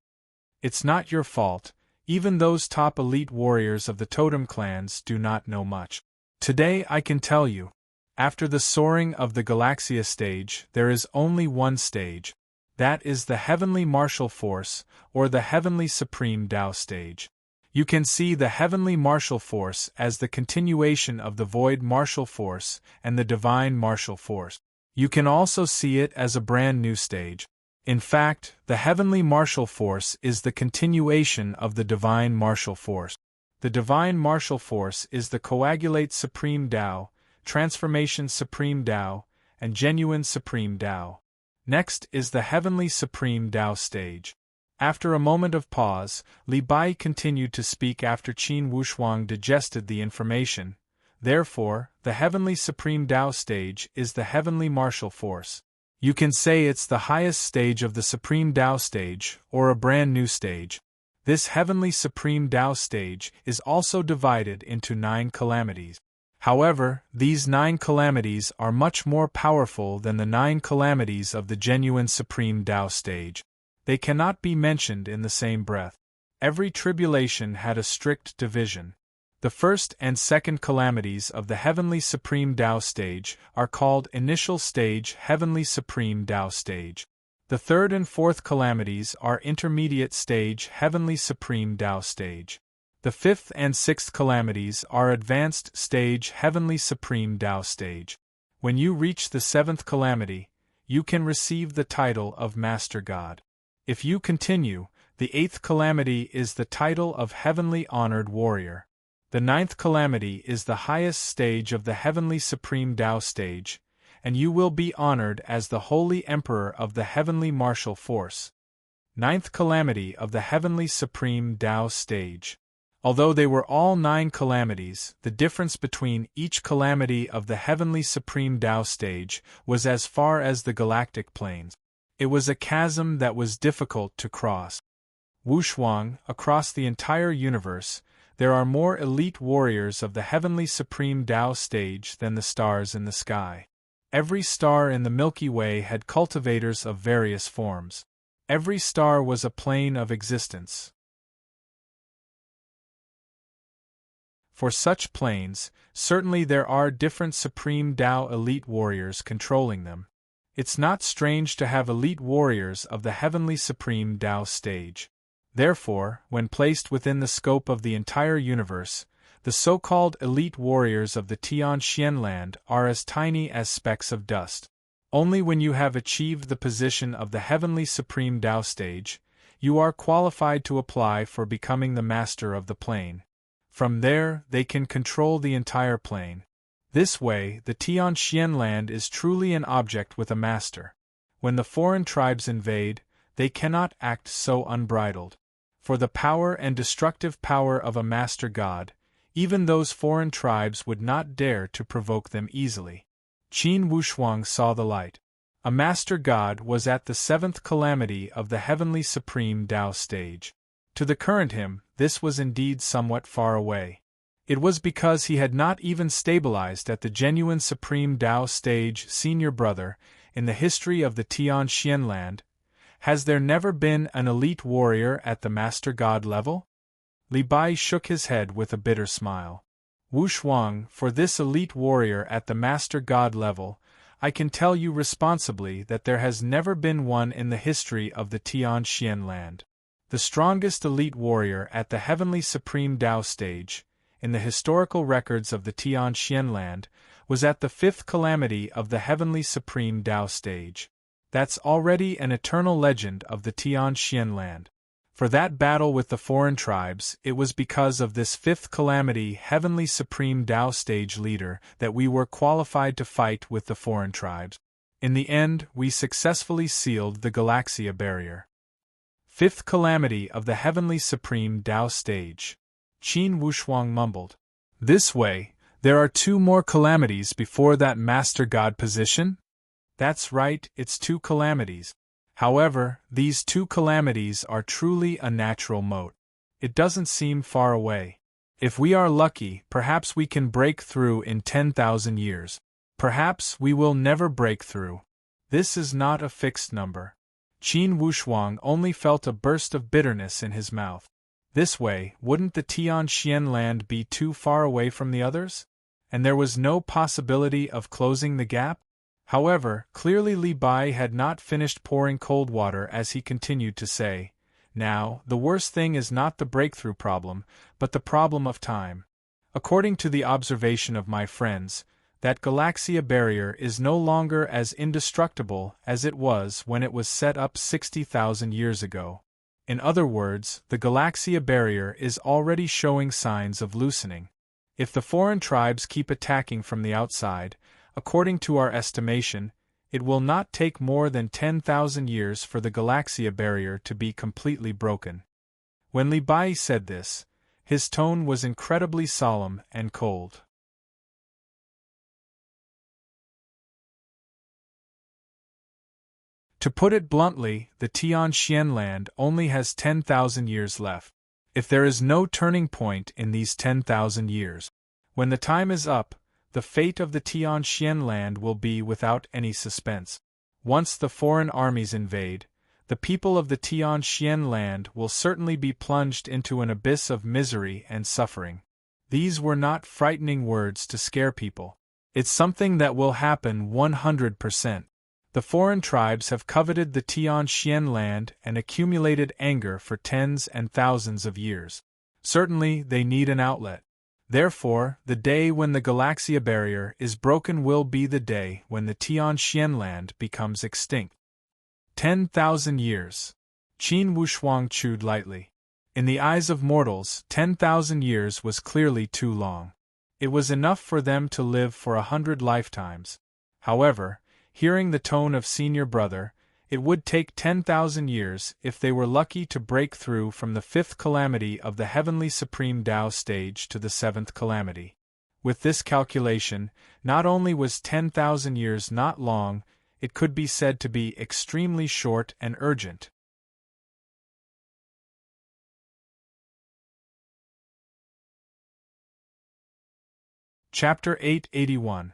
It's not your fault, even those top elite warriors of the totem clans do not know much. Today I can tell you. After the soaring of the Galaxia stage, there is only one stage. That is the Heavenly Martial Force, or the Heavenly Supreme Tao stage. You can see the Heavenly Martial Force as the continuation of the Void Martial Force and the Divine Martial Force. You can also see it as a brand new stage. In fact, the Heavenly Martial Force is the continuation of the Divine Martial Force. The Divine Martial Force is the Coagulate Supreme Tao, Transformation Supreme Tao, and Genuine Supreme Tao. Next is the Heavenly Supreme Tao stage. After a moment of pause, Li Bai continued to speak after Qin Wushuang digested the information. Therefore, the Heavenly Supreme Tao stage is the Heavenly Martial Force. You can say it's the highest stage of the Supreme Tao stage, or a brand new stage. This Heavenly Supreme Tao stage is also divided into 9 calamities. However, these 9 calamities are much more powerful than the 9 calamities of the genuine Supreme Tao stage. They cannot be mentioned in the same breath. Every tribulation had a strict division. The first and second calamities of the Heavenly Supreme Tao stage are called Initial Stage Heavenly Supreme Tao stage. The third and fourth calamities are Intermediate Stage Heavenly Supreme Tao stage. The fifth and sixth calamities are Advanced Stage Heavenly Supreme Tao stage. When you reach the seventh calamity, you can receive the title of Master God. If you continue, the 8th calamity is the title of Heavenly Honored Warrior. The 9th calamity is the highest stage of the Heavenly Supreme Tao stage, and you will be honored as the Holy Emperor of the Heavenly Martial Force. 9th calamity of the Heavenly Supreme Tao stage. Although they were all 9 calamities, the difference between each calamity of the heavenly supreme Tao stage was as far as the galactic planes. It was a chasm that was difficult to cross. Wushuang, across the entire universe, there are more elite warriors of the heavenly supreme Tao stage than the stars in the sky. Every star in the Milky Way had cultivators of various forms. Every star was a plane of existence. For such planes, certainly there are different supreme Tao elite warriors controlling them. It's not strange to have elite warriors of the heavenly supreme Tao stage. Therefore, when placed within the scope of the entire universe, the so-called elite warriors of the Tianxian land are as tiny as specks of dust. Only when you have achieved the position of the heavenly supreme Tao stage, you are qualified to apply for becoming the master of the plane. From there, they can control the entire plane. This way, the Tianxian land is truly an object with a master. When the foreign tribes invade, they cannot act so unbridled. For the power and destructive power of a master god, even those foreign tribes would not dare to provoke them easily. Qin Wushuang saw the light. A master god was at the 7th calamity of the heavenly supreme Tao stage. To the current him, this was indeed somewhat far away. It was because he had not even stabilized at the genuine supreme Tao stage. Senior brother, in the history of the Tianxian land, has there never been an elite warrior at the master god level? Li Bai shook his head with a bitter smile. Wushuang, for this elite warrior at the master god level, I can tell you responsibly that there has never been one in the history of the Tianxian land. The strongest elite warrior at the heavenly supreme Tao stage, in the historical records of the Tianxian land, was at the 5th calamity of the heavenly supreme Tao stage. That's already an eternal legend of the Tianxian land. For that battle with the foreign tribes, it was because of this 5th calamity heavenly supreme Tao stage leader that we were qualified to fight with the foreign tribes. In the end, we successfully sealed the Galaxia barrier. 5th calamity of the heavenly supreme Tao stage. Qin Wushuang mumbled. This way, there are 2 more calamities before that master god position? That's right, it's 2 calamities. However, these 2 calamities are truly a natural moat. It doesn't seem far away. If we are lucky, perhaps we can break through in 10,000 years. Perhaps we will never break through. This is not a fixed number. Qin Wushuang only felt a burst of bitterness in his mouth. This way, wouldn't the Tianxian land be too far away from the others? And there was no possibility of closing the gap? However, clearly Li Bai had not finished pouring cold water as he continued to say, Now, the worst thing is not the breakthrough problem, but the problem of time. According to the observation of my friends, that Galaxia barrier is no longer as indestructible as it was when it was set up 60,000 years ago. In other words, the Galaxia barrier is already showing signs of loosening. If the foreign tribes keep attacking from the outside, according to our estimation, it will not take more than 10,000 years for the Galaxia barrier to be completely broken. When Li Bai said this, his tone was incredibly solemn and cold. To put it bluntly, the Tianxian land only has 10,000 years left. If there is no turning point in these 10,000 years, when the time is up, the fate of the Tianxian land will be without any suspense. Once the foreign armies invade, the people of the Tianxian land will certainly be plunged into an abyss of misery and suffering. These were not frightening words to scare people. It's something that will happen 100%. The foreign tribes have coveted the Tianxian land and accumulated anger for tens and thousands of years. Certainly, they need an outlet. Therefore, the day when the Galaxia barrier is broken will be the day when the Tianxian land becomes extinct. 10,000 years. Qin Wushuang chewed lightly. In the eyes of mortals, 10,000 years was clearly too long. It was enough for them to live for 100 lifetimes. However, hearing the tone of senior brother, It would take 10,000 years if they were lucky to break through from the 5th calamity of the heavenly supreme Tao stage to the 7th calamity. With this calculation, not only was 10,000 years not long, it could be said to be extremely short and urgent. Chapter 881.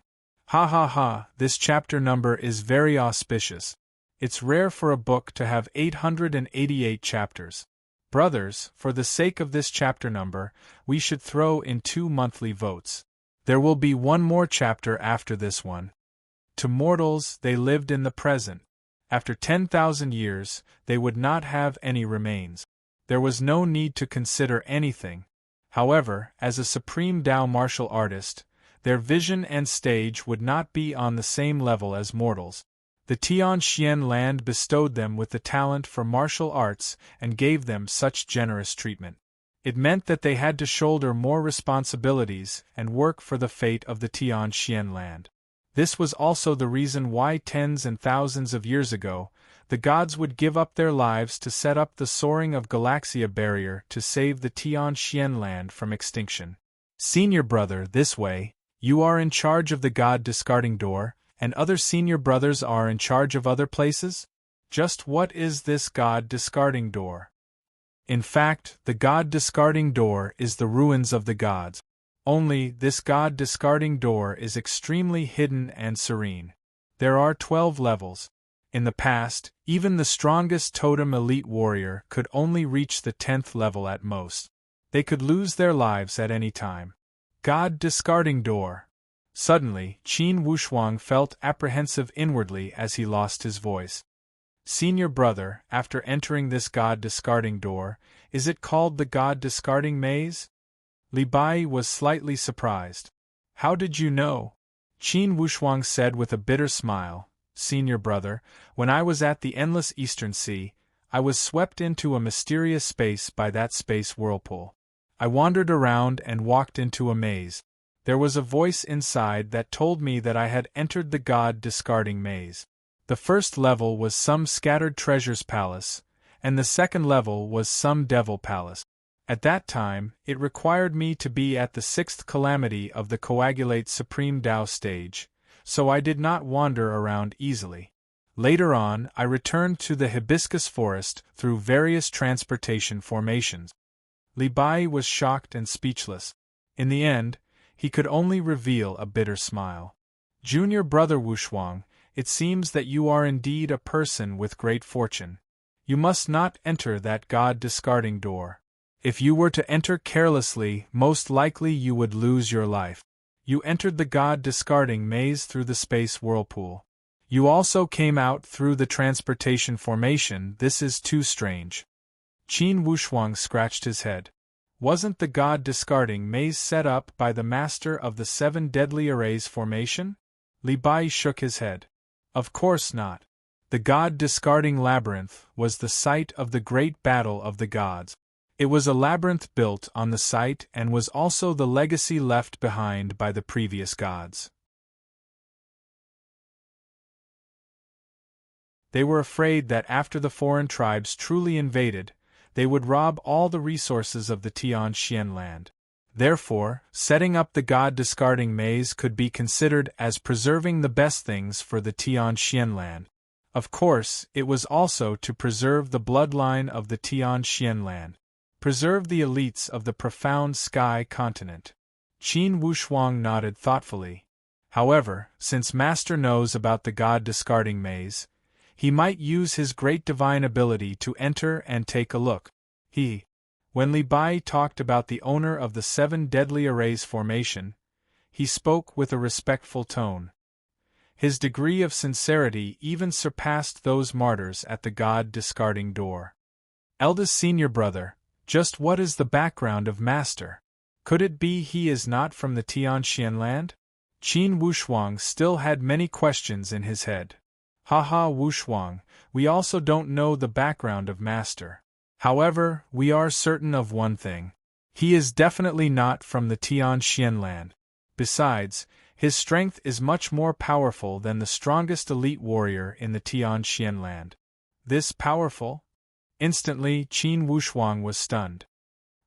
Ha ha ha, this chapter number is very auspicious. It's rare for a book to have 888 chapters. Brothers, for the sake of this chapter number, we should throw in 2 monthly votes. There will be one more chapter after this one. To mortals, they lived in the present. After 10,000 years, they would not have any remains. There was no need to consider anything. However, as a supreme Tao martial artist, their vision and stage would not be on the same level as mortals. The Tianxian land bestowed them with the talent for martial arts and gave them such generous treatment. It meant that they had to shoulder more responsibilities and work for the fate of the Tianxian land. This was also the reason why tens and thousands of years ago, the gods would give up their lives to set up the soaring of Galaxia barrier to save the Tianxian land from extinction. Senior brother, this way. You are in charge of the god discarding door, and other senior brothers are in charge of other places? Just what is this god discarding door? In fact, the god discarding door is the ruins of the gods. Only, this god discarding door is extremely hidden and serene. There are 12 levels. In the past, even the strongest totem elite warrior could only reach the 10th level at most. They could lose their lives at any time. God discarding door. Suddenly, Qin Wushuang felt apprehensive inwardly as he lost his voice. Senior brother, after entering this god discarding door, is it called the god discarding maze? Li Bai was slightly surprised. How did you know? Qin Wushuang said with a bitter smile, Senior brother, when I was at the endless eastern sea, I was swept into a mysterious space by that space whirlpool. I wandered around and walked into a maze. There was a voice inside that told me that I had entered the god discarding maze. The first level was some scattered treasures palace, and the second level was some devil palace. At that time, it required me to be at the 6th calamity of the coagulate supreme Tao stage, so I did not wander around easily. Later on, I returned to the hibiscus forest through various transportation formations. Li Bai was shocked and speechless. In the end, he could only reveal a bitter smile. Junior brother Wushuang, it seems that you are indeed a person with great fortune. You must not enter that god discarding door. If you were to enter carelessly, most likely you would lose your life. You entered the god discarding maze through the space whirlpool. You also came out through the transportation formation. This is too strange. Qin Wushuang scratched his head. Wasn't the god discarding maze set up by the master of the 7 deadly arrays formation? Li Bai shook his head. Of course not. The god discarding labyrinth was the site of the great battle of the gods. It was a labyrinth built on the site and was also the legacy left behind by the previous gods. They were afraid that after the foreign tribes truly invaded, they would rob all the resources of the Tianxian land. Therefore, setting up the god-discarding maze could be considered as preserving the best things for the Tianxian land. Of course, it was also to preserve the bloodline of the Tianxian land. Preserve the elites of the profound sky continent. Qin Wushuang nodded thoughtfully. However, since Master knows about the god-discarding maze, he might use his great divine ability to enter and take a look. When Li Bai talked about the owner of the 7 deadly arrays formation, he spoke with a respectful tone. His degree of sincerity even surpassed those martyrs at the god-discarding door. Eldest senior brother, just what is the background of Master? Could it be he is not from the Tianxian land? Qin Wushuang still had many questions in his head. Haha Wushuang, we also don't know the background of Master. However, we are certain of one thing. He is definitely not from the Tianxian land. Besides, his strength is much more powerful than the strongest elite warrior in the Tianxian land. This powerful? Instantly, Qin Wushuang was stunned.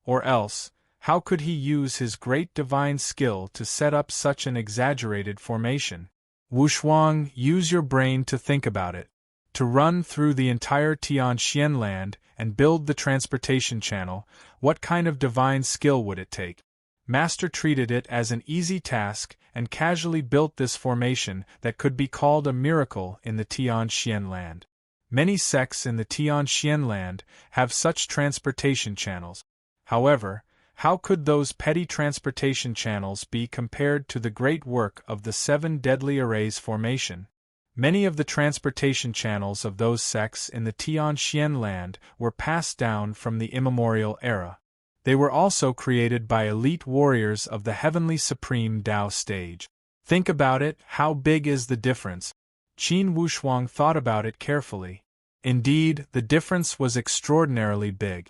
Or else, how could he use his great divine skill to set up such an exaggerated formation? Wushuang, use your brain to think about it. To run through the entire Tianxian land and build the transportation channel, what kind of divine skill would it take? Master treated it as an easy task and casually built this formation that could be called a miracle in the Tianxian land. Many sects in the Tianxian land have such transportation channels. However, how could those petty transportation channels be compared to the great work of the 7 deadly arrays formation? Many of the transportation channels of those sects in the Tianxian land were passed down from the immemorial era. They were also created by elite warriors of the heavenly supreme Tao stage. Think about it, how big is the difference? Qin Wushuang thought about it carefully. Indeed, the difference was extraordinarily big.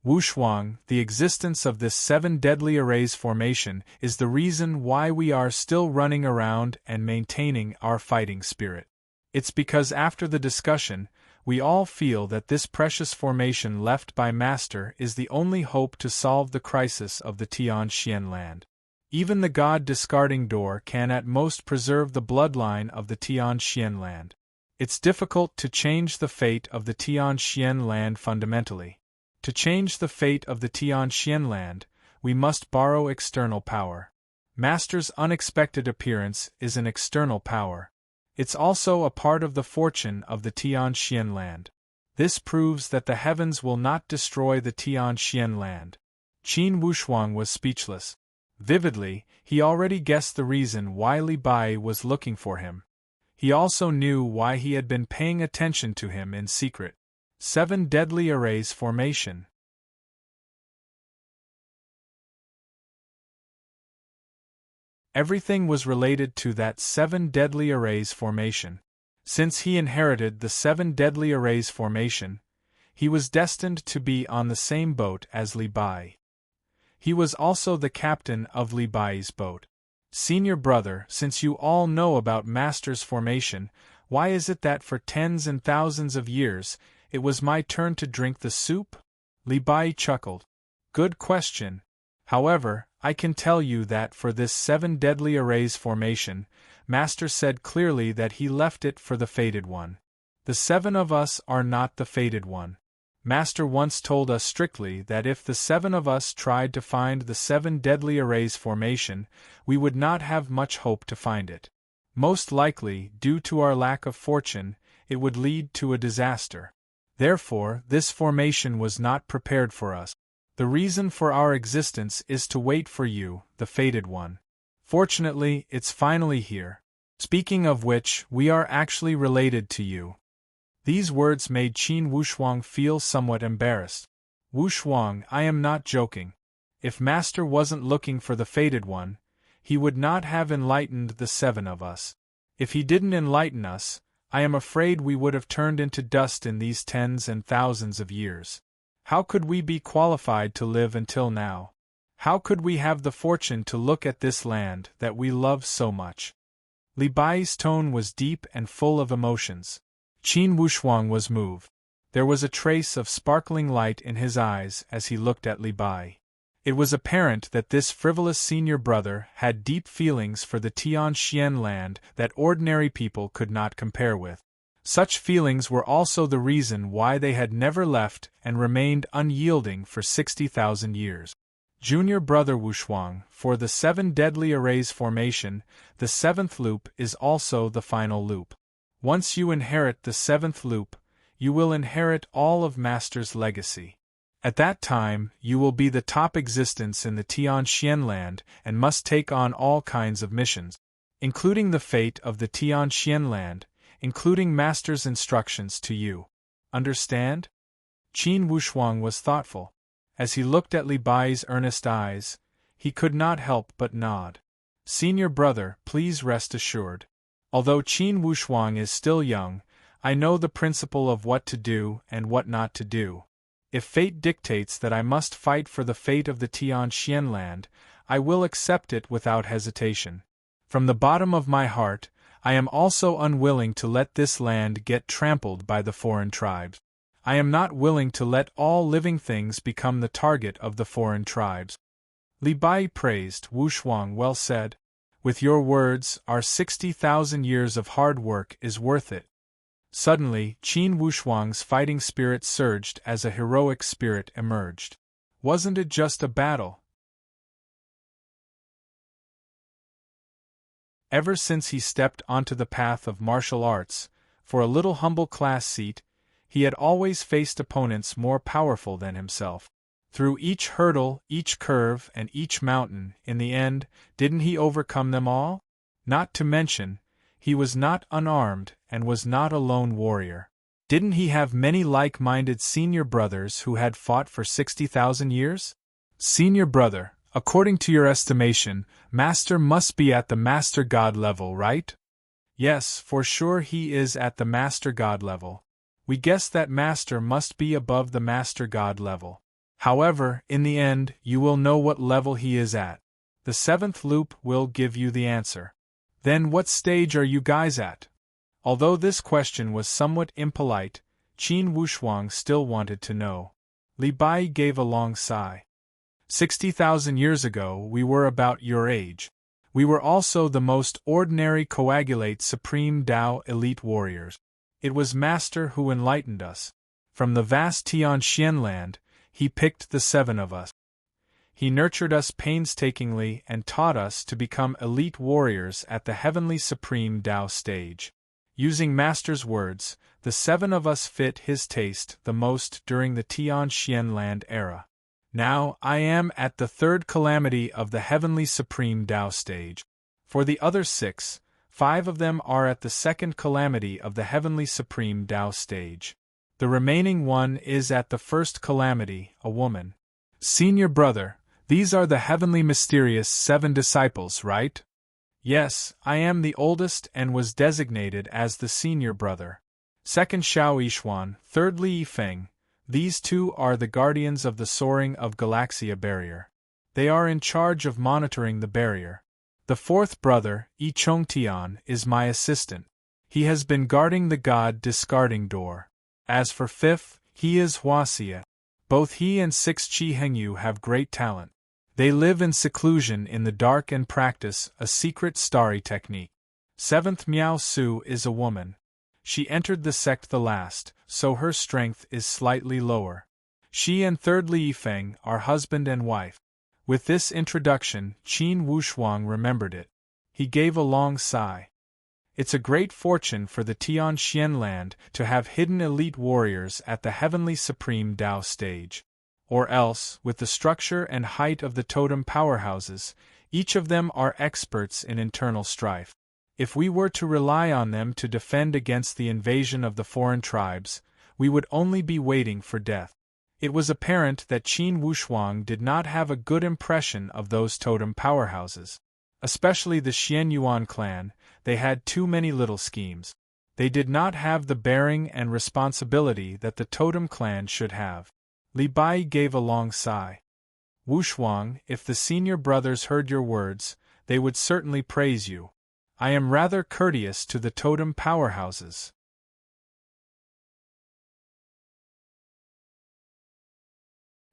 Wushuang, the existence of this 7 deadly arrays formation is the reason why we are still running around and maintaining our fighting spirit. It's because after the discussion, we all feel that this precious formation left by Master is the only hope to solve the crisis of the Tianxian land. Even the God-discarding door can at most preserve the bloodline of the Tianxian land. It's difficult to change the fate of the Tianxian land fundamentally. To change the fate of the Tianxian land, we must borrow external power. Master's unexpected appearance is an external power. It's also a part of the fortune of the Tianxian land. This proves that the heavens will not destroy the Tianxian land. Qin Wushuang was speechless. Vividly, he already guessed the reason why Li Bai was looking for him. He also knew why he had been paying attention to him in secret. 7 deadly arrays formation. Everything was related to that 7 deadly arrays formation. Since he inherited the 7 deadly arrays formation, he was destined to be on the same boat as Li Bai. He was also the captain of Li Bai's boat. Senior brother, since you all know about Master's formation, why is it that for tens and thousands of years, it was my turn to drink the soup? Li Bai chuckled. Good question. However, I can tell you that for this 7 deadly arrays formation, Master said clearly that he left it for the fated one. The 7 of us are not the fated one. Master once told us strictly that if the 7 of us tried to find the 7 deadly arrays formation, we would not have much hope to find it. Most likely, due to our lack of fortune, it would lead to a disaster. Therefore, this formation was not prepared for us. The reason for our existence is to wait for you, the fated one. Fortunately, it's finally here. Speaking of which, we are actually related to you. These words made Qin Wushuang feel somewhat embarrassed. Wushuang, I am not joking. If Master wasn't looking for the fated one, he would not have enlightened the 7 of us. If he didn't enlighten us, I am afraid we would have turned into dust in these tens and thousands of years. How could we be qualified to live until now? How could we have the fortune to look at this land that we love so much? Li Bai's tone was deep and full of emotions. Qin Wushuang was moved. There was a trace of sparkling light in his eyes as he looked at Li Bai. It was apparent that this frivolous senior brother had deep feelings for the Tianxian land that ordinary people could not compare with. Such feelings were also the reason why they had never left and remained unyielding for 60,000 years. Junior brother Wushuang, for the 7 deadly arrays formation, the 7th loop is also the final loop. Once you inherit the 7th loop, you will inherit all of Master's legacy. At that time, you will be the top existence in the Tianxian land and must take on all kinds of missions, including the fate of the Tianxian land, including Master's instructions to you. Understand? Qin Wushuang was thoughtful. As he looked at Li Bai's earnest eyes, he could not help but nod. Senior brother, please rest assured. Although Qin Wushuang is still young, I know the principle of what to do and what not to do. If fate dictates that I must fight for the fate of the Tianxian land, I will accept it without hesitation. From the bottom of my heart, I am also unwilling to let this land get trampled by the foreign tribes. I am not willing to let all living things become the target of the foreign tribes. Li Bai praised Wu Shuang. Well said. With your words, our 60,000 years of hard work is worth it. Suddenly, Qin Wushuang's fighting spirit surged as a heroic spirit emerged. Wasn't it just a battle? Ever since he stepped onto the path of martial arts, for a little humble class seat, he had always faced opponents more powerful than himself. Through each hurdle, each curve, and each mountain, in the end, didn't he overcome them all? Not to mention, he was not unarmed and was not a lone warrior. Didn't he have many like-minded senior brothers who had fought for 60,000 years? Senior brother, according to your estimation, Master must be at the Master God level, right? Yes, for sure he is at the Master God level. We guess that Master must be above the Master God level. However, in the end, you will know what level he is at. The 7th loop will give you the answer. Then what stage are you guys at? Although this question was somewhat impolite, Qin Wushuang still wanted to know. Li Bai gave a long sigh. 60,000 years ago we were about your age. We were also the most ordinary coagulate supreme Tao elite warriors. It was Master who enlightened us. From the vast Tianxian land, he picked the 7 of us. He nurtured us painstakingly and taught us to become elite warriors at the heavenly supreme Tao stage. Using Master's words, the 7 of us fit his taste the most during the Tianxian land era. Now, I am at the 3rd calamity of the heavenly supreme Tao stage. For the other 6, 5 of them are at the 2nd calamity of the heavenly supreme Tao stage. The remaining one is at the 1st calamity, a woman. Senior brother, these are the heavenly mysterious 7 disciples, right? Yes, I am the oldest and was designated as the senior brother. 2nd Xiao Yishuan, 3rd Li Yifeng. These 2 are the guardians of the soaring of Galaxia barrier. They are in charge of monitoring the barrier. The 4th brother, Yi Chongtian, is my assistant. He has been guarding the god discarding door. As for 5th, he is Huaxia. Both he and 6 Qi Hengyu have great talent. They live in seclusion in the dark and practice a secret starry technique. 7th Miao Su is a woman. She entered the sect the last, so her strength is slightly lower. She and 3rd Li Yifeng are husband and wife. With this introduction, Qin Wushuang remembered it. He gave a long sigh. It's a great fortune for the Tianxian land to have hidden elite warriors at the heavenly supreme Tao stage. Or else, with the structure and height of the totem powerhouses, each of them are experts in internal strife. If we were to rely on them to defend against the invasion of the foreign tribes, we would only be waiting for death. It was apparent that Qin Wushuang did not have a good impression of those totem powerhouses. Especially the Xian Yuan clan, they had too many little schemes. They did not have the bearing and responsibility that the totem clan should have. Li Bai gave a long sigh. Wushuang, if the senior brothers heard your words, they would certainly praise you. I am rather courteous to the totem powerhouses.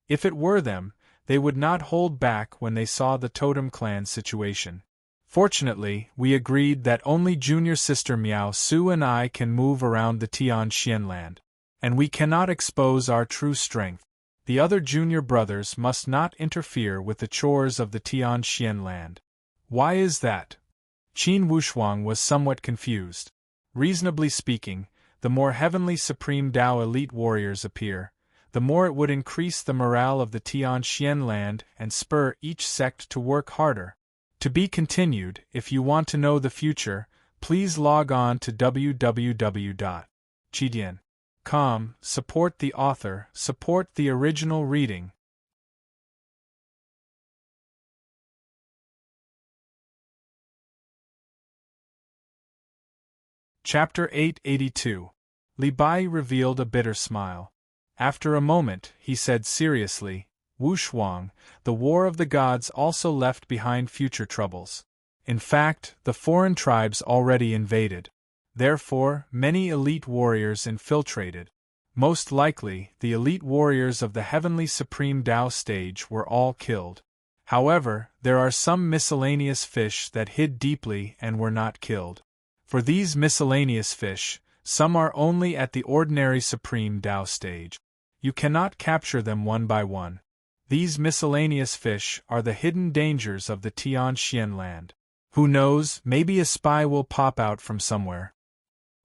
If it were them, they would not hold back when they saw the totem clan situation. Fortunately, we agreed that only junior sister Miao Su and I can move around the Tianxian land, and we cannot expose our true strength. The other junior brothers must not interfere with the chores of the Tianxian land. Why is that? Qin Wushuang was somewhat confused. Reasonably speaking, the more heavenly supreme Tao elite warriors appear, the more it would increase the morale of the Tianxian land and spur each sect to work harder. To be continued. If you want to know the future, please log on to www.chidian.com. Support the author, support the original reading. Chapter 882. Li Bai revealed a bitter smile. After a moment, he said seriously, Wushuang, the War of the Gods also left behind future troubles. In fact, the foreign tribes already invaded. Therefore, many elite warriors infiltrated. Most likely, the elite warriors of the Heavenly Supreme Tao stage were all killed. However, there are some miscellaneous fish that hid deeply and were not killed. For these miscellaneous fish, some are only at the ordinary Supreme Tao stage. You cannot capture them one by one. These miscellaneous fish are the hidden dangers of the Tianxian land. Who knows, maybe a spy will pop out from somewhere.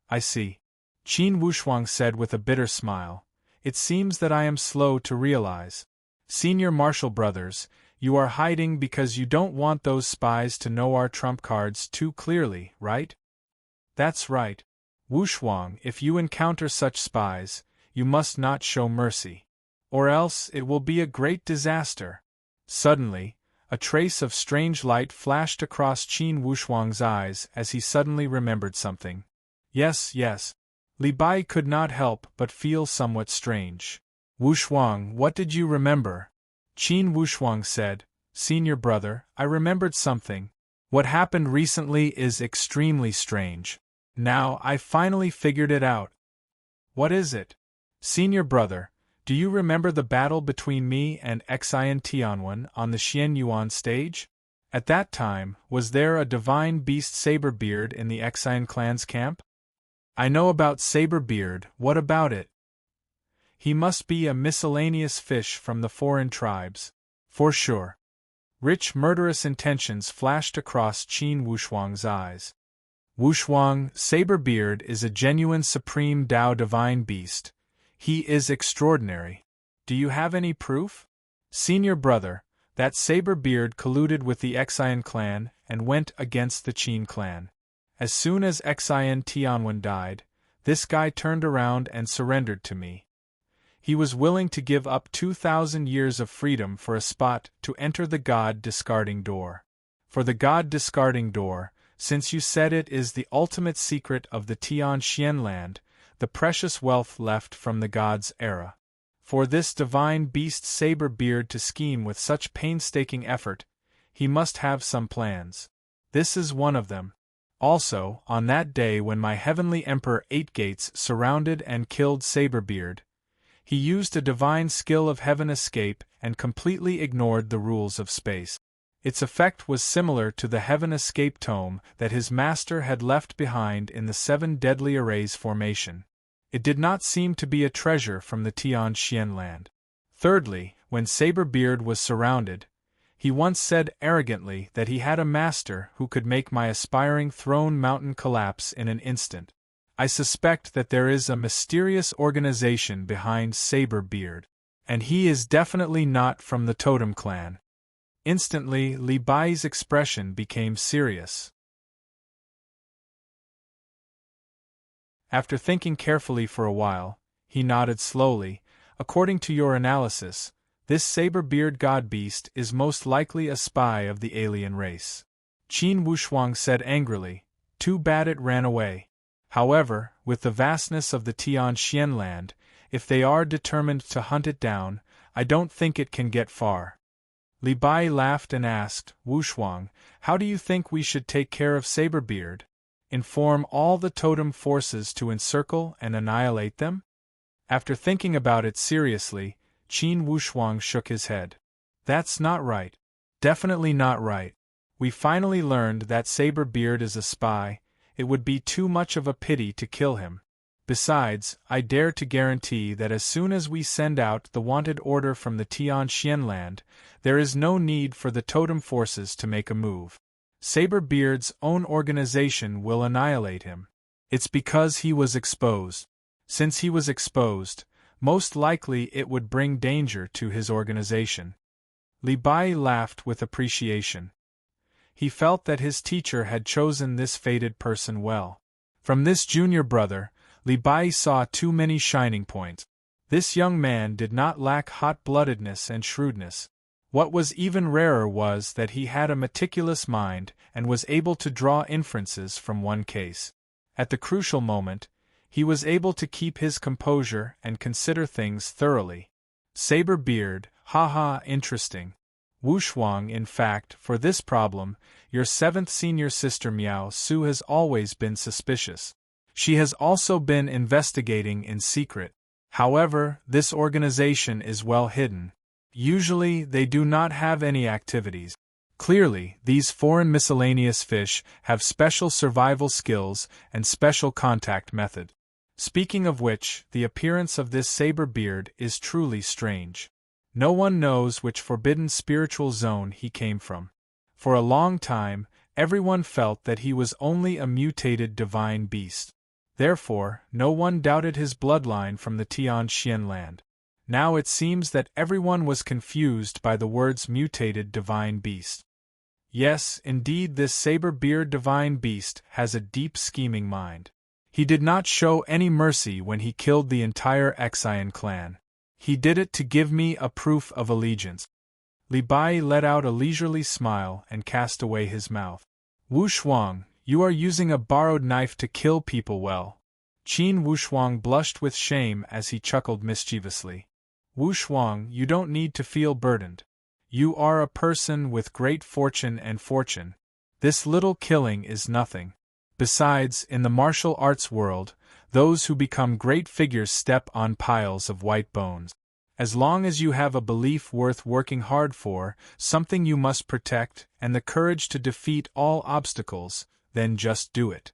I see. Qin Wushuang said with a bitter smile. It seems that I am slow to realize. Senior Marshal Brothers, you are hiding because you don't want those spies to know our trump cards too clearly, right? That's right. Wushuang, if you encounter such spies, you must not show mercy. Or else it will be a great disaster. Suddenly, a trace of strange light flashed across Qin Wushuang's eyes as he suddenly remembered something. Yes. Li Bai could not help but feel somewhat strange. Wushuang, what did you remember? Qin Wushuang said, Senior brother, I remembered something. What happened recently is extremely strange. Now, I finally figured it out. What is it? Senior brother, do you remember the battle between me and Xian Tianwen on the Xian Yuan stage? At that time, was there a divine beast Saberbeard in the Xian clan's camp? I know about Saberbeard, what about it? He must be a miscellaneous fish from the foreign tribes. For sure. Rich murderous intentions flashed across Qin Wushuang's eyes. Wushuang, Saberbeard is a genuine supreme Tao divine beast. He is extraordinary. Do you have any proof? Senior brother, that Saberbeard colluded with the Xian clan and went against the Qin clan. As soon as Xian Tianwen died, this guy turned around and surrendered to me. He was willing to give up 2,000 years of freedom for a spot to enter the God-discarding door. For the God-discarding door, since you said it is the ultimate secret of the Tianxian land, the precious wealth left from the God's era. For this divine beast Saberbeard to scheme with such painstaking effort, he must have some plans. This is one of them. Also, on that day when my heavenly Emperor Eight Gates surrounded and killed Saberbeard, he used a divine skill of heaven escape and completely ignored the rules of space. Its effect was similar to the heaven escape tome that his master had left behind in the 7 deadly arrays formation. It did not seem to be a treasure from the Tianxian land. Thirdly, when Saberbeard was surrounded, he once said arrogantly that he had a master who could make my aspiring throne mountain collapse in an instant. I suspect that there is a mysterious organization behind Saberbeard, and he is definitely not from the Totem clan. Instantly, Li Bai's expression became serious. After thinking carefully for a while, he nodded slowly. According to your analysis, this Saberbeard god-beast is most likely a spy of the alien race. Qin Wushuang said angrily, too bad it ran away. However, with the vastness of the Tianxian land, if they are determined to hunt it down, I don't think it can get far. Li Bai laughed and asked, Wushuang, how do you think we should take care of Saberbeard? Inform all the totem forces to encircle and annihilate them? After thinking about it seriously, Qin Wushuang shook his head. That's not right. Definitely not right. We finally learned that Saberbeard is a spy. It would be too much of a pity to kill him. Besides, I dare to guarantee that as soon as we send out the wanted order from the Tianxian land, there is no need for the totem forces to make a move. Saberbeard's own organization will annihilate him. It's because he was exposed. Since he was exposed, most likely it would bring danger to his organization. Li Bai laughed with appreciation. He felt that his teacher had chosen this fated person well. From this junior brother, Li Bai saw too many shining points. This young man did not lack hot-bloodedness and shrewdness. What was even rarer was that he had a meticulous mind and was able to draw inferences from one case. At the crucial moment, he was able to keep his composure and consider things thoroughly. Saberbeard, haha, interesting. Wu Shuang, in fact, for this problem, your seventh senior sister Miao Su has always been suspicious. She has also been investigating in secret. However, this organization is well hidden. Usually, they do not have any activities. Clearly, these foreign miscellaneous fish have special survival skills and special contact method. Speaking of which, the appearance of this saber beard is truly strange. No one knows which forbidden spiritual zone he came from. For a long time, everyone felt that he was only a mutated divine beast. Therefore, no one doubted his bloodline from the Tianxian land. Now it seems that everyone was confused by the words mutated divine beast. Yes, indeed, this saber-beard divine beast has a deep scheming mind. He did not show any mercy when he killed the entire Xian clan. He did it to give me a proof of allegiance. Li Bai let out a leisurely smile and cast away his mouth. Wu Shuang, you are using a borrowed knife to kill people well. Qin Wu Shuang blushed with shame as he chuckled mischievously. Wu Shuang, you don't need to feel burdened. You are a person with great fortune and fortune. This little killing is nothing. Besides, in the martial arts world, those who become great figures step on piles of white bones. As long as you have a belief worth working hard for, something you must protect, and the courage to defeat all obstacles, then just do it.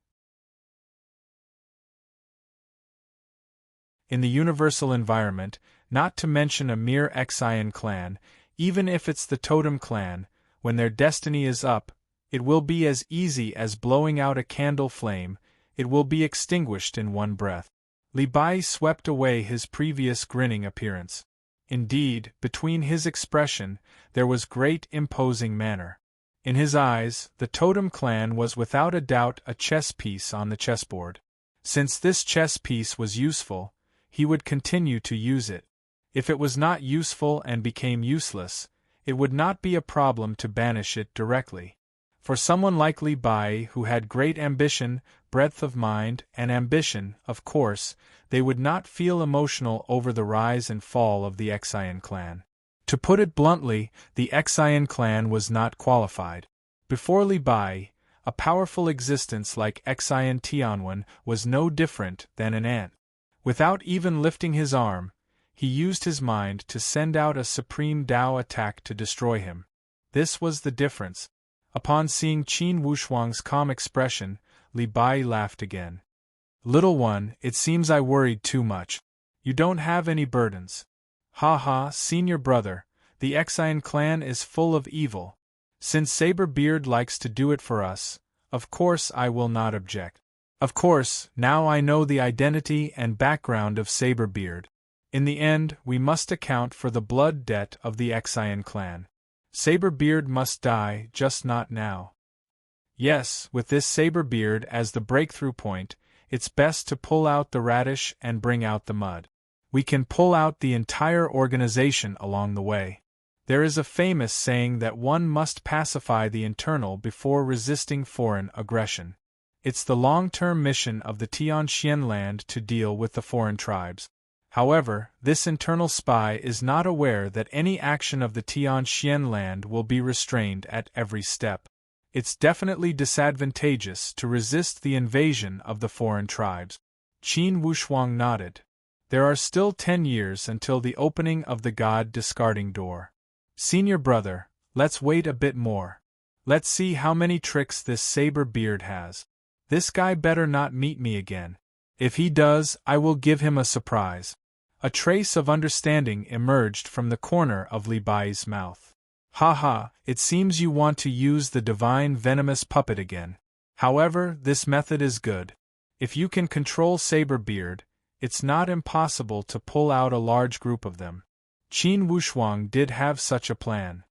In the universal environment, not to mention a mere Xian clan, even if it's the totem clan, when their destiny is up, it will be as easy as blowing out a candle flame, it will be extinguished in one breath. Li Bai swept away his previous grinning appearance. Indeed, between his expression, there was great imposing manner. In his eyes, the totem clan was without a doubt a chess piece on the chessboard. Since this chess piece was useful, he would continue to use it. If it was not useful and became useless, it would not be a problem to banish it directly. For someone like Li Bai who had great ambition, breadth of mind, and ambition, of course, they would not feel emotional over the rise and fall of the Xian clan. To put it bluntly, the Xian clan was not qualified. Before Li Bai, a powerful existence like Xian Tianwen was no different than an ant. Without even lifting his arm, he used his mind to send out a supreme Dao attack to destroy him. This was the difference. Upon seeing Qin Wushuang's calm expression, Li Bai laughed again. Little one, it seems I worried too much. You don't have any burdens. Ha ha, senior brother, the Xian clan is full of evil. Since Saber-Beard likes to do it for us, of course I will not object. Of course, now I know the identity and background of Saber-Beard. In the end, we must account for the blood debt of the Xian clan. Saber-Beard must die, just not now. Yes, with this Saber-Beard as the breakthrough point, it's best to pull out the radish and bring out the mud. We can pull out the entire organization along the way. There is a famous saying that one must pacify the internal before resisting foreign aggression. It's the long-term mission of the Tianxian land to deal with the foreign tribes. However, this internal spy is not aware that any action of the Tianxian land will be restrained at every step. It's definitely disadvantageous to resist the invasion of the foreign tribes. Qin Wushuang nodded. There are still 10 years until the opening of the God discarding door. Senior brother, let's wait a bit more. Let's see how many tricks this Saber-Beard has. This guy better not meet me again. If he does, I will give him a surprise. A trace of understanding emerged from the corner of Li Bai's mouth. Ha ha, it seems you want to use the divine venomous puppet again. However, this method is good. If you can control Saber-Beard, it's not impossible to pull out a large group of them. Qin Wushuang did have such a plan.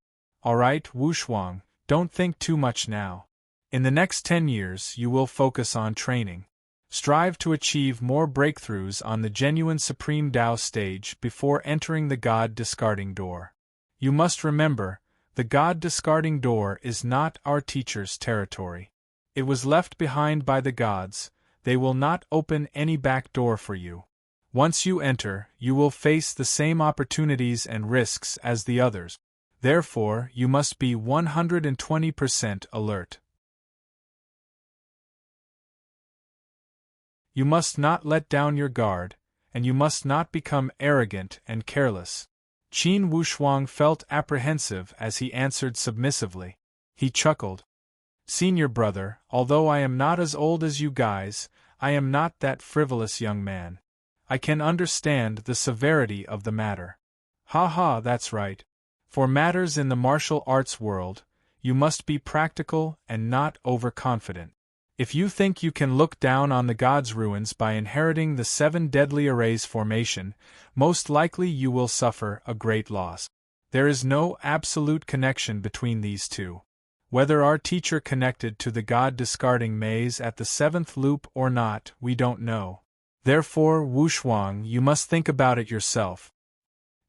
Alright, Wushuang, don't think too much now. In the next 10 years you will focus on training. Strive to achieve more breakthroughs on the genuine Supreme Tao stage before entering the God discarding door. You must remember, the God discarding door is not our teacher's territory. It was left behind by the gods, they will not open any back door for you. Once you enter, you will face the same opportunities and risks as the others. Therefore, you must be 120% alert. You must not let down your guard, and you must not become arrogant and careless. Qin Wushuang felt apprehensive as he answered submissively. He chuckled. Senior brother, although I am not as old as you guys, I am not that frivolous young man. I can understand the severity of the matter. Ha ha, that's right. For matters in the martial arts world, you must be practical and not overconfident. If you think you can look down on the gods' ruins by inheriting the 7 deadly arrays formation, most likely you will suffer a great loss. There is no absolute connection between these two. Whether our teacher connected to the god discarding maze at the 7th loop or not, we don't know. Therefore, Wushuang, you must think about it yourself.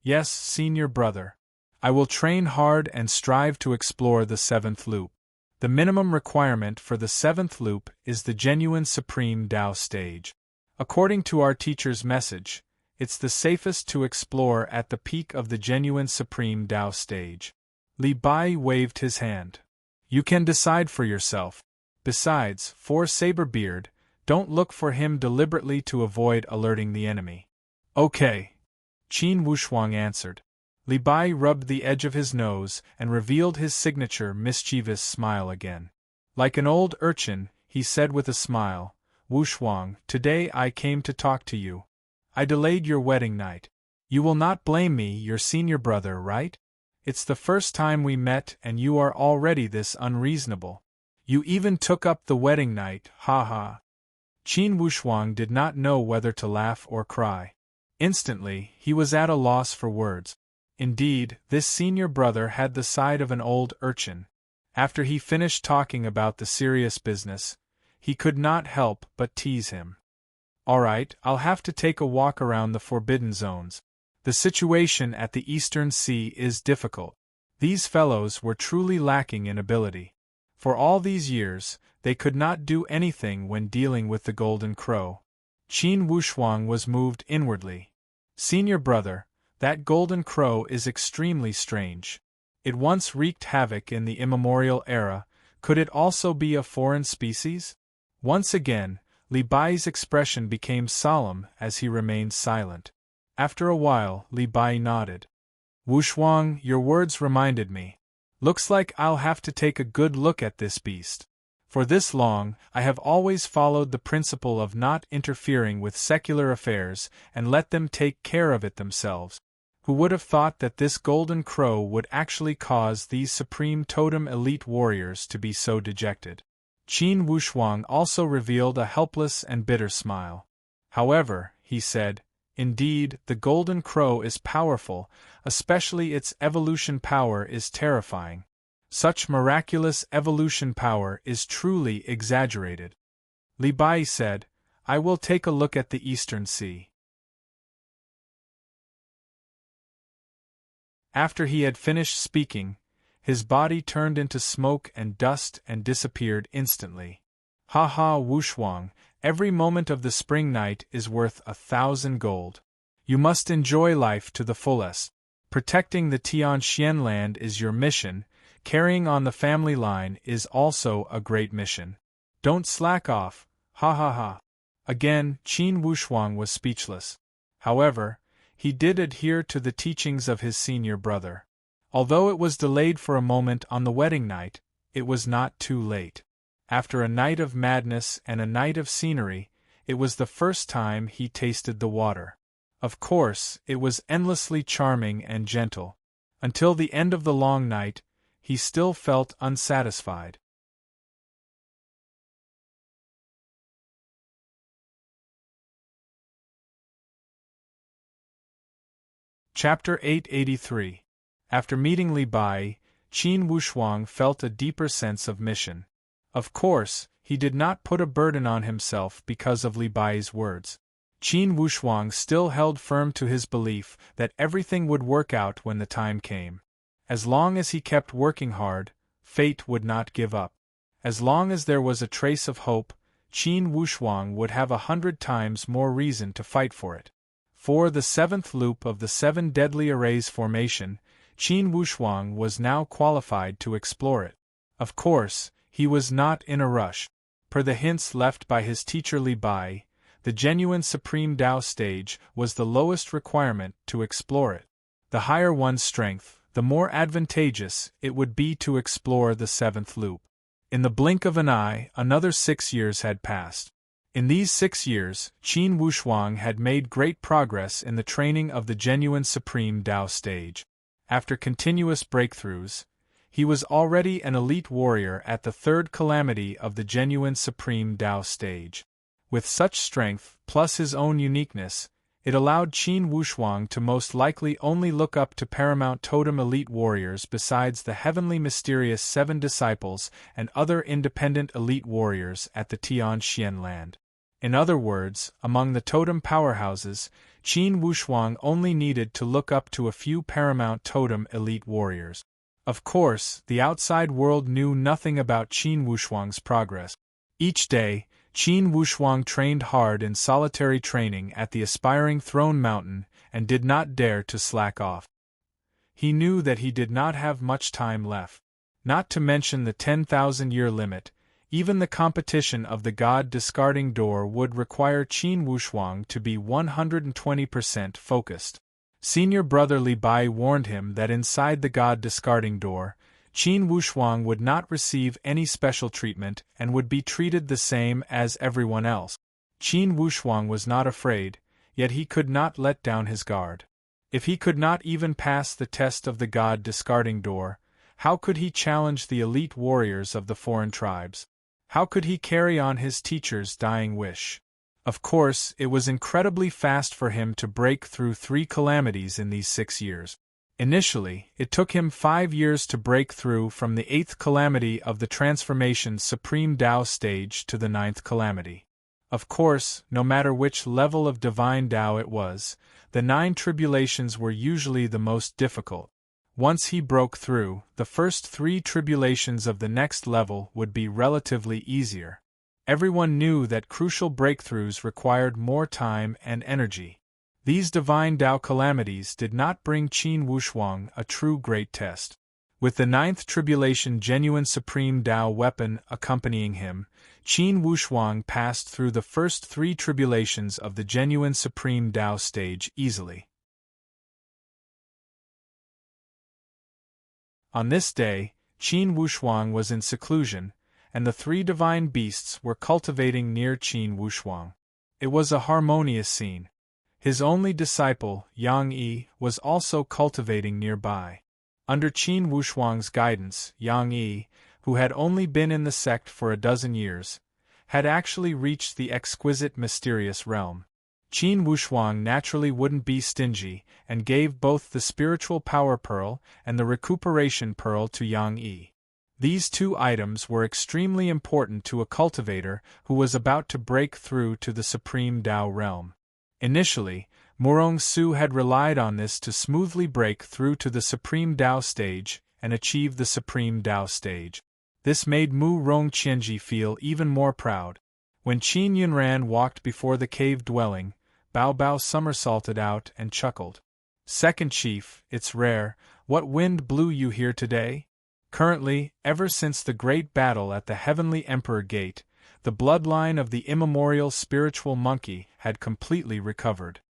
Yes, senior brother. I will train hard and strive to explore the 7th loop. The minimum requirement for the 7th loop is the genuine Supreme Tao stage. According to our teacher's message, it's the safest to explore at the peak of the genuine Supreme Tao stage. Li Bai waved his hand. You can decide for yourself. Besides, for Saberbeard, don't look for him deliberately to avoid alerting the enemy. Okay. Qin Wushuang answered. Li Bai rubbed the edge of his nose and revealed his signature mischievous smile again. Like an old urchin, he said with a smile, Wushuang, today I came to talk to you. I delayed your wedding night. You will not blame me, your senior brother, right? It's the first time we met and you are already this unreasonable. You even took up the wedding night, ha ha. Qin Wushuang did not know whether to laugh or cry. Instantly, he was at a loss for words. Indeed, this senior brother had the side of an old urchin. After he finished talking about the serious business, he could not help but tease him. All right, I'll have to take a walk around the forbidden zones. The situation at the Eastern Sea is difficult. These fellows were truly lacking in ability. For all these years, they could not do anything when dealing with the Golden Crow. Qin Wushuang was moved inwardly. Senior brother, that Golden Crow is extremely strange. It once wreaked havoc in the immemorial era. Could it also be a foreign species? Once again, Li Bai's expression became solemn as he remained silent. After a while, Li Bai nodded. Wushuang, your words reminded me. Looks like I'll have to take a good look at this beast. For this long, I have always followed the principle of not interfering with secular affairs and let them take care of it themselves. Who would have thought that this Golden Crow would actually cause these Supreme Totem elite warriors to be so dejected? Qin Wushuang also revealed a helpless and bitter smile. However, he said, indeed, the Golden Crow is powerful, especially its evolution power is terrifying. Such miraculous evolution power is truly exaggerated. Li Bai said, I will take a look at the Eastern Sea. After he had finished speaking, his body turned into smoke and dust and disappeared instantly. Ha ha, Wushuang, every moment of the spring night is worth 1,000 gold. You must enjoy life to the fullest. Protecting the Tianxian land is your mission. Carrying on the family line is also a great mission. Don't slack off, ha ha ha. Again, Qin Wushuang was speechless. However, he did adhere to the teachings of his senior brother. Although it was delayed for a moment on the wedding night, it was not too late. After a night of madness and a night of scenery, it was the first time he tasted the water. Of course, it was endlessly charming and gentle. Until the end of the long night, he still felt unsatisfied. Chapter 883. After meeting Li Bai, Qin Wushuang felt a deeper sense of mission. Of course, he did not put a burden on himself because of Li Bai's words. Qin Wushuang still held firm to his belief that everything would work out when the time came. As long as he kept working hard, fate would not give up. As long as there was a trace of hope, Qin Wushuang would have 100 times more reason to fight for it. For the 7th loop of the 7 deadly arrays formation, Qin Wushuang was now qualified to explore it. Of course, he was not in a rush. Per the hints left by his teacher Li Bai, the genuine Supreme Tao stage was the lowest requirement to explore it. The higher one's strength, the more advantageous it would be to explore the seventh loop. In the blink of an eye, another 6 years had passed. In these 6 years, Qin Wushuang had made great progress in the training of the genuine Supreme Tao stage. After continuous breakthroughs, he was already an elite warrior at the third calamity of the genuine Supreme Tao stage. With such strength, plus his own uniqueness, it allowed Qin Wushuang to most likely only look up to paramount totem elite warriors besides the heavenly mysterious 7 disciples and other independent elite warriors at the Tianxian land. In other words, among the totem powerhouses, Qin Wushuang only needed to look up to a few paramount totem elite warriors. Of course, the outside world knew nothing about Qin Wushuang's progress. Each day, Qin Wushuang trained hard in solitary training at the aspiring Throne Mountain and did not dare to slack off. He knew that he did not have much time left. Not to mention the 10,000-year limit, even the competition of the God Discarding Door would require Qin Wushuang to be 120% focused. Senior brother Li Bai warned him that inside the God Discarding Door, Qin Wushuang would not receive any special treatment and would be treated the same as everyone else. Qin Wushuang was not afraid, yet he could not let down his guard. If he could not even pass the test of the God Discarding Door, how could he challenge the elite warriors of the foreign tribes? How could he carry on his teacher's dying wish? Of course, it was incredibly fast for him to break through 3 calamities in these 6 years. Initially, it took him 5 years to break through from the 8th calamity of the transformation Supreme Tao stage to the 9th calamity. Of course, no matter which level of divine Tao it was, the 9 tribulations were usually the most difficult. Once he broke through, the first 3 tribulations of the next level would be relatively easier. Everyone knew that crucial breakthroughs required more time and energy. These divine Tao calamities did not bring Qin Wushuang a true great test. With the 9th tribulation genuine Supreme Tao weapon accompanying him, Qin Wushuang passed through the first 3 tribulations of the genuine Supreme Tao stage easily. On this day, Qin Wushuang was in seclusion, and the 3 divine beasts were cultivating near Qin Wushuang. It was a harmonious scene. His only disciple, Yang Yi, was also cultivating nearby. Under Qin Wushuang's guidance, Yang Yi, who had only been in the sect for a dozen years, had actually reached the exquisite mysterious realm. Qin Wushuang naturally wouldn't be stingy, and gave both the spiritual power pearl and the recuperation pearl to Yang Yi. These 2 items were extremely important to a cultivator who was about to break through to the Supreme Tao realm. Initially, Murong Su had relied on this to smoothly break through to the Supreme Tao stage and achieve the Supreme Tao stage. This made Mu Rong Qianji feel even more proud. When Qin Yunran walked before the cave dwelling, Bao Bao somersaulted out and chuckled. "Second Chief, it's rare. What wind blew you here today?" Currently, ever since the great battle at the Heavenly Emperor Gate, the bloodline of the immemorial spiritual monkey had completely recovered.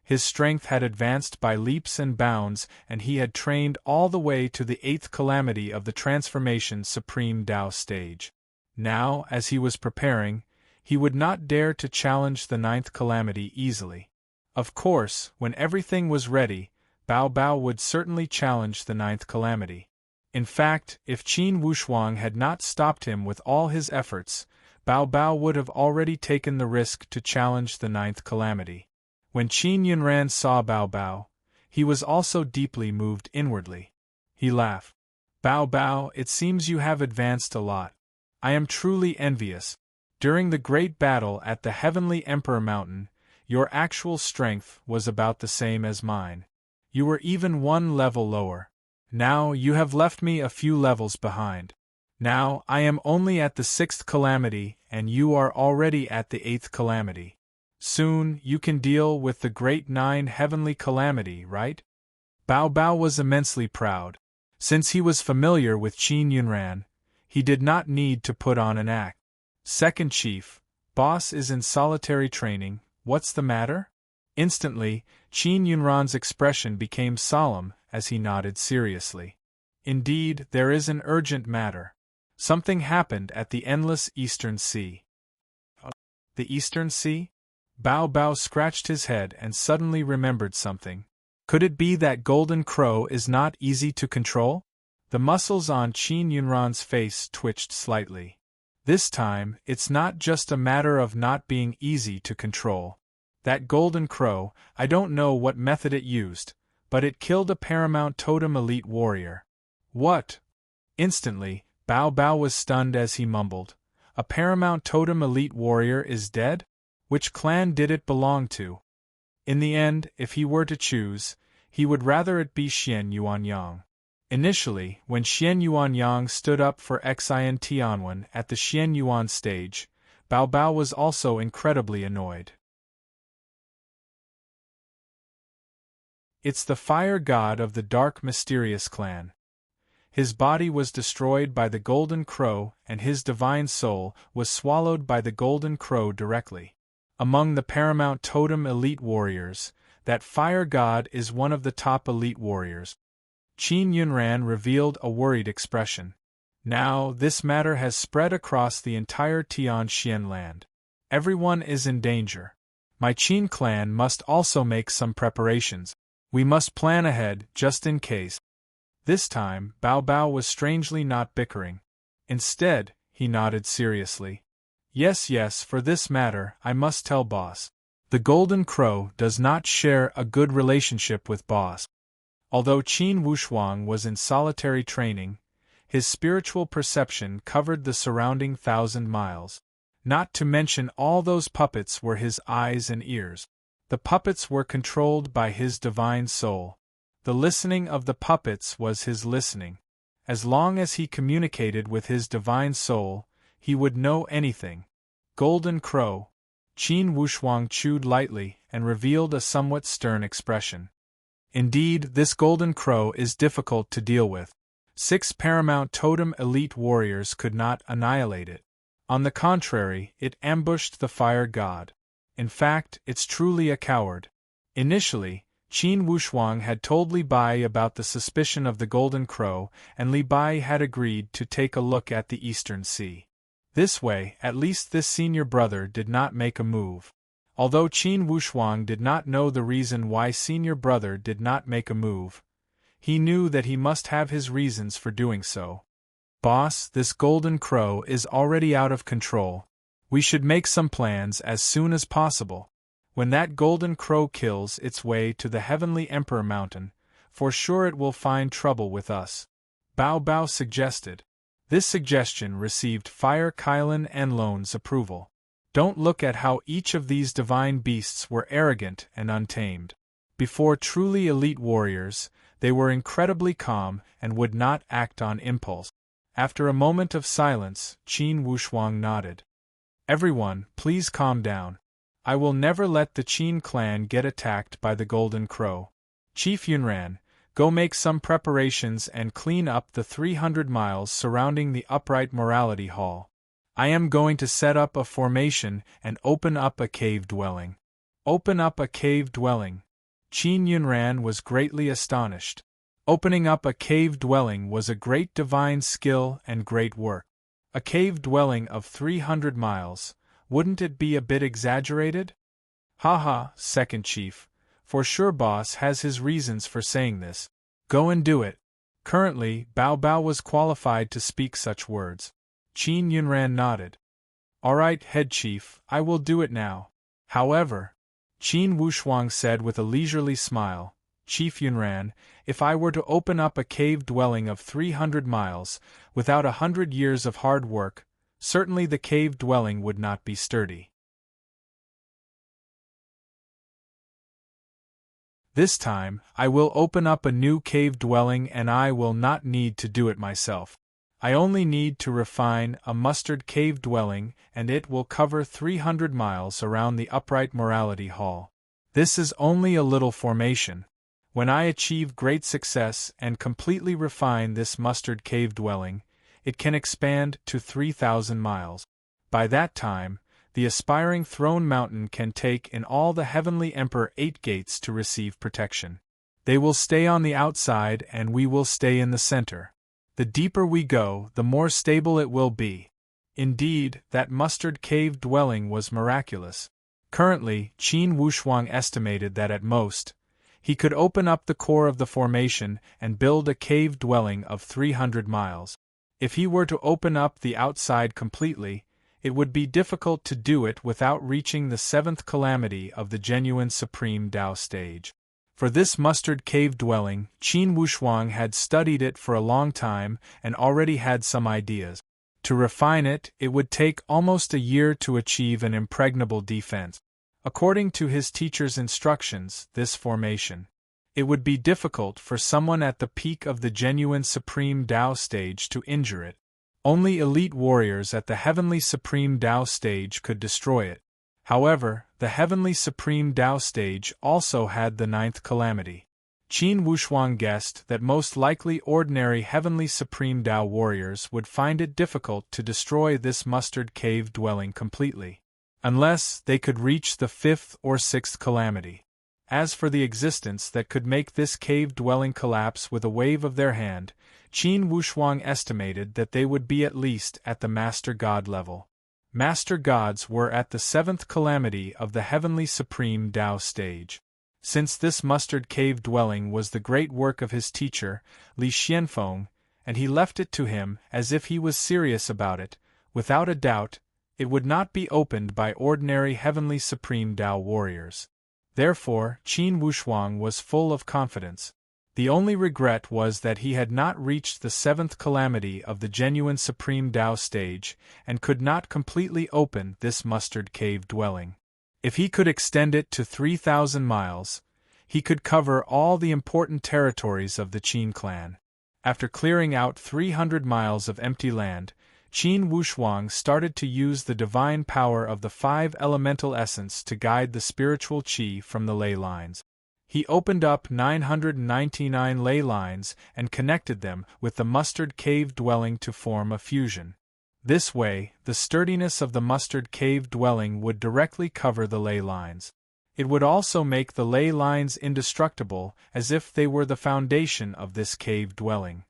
His strength had advanced by leaps and bounds, and he had trained all the way to the 8th calamity of the transformation Supreme Tao stage. Now, as he was preparing, he would not dare to challenge the 9th calamity easily. Of course, when everything was ready, Bao Bao would certainly challenge the 9th calamity. In fact, if Qin Wushuang had not stopped him with all his efforts, Bao Bao would have already taken the risk to challenge the 9th calamity. When Qin Yunran saw Bao Bao, he was also deeply moved inwardly. He laughed. "Bao Bao, it seems you have advanced a lot. I am truly envious. During the great battle at the Heavenly Emperor Mountain, your actual strength was about the same as mine. You were even 1 level lower. Now you have left me a few levels behind. Now I am only at the 6th calamity and you are already at the 8th calamity. Soon you can deal with the great 9 heavenly calamity, right?" Bao Bao was immensely proud. Since he was familiar with Qin Yunran, he did not need to put on an act. Second chief, boss is in solitary training, what's the matter? Instantly, Qin Yunran's expression became solemn as he nodded seriously. Indeed, there is an urgent matter. Something happened at the endless Eastern Sea. The Eastern Sea? Bao Bao scratched his head and suddenly remembered something. Could it be that Golden Crow is not easy to control? The muscles on Qin Yunran's face twitched slightly. This time, it's not just a matter of not being easy to control. That Golden Crow, I don't know what method it used, but it killed a Paramount Totem elite warrior. What? Instantly, Bao Bao was stunned as he mumbled. A Paramount Totem elite warrior is dead? Which clan did it belong to? In the end, if he were to choose, he would rather it be Xian Yuanyang. Initially, when Xian Yuanyang stood up for Xian Tianwen at the Xian Yuan stage, Bao Bao was also incredibly annoyed. It's the fire god of the dark mysterious clan. His body was destroyed by the Golden Crow and his divine soul was swallowed by the Golden Crow directly. Among the Paramount Totem elite warriors, that fire god is one of the top elite warriors. Qin Yunran revealed a worried expression. Now, this matter has spread across the entire Tianxian land. Everyone is in danger. My Qin clan must also make some preparations. We must plan ahead, just in case. This time, Bao Bao was strangely not bickering. Instead, he nodded seriously. Yes, for this matter, I must tell boss. The Golden Crow does not share a good relationship with boss. Although Qin Wushuang was in solitary training, his spiritual perception covered the surrounding 1,000 miles. Not to mention all those puppets were his eyes and ears. The puppets were controlled by his divine soul. The listening of the puppets was his listening. As long as he communicated with his divine soul, he would know anything. Golden Crow. Qin Wushuang chewed lightly and revealed a somewhat stern expression. Indeed, this Golden Crow is difficult to deal with. 6 Paramount Totem elite warriors could not annihilate it. On the contrary, it ambushed the fire god. In fact, it's truly a coward. Initially, Qin Wushuang had told Li Bai about the suspicion of the Golden Crow, and Li Bai had agreed to take a look at the Eastern Sea. This way, at least this senior brother did not make a move. Although Qin Wushuang did not know the reason why senior brother did not make a move, he knew that he must have his reasons for doing so. Boss, this Golden Crow is already out of control. We should make some plans as soon as possible. When that Golden Crow kills its way to the Heavenly Emperor Mountain, for sure it will find trouble with us. Bao Bao suggested. This suggestion received Fire Kylan and Lone's approval. Don't look at how each of these divine beasts were arrogant and untamed. Before truly elite warriors, they were incredibly calm and would not act on impulse. After a moment of silence, Qin Wushuang nodded. Everyone, please calm down. I will never let the Qin clan get attacked by the Golden Crow. Chief Yunran, go make some preparations and clean up the 300 miles surrounding the upright morality hall. I am going to set up a formation and open up a cave dwelling. Open up a cave dwelling. Qin Yunran was greatly astonished. Opening up a cave dwelling was a great divine skill and great work. A cave dwelling of 300 miles, wouldn't it be a bit exaggerated? Haha, second chief, for sure boss has his reasons for saying this. Go and do it. Currently, Bao Bao was qualified to speak such words. Qin Yunran nodded. All right, head chief, I will do it now. However, Qin Wushuang said with a leisurely smile, Chief Yunran, if I were to open up a cave dwelling of 300 miles, without 100 years of hard work, certainly the cave dwelling would not be sturdy. This time, I will open up a new cave dwelling and I will not need to do it myself. I only need to refine a mustard cave dwelling and it will cover 300 miles around the upright morality hall. This is only a little formation. When I achieve great success and completely refine this mustard cave dwelling, it can expand to 3,000 miles. By that time, the aspiring throne mountain can take in all the heavenly emperor 8 gates to receive protection. They will stay on the outside and we will stay in the center. The deeper we go, the more stable it will be. Indeed, that mustard cave dwelling was miraculous. Currently, Qin Wushuang estimated that at most, he could open up the core of the formation and build a cave dwelling of 300 miles. If he were to open up the outside completely, it would be difficult to do it without reaching the 7th calamity of the genuine Supreme Tao stage. For this mustard cave dwelling, Qin Wushuang had studied it for a long time and already had some ideas. To refine it, it would take almost a year to achieve an impregnable defense. According to his teacher's instructions, this formation, it would be difficult for someone at the peak of the genuine Supreme Tao stage to injure it. Only elite warriors at the heavenly Supreme Tao stage could destroy it. However, the heavenly Supreme Tao stage also had the 9th calamity. Qin Wushuang guessed that most likely ordinary heavenly Supreme Tao warriors would find it difficult to destroy this mustard cave dwelling completely, unless they could reach the 5th or 6th calamity. As for the existence that could make this cave dwelling collapse with a wave of their hand, Qin Wushuang estimated that they would be at least at the Master God level. Master Gods were at the 7th calamity of the heavenly Supreme Tao stage. Since this mustard cave dwelling was the great work of his teacher, Li Xianfeng, and he left it to him as if he was serious about it, without a doubt, it would not be opened by ordinary heavenly Supreme Tao warriors. Therefore, Qin Wushuang was full of confidence. The only regret was that he had not reached the 7th calamity of the genuine Supreme Tao stage and could not completely open this mustard cave dwelling. If he could extend it to 3,000 miles, he could cover all the important territories of the Qin clan. After clearing out 300 miles of empty land, Qin Wushuang started to use the divine power of the 5 elemental essence to guide the spiritual qi from the ley lines. He opened up 999 ley lines and connected them with the mustard cave dwelling to form a fusion. This way, the sturdiness of the mustard cave dwelling would directly cover the ley lines. It would also make the ley lines indestructible, as if they were the foundation of this cave dwelling.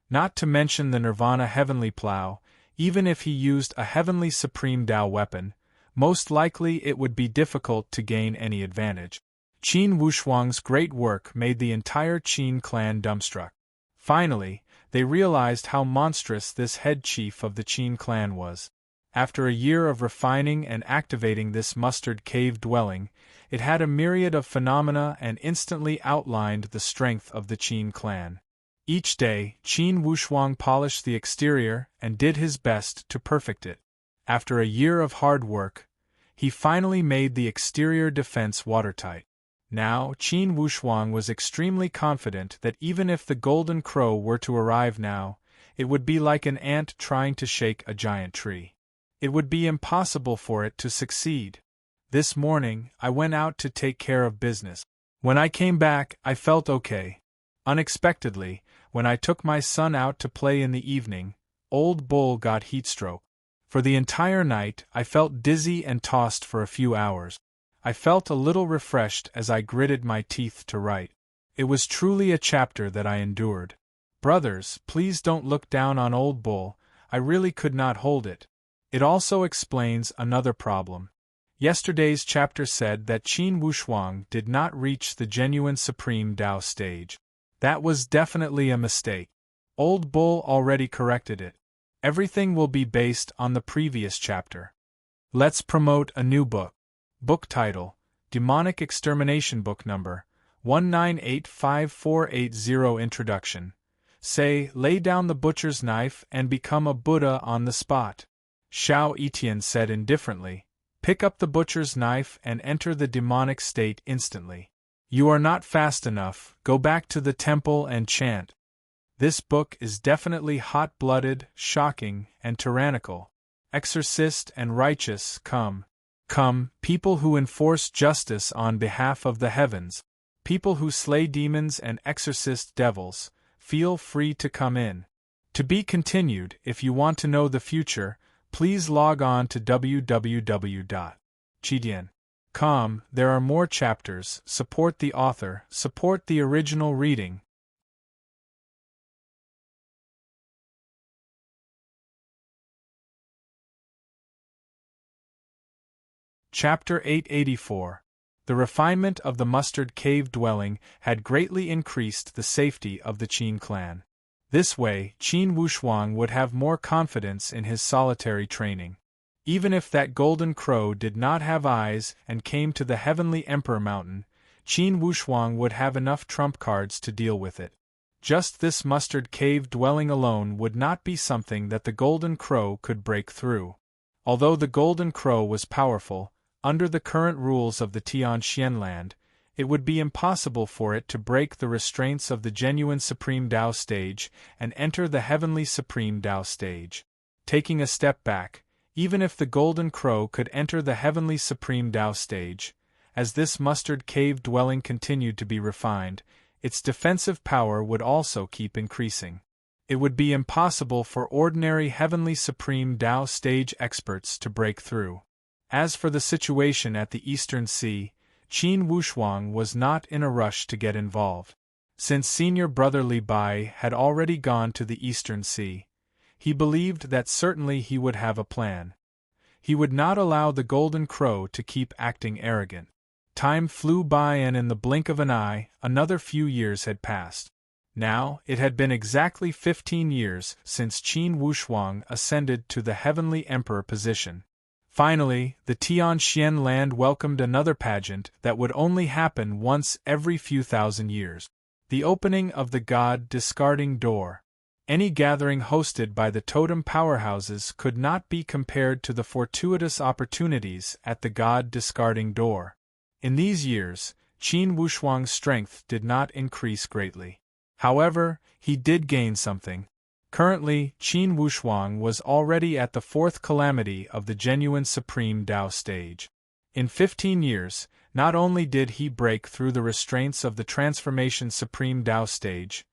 Not to mention the Nirvana heavenly plow, even if he used a heavenly Supreme Tao weapon, most likely it would be difficult to gain any advantage. Qin Wushuang's great work made the entire Qin clan dumbstruck. Finally, they realized how monstrous this head chief of the Qin clan was. After a year of refining and activating this mustard cave dwelling, it had a myriad of phenomena and instantly outlined the strength of the Qin clan. Each day, Qin Wushuang polished the exterior and did his best to perfect it. After a year of hard work, he finally made the exterior defense watertight. Now, Qin Wushuang was extremely confident that even if the Golden Crow were to arrive now, it would be like an ant trying to shake a giant tree. It would be impossible for it to succeed. This morning, I went out to take care of business. When I came back, I felt okay. Unexpectedly, when I took my son out to play in the evening, Old Bull got heatstroke. For the entire night, I felt dizzy and tossed for a few hours. I felt a little refreshed as I gritted my teeth to write. It was truly a chapter that I endured. Brothers, please don't look down on Old Bull, I really could not hold it. It also explains another problem. Yesterday's chapter said that Qin Wushuang did not reach the genuine Supreme Tao stage. That was definitely a mistake. Old Bull already corrected it. Everything will be based on the previous chapter. Let's promote a new book. Book title: Demonic Extermination Book Number 1985480. Introduction. Say, lay down the butcher's knife and become a Buddha on the spot. Xiao Etian said indifferently, pick up the butcher's knife and enter the demonic state instantly. You are not fast enough, go back to the temple and chant. This book is definitely hot-blooded, shocking, and tyrannical. Exorcist and righteous, come Come, people who enforce justice on behalf of the heavens, people who slay demons and exorcist devils, feel free to come in. To be continued. If you want to know the future, please log on to www.chidian.com. There are more chapters. Support the author, support the original reading. Chapter 884. The refinement of the mustard cave dwelling had greatly increased the safety of the Qin clan. This way, Qin Wushuang would have more confidence in his solitary training. Even if that golden crow did not have eyes and came to the heavenly Emperor Mountain, Qin Wushuang would have enough trump cards to deal with it. Just this mustard cave dwelling alone would not be something that the golden crow could break through. Although the golden crow was powerful, under the current rules of the Tianxian land, it would be impossible for it to break the restraints of the genuine Supreme Tao stage and enter the heavenly Supreme Tao stage. Taking a step back, even if the golden crow could enter the heavenly Supreme Tao stage, as this mustard cave dwelling continued to be refined, its defensive power would also keep increasing. It would be impossible for ordinary heavenly Supreme Tao stage experts to break through. As for the situation at the Eastern Sea, Qin Wushuang was not in a rush to get involved. Since senior brother Li Bai had already gone to the Eastern Sea, he believed that certainly he would have a plan. He would not allow the golden crow to keep acting arrogant. Time flew by and in the blink of an eye, another few years had passed. Now, it had been exactly 15 years since Qin Wushuang ascended to the heavenly emperor position. Finally, the Tianxian land welcomed another pageant that would only happen once every few thousand years. The opening of the God-discarding door. Any gathering hosted by the totem powerhouses could not be compared to the fortuitous opportunities at the God-discarding door. In these years, Qin Wushuang's strength did not increase greatly. However, he did gain something. Currently, Qin Wushuang was already at the fourth calamity of the genuine Supreme Tao stage. In 15 years, not only did he break through the restraints of the transformation Supreme Tao stage,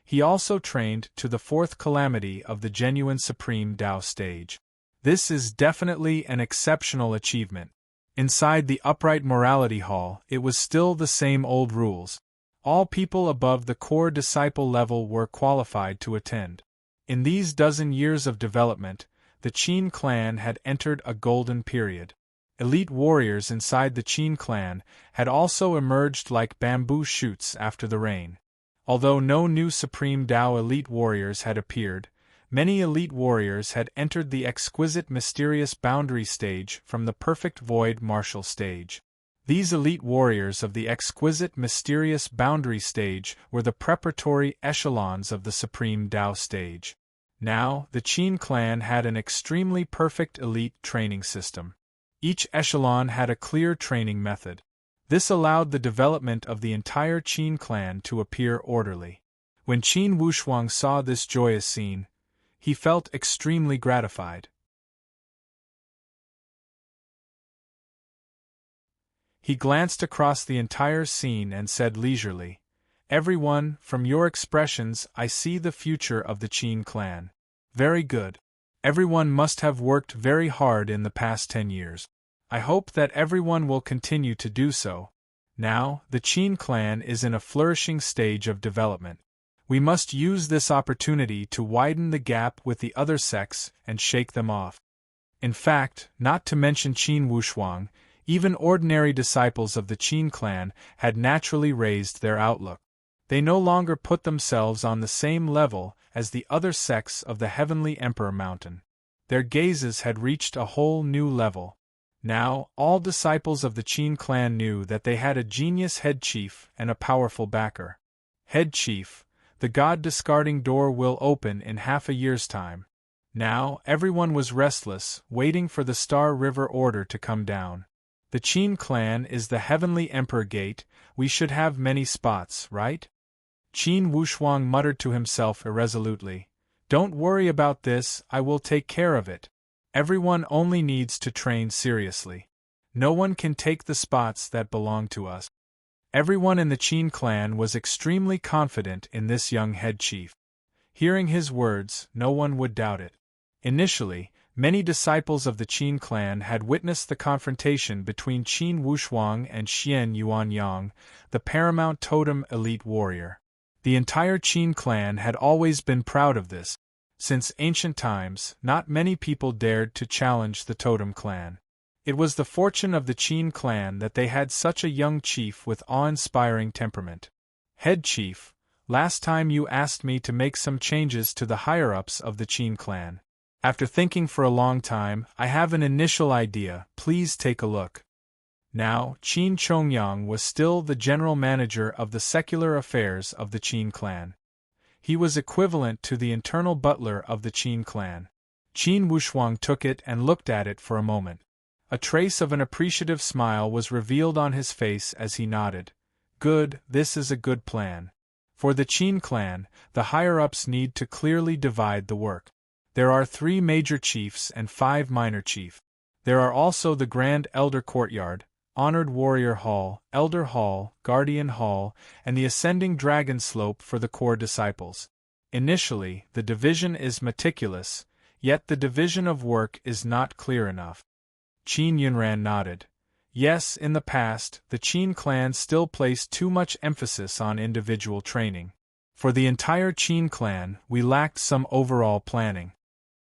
he also trained to the fourth calamity of the genuine Supreme Tao stage. This is definitely an exceptional achievement. Inside the upright morality hall, it was still the same old rules. All people above the core disciple level were qualified to attend. In these dozen years of development, the Qin clan had entered a golden period. Elite warriors inside the Qin clan had also emerged like bamboo shoots after the rain. Although no new Supreme Tao elite warriors had appeared, many elite warriors had entered the exquisite mysterious boundary stage from the perfect void martial stage. These elite warriors of the exquisite mysterious boundary stage were the preparatory echelons of the Supreme Tao stage. Now, the Qin clan had an extremely perfect elite training system. Each echelon had a clear training method. This allowed the development of the entire Qin clan to appear orderly. When Qin Wushuang saw this joyous scene, he felt extremely gratified. He glanced across the entire scene and said leisurely, "Everyone, from your expressions I see the future of the Qin clan. Very good. Everyone must have worked very hard in the past 10 years. I hope that everyone will continue to do so. Now, the Qin clan is in a flourishing stage of development. We must use this opportunity to widen the gap with the other sects and shake them off." In fact, not to mention Qin Wushuang, even ordinary disciples of the Qin clan had naturally raised their outlook. They no longer put themselves on the same level as the other sects of the heavenly Emperor Mountain. Their gazes had reached a whole new level. Now, all disciples of the Qin clan knew that they had a genius head chief and a powerful backer. Head chief, the God-discarding door will open in half a year's time. Now, everyone was restless, waiting for the Star River order to come down. The Qin clan is the heavenly emperor gate, we should have many spots, right? Qin Wushuang muttered to himself irresolutely. Don't worry about this, I will take care of it. Everyone only needs to train seriously. No one can take the spots that belong to us. Everyone in the Qin clan was extremely confident in this young head chief. Hearing his words, no one would doubt it. Initially, many disciples of the Qin clan had witnessed the confrontation between Qin Wushuang and Xian Yuanyang, the paramount totem elite warrior. The entire Qin clan had always been proud of this. Since ancient times, not many people dared to challenge the totem clan. It was the fortune of the Qin clan that they had such a young chief with awe-inspiring temperament. Head chief, last time you asked me to make some changes to the higher-ups of the Qin clan. After thinking for a long time, I have an initial idea. Please take a look. Now, Qin Chongyang was still the general manager of the secular affairs of the Qin clan. He was equivalent to the internal butler of the Qin clan. Qin Wushuang took it and looked at it for a moment. A trace of an appreciative smile was revealed on his face as he nodded. Good, this is a good plan. For the Qin clan, the higher-ups need to clearly divide the work. There are 3 major chiefs and 5 minor chiefs. There are also the Grand Elder Courtyard, Honored Warrior Hall, Elder Hall, Guardian Hall, and the Ascending Dragon Slope for the core disciples. Initially, the division is meticulous, yet the division of work is not clear enough. Qin Yunran nodded. Yes, in the past, the Qin clan still placed too much emphasis on individual training. For the entire Qin clan, we lacked some overall planning.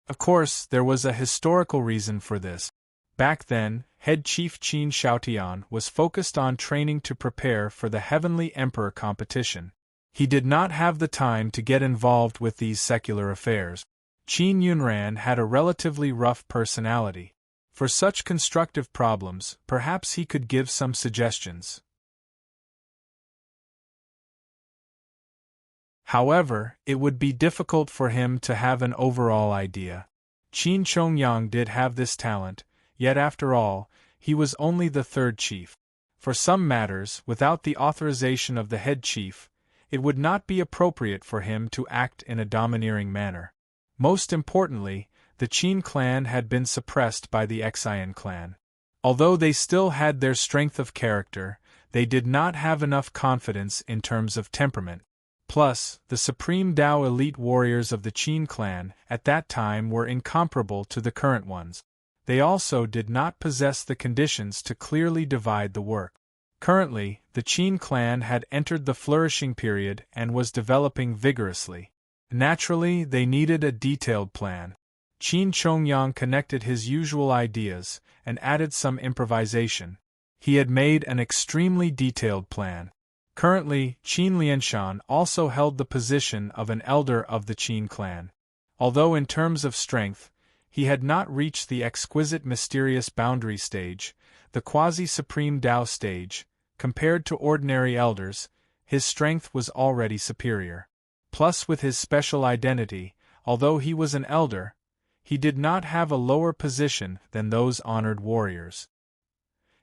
Of course, there was a historical reason for this. Back then, head chief Qin Xiaotian was focused on training to prepare for the Heavenly Emperor competition. He did not have the time to get involved with these secular affairs. Qin Yunran had a relatively rough personality. For such constructive problems, perhaps he could give some suggestions. However, it would be difficult for him to have an overall idea. Qin Chongyang did have this talent, yet after all, he was only the 3rd chief. For some matters, without the authorization of the head chief, it would not be appropriate for him to act in a domineering manner. Most importantly, the Qin clan had been suppressed by the Xian clan. Although they still had their strength of character, they did not have enough confidence in terms of temperament. Plus, the supreme Dao elite warriors of the Qin clan at that time were incomparable to the current ones. They also did not possess the conditions to clearly divide the work. Currently, the Qin clan had entered the flourishing period and was developing vigorously. Naturally, they needed a detailed plan. Qin Chongyang connected his usual ideas and added some improvisation. He had made an extremely detailed plan. Currently, Qin Lianshan also held the position of an elder of the Qin clan. Although in terms of strength, he had not reached the exquisite mysterious boundary stage, the quasi-supreme Dao stage. Compared to ordinary elders, his strength was already superior. Plus, with his special identity, although he was an elder, he did not have a lower position than those honored warriors.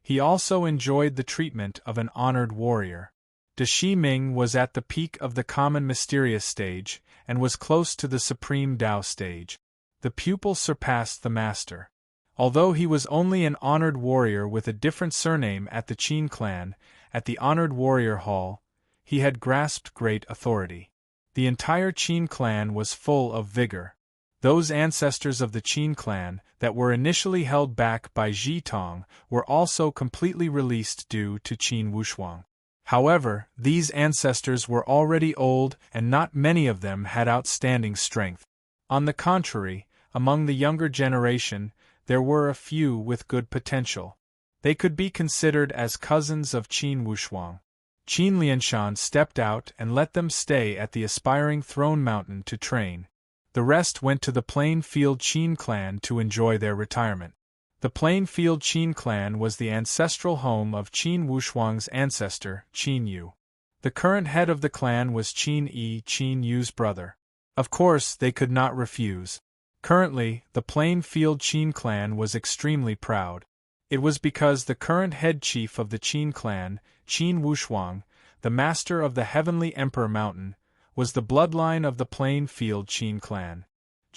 He also enjoyed the treatment of an honored warrior. De Shiming was at the peak of the common mysterious stage, and was close to the supreme Dao stage. The pupil surpassed the master. Although he was only an honored warrior with a different surname at the Qin clan, at the Honored Warrior Hall, he had grasped great authority. The entire Qin clan was full of vigor. Those ancestors of the Qin clan that were initially held back by Ji Tong were also completely released due to Qin Wushuang. However, these ancestors were already old and not many of them had outstanding strength. On the contrary, among the younger generation, there were a few with good potential. They could be considered as cousins of Qin Wushuang. Qin Lianshan stepped out and let them stay at the aspiring throne mountain to train. The rest went to the Plainfield Qin clan to enjoy their retirement. The Plainfield Qin clan was the ancestral home of Qin Wushuang's ancestor, Qin Yu. The current head of the clan was Qin Yi, Qin Yu's brother. Of course, they could not refuse. Currently, the Plainfield Qin clan was extremely proud. It was because the current head chief of the Qin clan, Qin Wushuang, the master of the Heavenly Emperor Mountain, was the bloodline of the Plainfield Qin clan.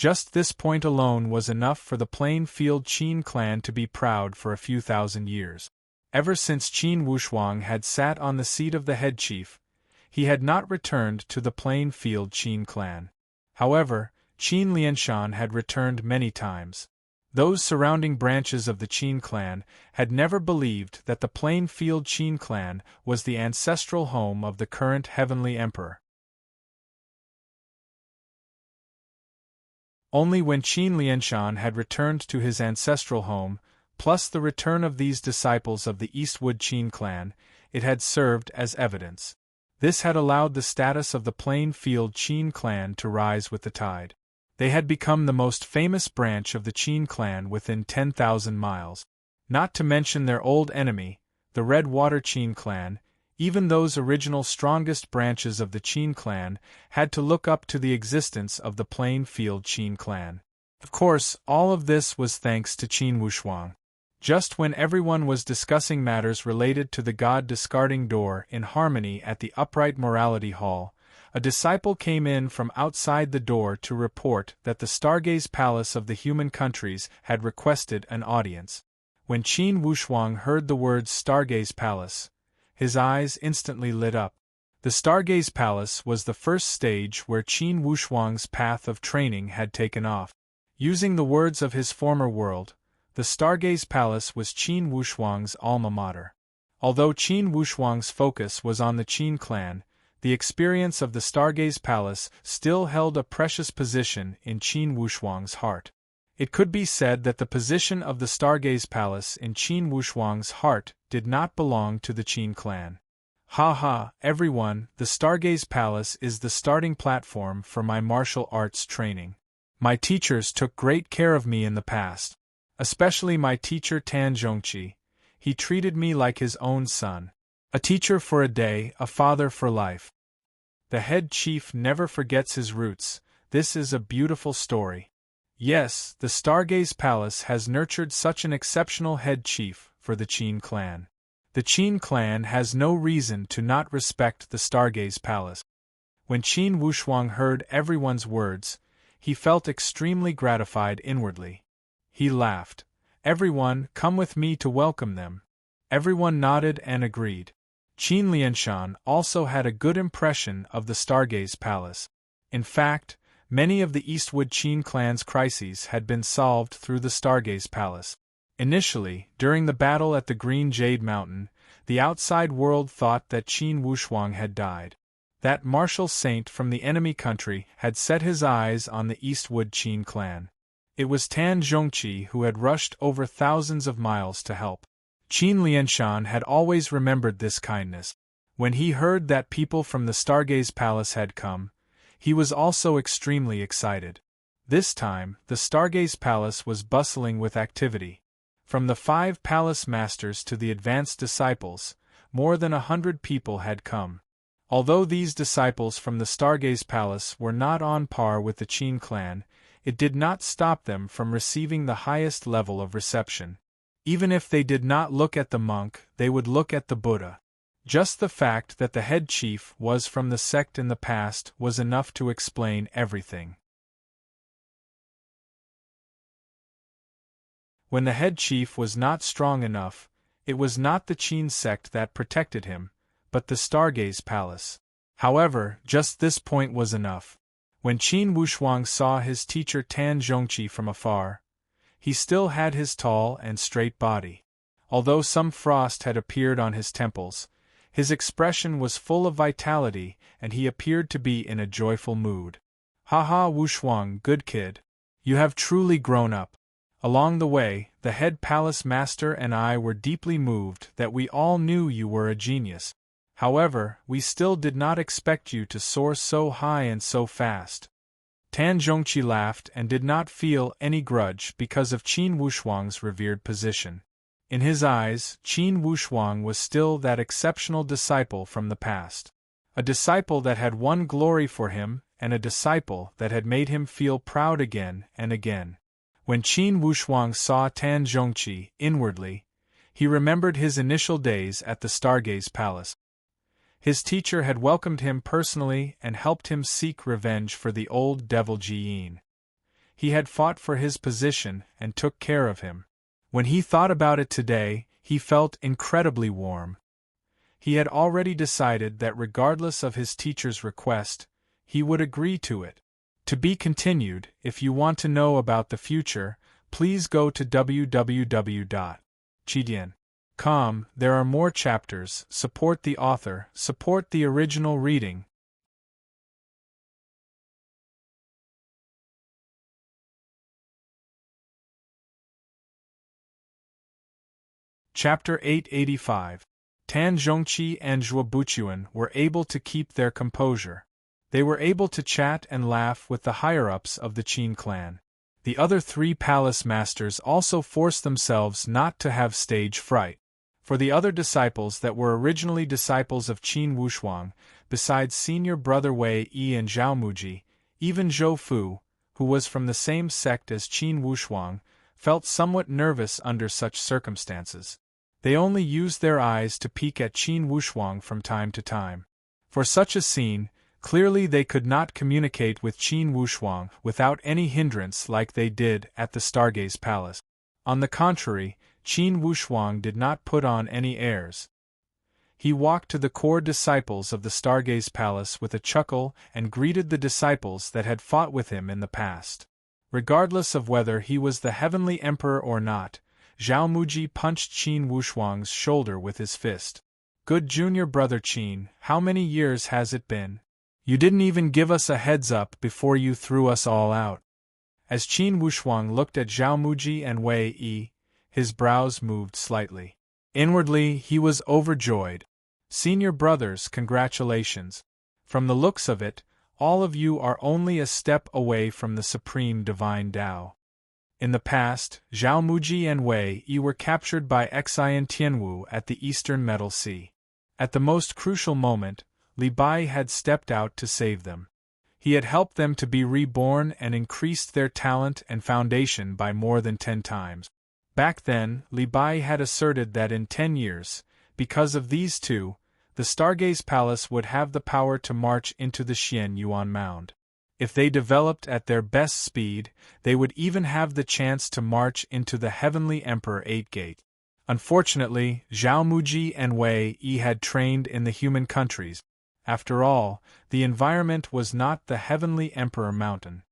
Just this point alone was enough for the Plainfield Qin clan to be proud for a few thousand years. Ever since Qin Wushuang had sat on the seat of the head chief, he had not returned to the Plainfield Qin clan. However, Qin Lianshan had returned many times. Those surrounding branches of the Qin clan had never believed that the Plainfield Qin clan was the ancestral home of the current heavenly emperor. Only when Qin Lianshan had returned to his ancestral home, plus the return of these disciples of the Eastwood Qin clan, it had served as evidence. This had allowed the status of the Plainfield Qin clan to rise with the tide. They had become the most famous branch of the Qin clan within 10,000 miles. Not to mention their old enemy, the Redwater Qin clan. Even those original strongest branches of the Qin clan had to look up to the existence of the Plainfield Qin clan. Of course, all of this was thanks to Qin Wushuang. Just when everyone was discussing matters related to the God-discarding door in harmony at the Upright Morality Hall, a disciple came in from outside the door to report that the Stargaze Palace of the Human Countries had requested an audience. When Qin Wushuang heard the words Stargaze Palace, his eyes instantly lit up. The Stargaze Palace was the first stage where Qin Wushuang's path of training had taken off. Using the words of his former world, the Stargaze Palace was Qin Wushuang's alma mater. Although Qin Wushuang's focus was on the Qin clan, the experience of the Stargaze Palace still held a precious position in Qin Wushuang's heart. It could be said that the position of the Stargaze Palace in Qin Wushuang's heart did not belong to the Qin clan. Everyone, the Stargaze Palace is the starting platform for my martial arts training. My teachers took great care of me in the past. Especially my teacher Tan Zhongqi. He treated me like his own son. A teacher for a day, a father for life. The head chief never forgets his roots. This is a beautiful story. Yes, the Stargaze Palace has nurtured such an exceptional head chief for the Qin clan. The Qin clan has no reason to not respect the Stargaze Palace. When Qin Wushuang heard everyone's words, he felt extremely gratified inwardly. He laughed. Everyone, come with me to welcome them. Everyone nodded and agreed. Qin Lianshan also had a good impression of the Stargaze Palace. In fact, many of the Eastwood Qin clan's crises had been solved through the Stargaze Palace. Initially, during the battle at the Green Jade Mountain, the outside world thought that Qin Wushuang had died. That martial saint from the enemy country had set his eyes on the Eastwood Qin clan. It was Tan Zhongqi who had rushed over thousands of miles to help. Qin Lianshan had always remembered this kindness. When he heard that people from the Stargaze Palace had come, he was also extremely excited. This time, the Stargaze Palace was bustling with activity. From the 5 palace masters to the advanced disciples, more than 100 people had come. Although these disciples from the Stargaze Palace were not on par with the Qin clan, it did not stop them from receiving the highest level of reception. Even if they did not look at the monk, they would look at the Buddha. Just the fact that the head chief was from the sect in the past was enough to explain everything. When the head chief was not strong enough, it was not the Qin sect that protected him, but the Stargaze Palace. However, just this point was enough. When Qin Wushuang saw his teacher Tan Zhongqi from afar, he still had his tall and straight body. Although some frost had appeared on his temples, his expression was full of vitality and he appeared to be in a joyful mood. Wushuang, good kid. You have truly grown up. Along the way, the head palace master and I were deeply moved that we all knew you were a genius. However, we still did not expect you to soar so high and so fast. Tan Zhongqi laughed and did not feel any grudge because of Qin Wushuang's revered position. In his eyes, Qin Wushuang was still that exceptional disciple from the past. A disciple that had won glory for him, and a disciple that had made him feel proud again and again. When Qin Wushuang saw Tan Zhongqi, inwardly, he remembered his initial days at the Stargaze Palace. His teacher had welcomed him personally and helped him seek revenge for the old devil Jiyin. He had fought for his position and took care of him. When he thought about it today, he felt incredibly warm. He had already decided that regardless of his teacher's request, he would agree to it. To be continued. If you want to know about the future, please go to www.chidian.com. There are more chapters. Support the author, support the original reading. Chapter 885. Tan Zhongqi and Zhuobuchuan were able to keep their composure. They were able to chat and laugh with the higher-ups of the Qin clan. The other 3 palace masters also forced themselves not to have stage fright. For the other disciples that were originally disciples of Qin Wushuang, besides senior brother Wei Yi and Zhao Muji, even Zhou Fu, who was from the same sect as Qin Wushuang, felt somewhat nervous under such circumstances. They only used their eyes to peek at Qin Wushuang from time to time. For such a scene, clearly they could not communicate with Qin Wushuang without any hindrance like they did at the Stargaze Palace. On the contrary, Qin Wushuang did not put on any airs. He walked to the core disciples of the Stargaze Palace with a chuckle and greeted the disciples that had fought with him in the past. Regardless of whether he was the Heavenly Emperor or not, Zhao Muji punched Qin Wushuang's shoulder with his fist. "Good junior brother Qin, how many years has it been? You didn't even give us a heads up before you threw us all out." As Qin Wushuang looked at Zhao Muji and Wei Yi, his brows moved slightly. Inwardly, he was overjoyed. "Senior brothers, congratulations. From the looks of it, all of you are only a step away from the supreme divine Tao." In the past, Zhao Muji and Wei Yi were captured by Xian Tianwu at the Eastern Metal Sea. At the most crucial moment, Li Bai had stepped out to save them. He had helped them to be reborn and increased their talent and foundation by more than 10 times. Back then, Li Bai had asserted that in 10 years, because of these two, the Stargaze Palace would have the power to march into the Xian Yuan Mound. If they developed at their best speed, they would even have the chance to march into the Heavenly Emperor 8 Gate. Unfortunately, Zhao Muji and Wei Yi had trained in the human countries. After all, the environment was not the Heavenly Emperor Mountain.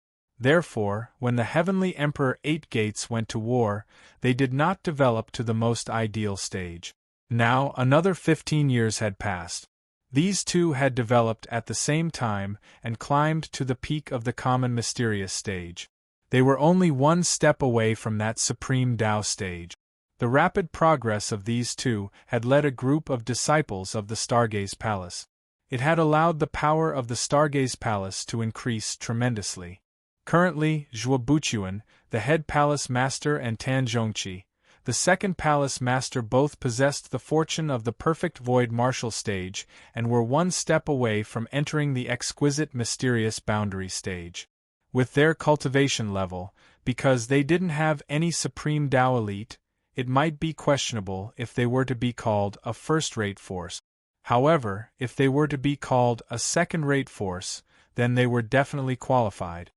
Therefore, when the Heavenly Emperor 8 Gates went to war, they did not develop to the most ideal stage. Now, another 15 years had passed. These two had developed at the same time and climbed to the peak of the common mysterious stage. They were only one step away from that supreme Tao stage. The rapid progress of these two had led a group of disciples of the Stargaze Palace. It had allowed the power of the Stargaze Palace to increase tremendously. Currently, Zhuobuchuan, the head palace master, and Tan Zhongqi, the second palace master, both possessed the fortune of the perfect void martial stage and were one step away from entering the exquisite mysterious boundary stage. With their cultivation level, because they didn't have any supreme Tao elite, it might be questionable if they were to be called a first-rate force. However, if they were to be called a second-rate force, then they were definitely qualified.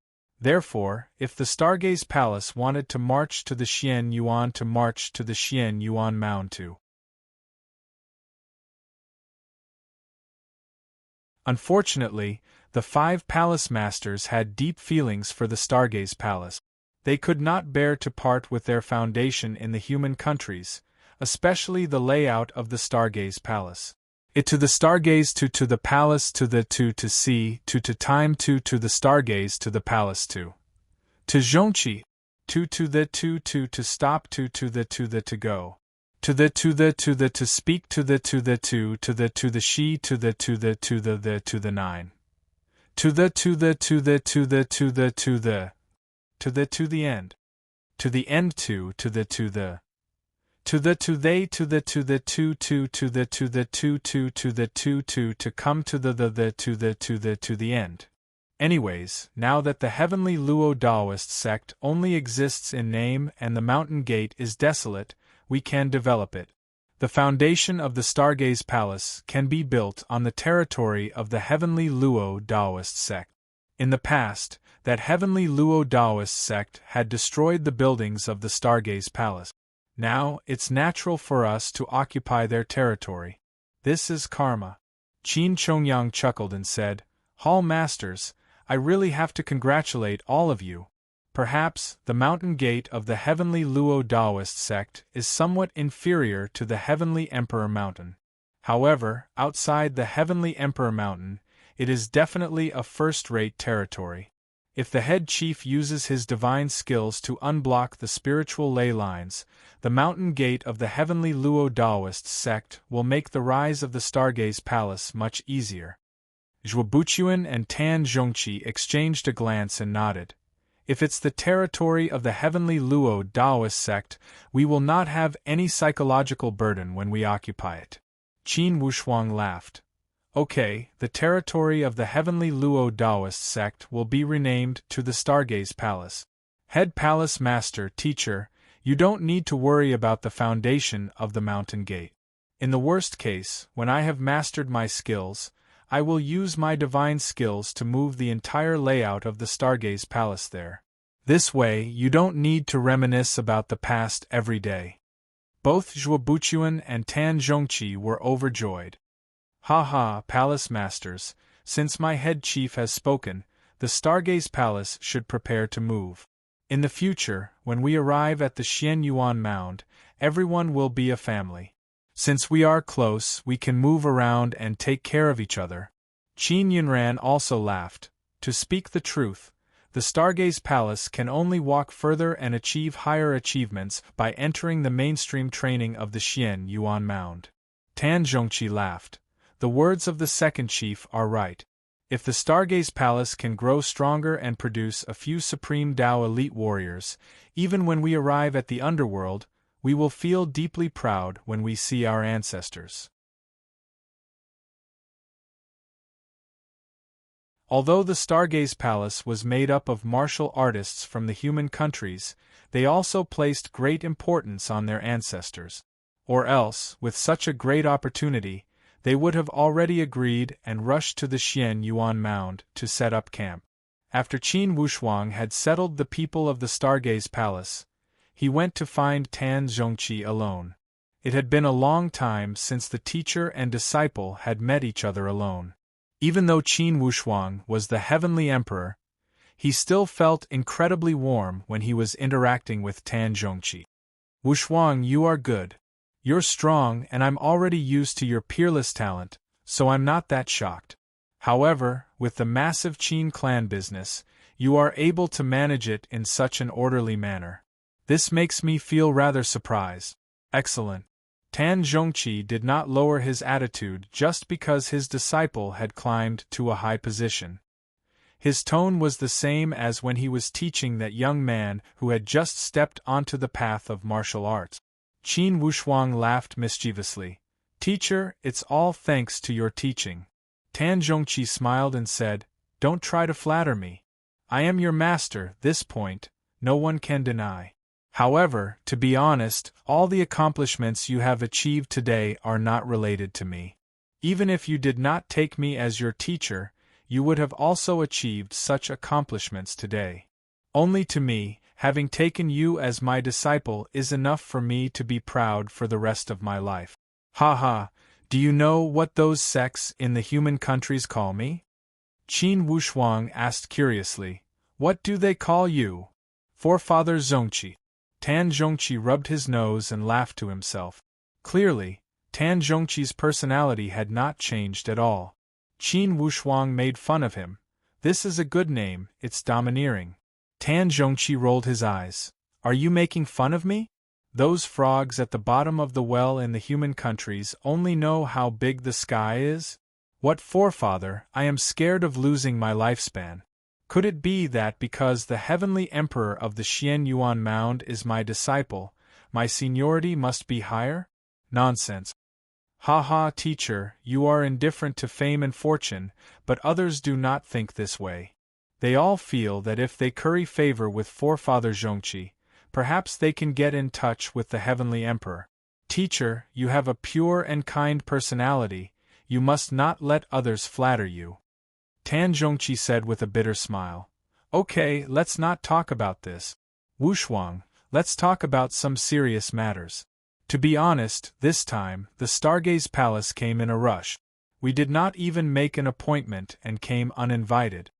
Therefore, if the Stargaze Palace wanted to march to the Xian Yuan to march to the Xian Yuan Mound too. Unfortunately, the 5 palace masters had deep feelings for the Stargaze Palace. They could not bear to part with their foundation in the human countries, especially the layout of the Stargaze Palace. It to the Stargaze to the palace to the to see to time to the Stargaze to the palace to Zhongqi to the to stop to the to go to the to speak to the to the she to the 9 to the end to the end to the to they to the to the to come to the to the end. Anyways, now that the heavenly Luo Daoist sect only exists in name and the mountain gate is desolate, we can develop it. The foundation of the Stargaze Palace can be built on the territory of the heavenly Luo Daoist sect. In the past, that heavenly Luo Daoist sect had destroyed the buildings of the Stargaze Palace. Now, it's natural for us to occupy their territory. This is karma. Qin Chongyang chuckled and said, Hall Masters, I really have to congratulate all of you. Perhaps the mountain gate of the heavenly Luo Daoist sect is somewhat inferior to the heavenly Emperor Mountain. However, outside the heavenly Emperor Mountain, it is definitely a first-rate territory. If the head chief uses his divine skills to unblock the spiritual ley lines, the mountain gate of the heavenly Luo Daoist sect will make the rise of the Stargaze Palace much easier. Zhuo Buchuan and Tan Zhongqi exchanged a glance and nodded. If it's the territory of the heavenly Luo Daoist sect, we will not have any psychological burden when we occupy it. Qin Wushuang laughed. Okay, the territory of the heavenly Luo Daoist sect will be renamed to the Stargaze Palace. Head Palace Master, Teacher, you don't need to worry about the foundation of the mountain gate. In the worst case, when I have mastered my skills, I will use my divine skills to move the entire layout of the Stargaze Palace there. This way, you don't need to reminisce about the past every day. Both Zhuo Buchuan and Tan Zhongqi were overjoyed. Ha ha, Palace Masters, since my head chief has spoken, the Stargaze Palace should prepare to move. In the future, when we arrive at the Xian Yuan Mound, everyone will be a family. Since we are close, we can move around and take care of each other. Qin Yunran also laughed. To speak the truth, the Stargaze Palace can only walk further and achieve higher achievements by entering the mainstream training of the Xian Yuan Mound. Tan Zhongqi laughed. The words of the second chief are right. If the Stargaze Palace can grow stronger and produce a few Supreme Dao elite warriors, even when we arrive at the underworld, we will feel deeply proud when we see our ancestors. Although the Stargaze Palace was made up of martial artists from the human countries, they also placed great importance on their ancestors. Or else, with such a great opportunity, they would have already agreed and rushed to the Xian Yuan Mound to set up camp. After Qin Wushuang had settled the people of the Stargaze Palace, he went to find Tan Zhongqi alone. It had been a long time since the teacher and disciple had met each other alone. Even though Qin Wushuang was the heavenly emperor, he still felt incredibly warm when he was interacting with Tan Zhongqi. Wushuang, you are good. You're strong and I'm already used to your peerless talent, so I'm not that shocked. However, with the massive Qin clan business, you are able to manage it in such an orderly manner. This makes me feel rather surprised. Excellent. Tan Zhongqi did not lower his attitude just because his disciple had climbed to a high position. His tone was the same as when he was teaching that young man who had just stepped onto the path of martial arts. Qin Wushuang laughed mischievously. Teacher, it's all thanks to your teaching. Tan Zhongqi smiled and said, Don't try to flatter me. I am your master, this point, no one can deny. However, to be honest, all the accomplishments you have achieved today are not related to me. Even if you did not take me as your teacher, you would have also achieved such accomplishments today. Only to me, having taken you as my disciple is enough for me to be proud for the rest of my life. Ha ha, do you know what those sects in the human countries call me? Qin Wushuang asked curiously. What do they call you? Forefather Zhongqi. Tan Zhongqi rubbed his nose and laughed to himself. Clearly, Tan Zhongqi's personality had not changed at all. Qin Wushuang made fun of him. This is a good name, it's domineering. Tan Zhongqi rolled his eyes. Are you making fun of me? Those frogs at the bottom of the well in the human countries only know how big the sky is? What forefather, I am scared of losing my lifespan. Could it be that because the heavenly emperor of the Xian Yuan Mound is my disciple, my seniority must be higher? Nonsense. Ha ha, teacher, you are indifferent to fame and fortune, but others do not think this way. They all feel that if they curry favor with forefather Zhongqi, perhaps they can get in touch with the heavenly emperor. Teacher, you have a pure and kind personality, you must not let others flatter you. Tan Zhongqi said with a bitter smile. Okay, let's not talk about this. Wu Shuang, let's talk about some serious matters. To be honest, this time, the Stargaze Palace came in a rush. We did not even make an appointment and came uninvited.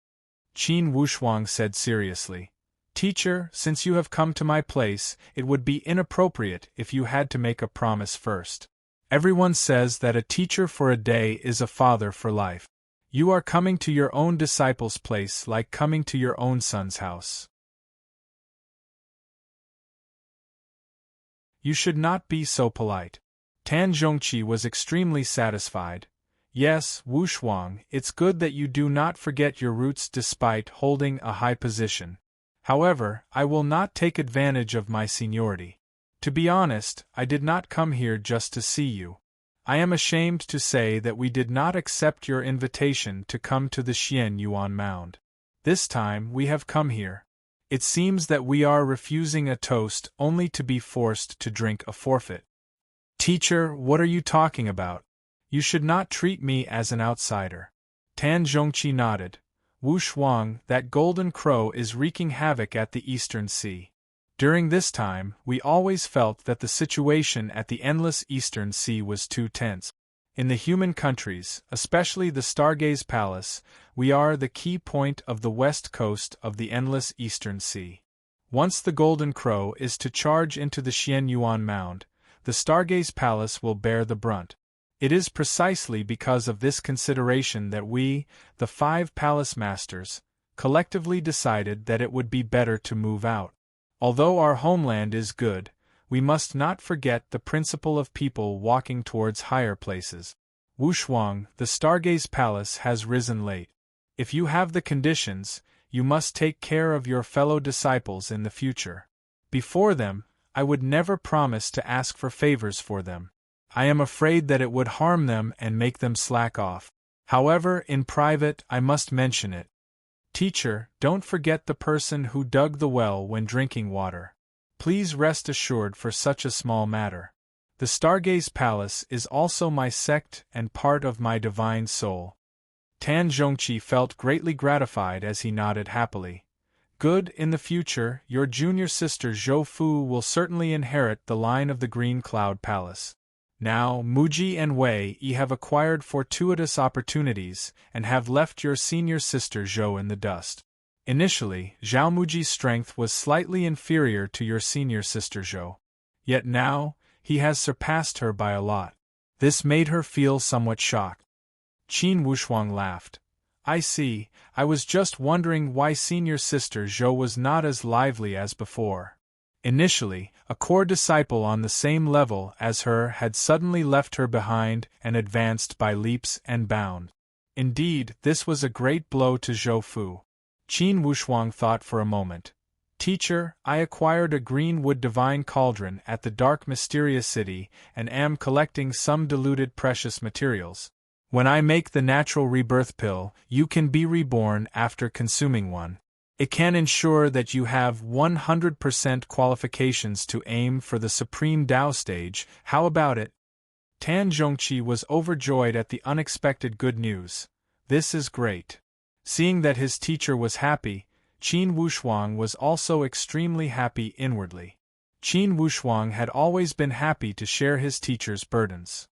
Qin Wushuang said seriously. Teacher, since you have come to my place, it would be inappropriate if you had to make a promise first. Everyone says that a teacher for a day is a father for life. You are coming to your own disciple's place like coming to your own son's house. You should not be so polite. Tan Zhongqi was extremely satisfied. Yes, Wu Shuang, it's good that you do not forget your roots despite holding a high position. However, I will not take advantage of my seniority. To be honest, I did not come here just to see you. I am ashamed to say that we did not accept your invitation to come to the Xian Yuan Mound. This time we have come here. It seems that we are refusing a toast only to be forced to drink a forfeit. Teacher, what are you talking about? You should not treat me as an outsider. Tan Zhongqi nodded. Wu Shuang, that golden crow is wreaking havoc at the Eastern Sea. During this time, we always felt that the situation at the endless Eastern Sea was too tense. In the human countries, especially the Stargaze Palace, we are the key point of the west coast of the endless Eastern Sea. Once the Golden Crow is to charge into the Xian Yuan Mound, the Stargaze Palace will bear the brunt. It is precisely because of this consideration that we, the 5 palace masters, collectively decided that it would be better to move out. Although our homeland is good, we must not forget the principle of people walking towards higher places. Wu Shuang, the Stargaze Palace has risen late. If you have the conditions, you must take care of your fellow disciples in the future. Before them, I would never promise to ask for favors for them. I am afraid that it would harm them and make them slack off. However, in private, I must mention it. Teacher, don't forget the person who dug the well when drinking water. Please rest assured for such a small matter. The Stargaze Palace is also my sect and part of my divine soul. Tan Zhongqi felt greatly gratified as he nodded happily. Good, in the future, your junior sister Zhou Fu will certainly inherit the line of the Green Cloud Palace. Now, Muji and Wei Yi have acquired fortuitous opportunities and have left your senior sister Zhou in the dust. Initially, Zhao Muji's strength was slightly inferior to your senior sister Zhou. Yet now, he has surpassed her by a lot. This made her feel somewhat shocked. Qin Wushuang laughed. I see, I was just wondering why senior sister Zhou was not as lively as before. Initially, a core disciple on the same level as her had suddenly left her behind and advanced by leaps and bounds. Indeed, this was a great blow to Zhou Fu. Qin Wushuang thought for a moment. Teacher, I acquired a green wood divine cauldron at the dark mysterious city and am collecting some diluted precious materials. When I make the natural rebirth pill, you can be reborn after consuming one. It can ensure that you have 100% qualifications to aim for the Supreme Tao stage. How about it? Tan Zhongqi was overjoyed at the unexpected good news. This is great. Seeing that his teacher was happy, Qin Wushuang was also extremely happy inwardly. Qin Wushuang had always been happy to share his teacher's burdens.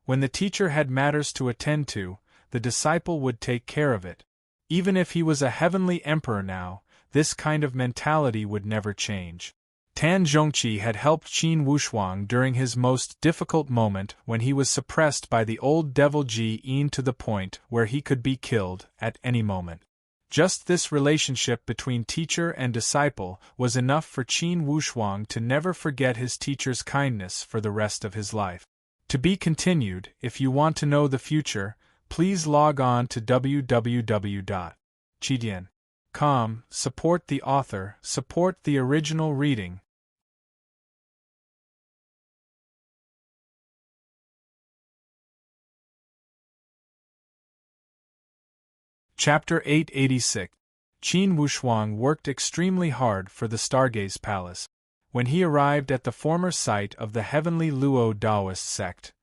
When the teacher had matters to attend to, the disciple would take care of it. Even if he was a heavenly emperor now, this kind of mentality would never change. Tan Zhongqi had helped Qin Wushuang during his most difficult moment when he was suppressed by the old devil Ji Yin to the point where he could be killed at any moment. Just this relationship between teacher and disciple was enough for Qin Wushuang to never forget his teacher's kindness for the rest of his life. To be continued. If you want to know the future, please log on to www.chidian.com. Support the author, support the original reading. Chapter 886. Qin Wushuang worked extremely hard for the Stargaze Palace. When he arrived at the former site of the heavenly Luo Daoist sect,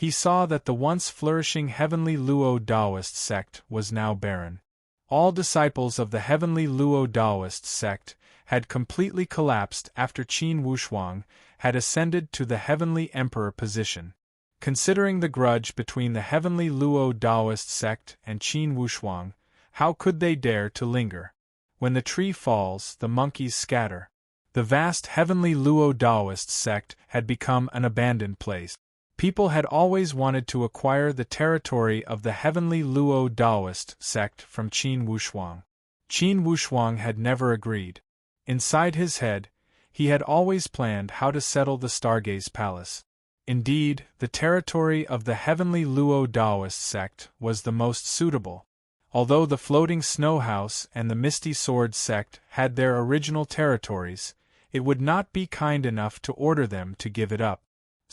He saw that the once flourishing Heavenly Luo Daoist sect was now barren. All disciples of the Heavenly Luo Daoist sect had completely collapsed after Qin Wushuang had ascended to the Heavenly Emperor position. Considering the grudge between the Heavenly Luo Daoist sect and Qin Wushuang, how could they dare to linger? When the tree falls, the monkeys scatter. The vast Heavenly Luo Daoist sect had become an abandoned place. People had always wanted to acquire the territory of the Heavenly Luo Daoist sect from Qin Wushuang. Qin Wushuang had never agreed. Inside his head, he had always planned how to settle the Stargaze Palace. Indeed, the territory of the Heavenly Luo Daoist sect was the most suitable. Although the Floating Snow House and the Misty Sword sect had their original territories, it would not be kind enough to order them to give it up.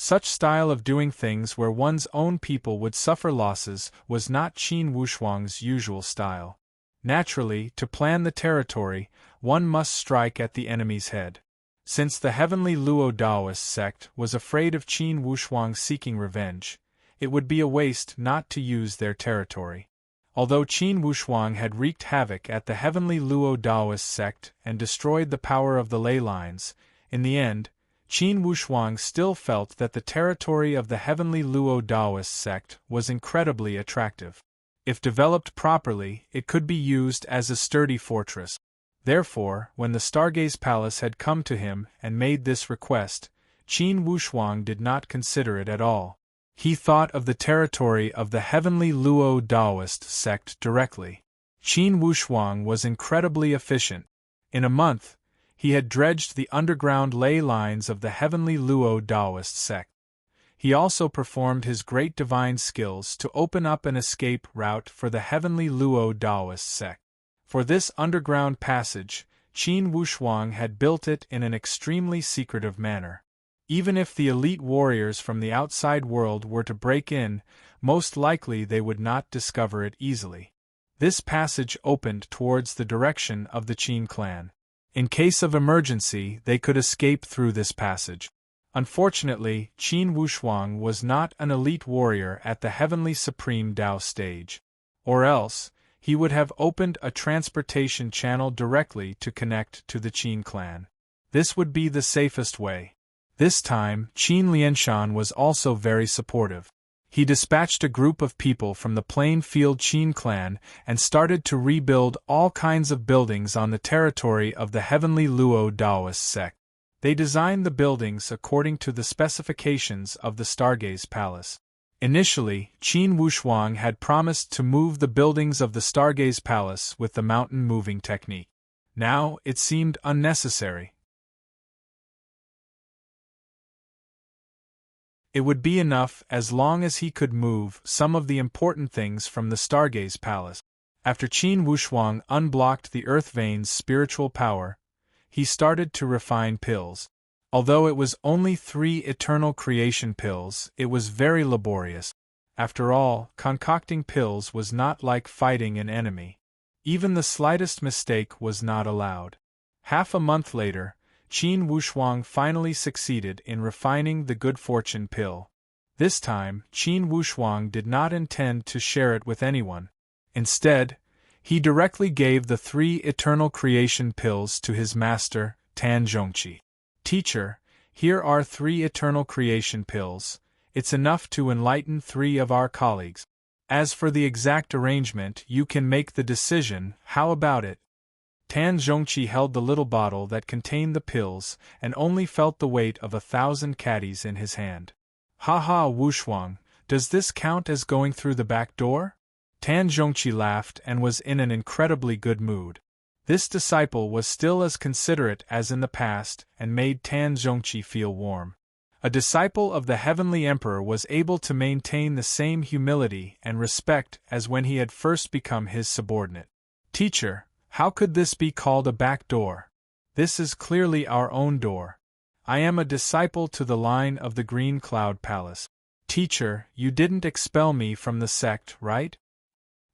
Such style of doing things where one's own people would suffer losses was not Qin Wushuang's usual style. Naturally, to plan the territory, one must strike at the enemy's head. Since the Heavenly Luo Daoist sect was afraid of Qin Wushuang seeking revenge, it would be a waste not to use their territory. Although Qin Wushuang had wreaked havoc at the Heavenly Luo Daoist sect and destroyed the power of the ley lines, in the end, Qin Wushuang still felt that the territory of the Heavenly Luo Daoist sect was incredibly attractive. If developed properly, it could be used as a sturdy fortress. Therefore, when the Stargaze Palace had come to him and made this request, Qin Wushuang did not consider it at all. He thought of the territory of the Heavenly Luo Daoist sect directly. Qin Wushuang was incredibly efficient. In a month, he had dredged the underground ley lines of the Heavenly Luo Daoist sect. He also performed his great divine skills to open up an escape route for the Heavenly Luo Daoist sect. For this underground passage, Qin Wushuang had built it in an extremely secretive manner. Even if the elite warriors from the outside world were to break in, most likely they would not discover it easily. This passage opened towards the direction of the Qin clan. In case of emergency, they could escape through this passage. Unfortunately, Qin Wushuang was not an elite warrior at the Heavenly Supreme Dao stage. Or else, he would have opened a transportation channel directly to connect to the Qin clan. This would be the safest way. This time, Qin Lianshan was also very supportive. He dispatched a group of people from the Plainfield Qin clan and started to rebuild all kinds of buildings on the territory of the Heavenly Luo Daoist sect. They designed the buildings according to the specifications of the Stargaze Palace. Initially, Qin Wushuang had promised to move the buildings of the Stargaze Palace with the mountain moving technique. Now, it seemed unnecessary. It would be enough as long as he could move some of the important things from the Stargaze Palace. After Qin Wushuang unblocked the Earth Vein's spiritual power, he started to refine pills. Although it was only 3 eternal creation pills, it was very laborious. After all, concocting pills was not like fighting an enemy. Even the slightest mistake was not allowed. Half a month later, Qin Wushuang finally succeeded in refining the good fortune pill. This time, Qin Wushuang did not intend to share it with anyone. Instead, he directly gave the 3 eternal creation pills to his master, Tan Zhongqi. Teacher, here are 3 eternal creation pills. It's enough to enlighten 3 of our colleagues. As for the exact arrangement, you can make the decision. How about it? Tan Zhongqi held the little bottle that contained the pills and only felt the weight of 1,000 caddies in his hand. Ha ha, Wushuang, does this count as going through the back door? Tan Zhongqi laughed and was in an incredibly good mood. This disciple was still as considerate as in the past and made Tan Zhongqi feel warm. A disciple of the Heavenly Emperor was able to maintain the same humility and respect as when he had first become his subordinate. Teacher, how could this be called a back door? This is clearly our own door. I am a disciple to the line of the Green Cloud Palace. Teacher, you didn't expel me from the sect, right?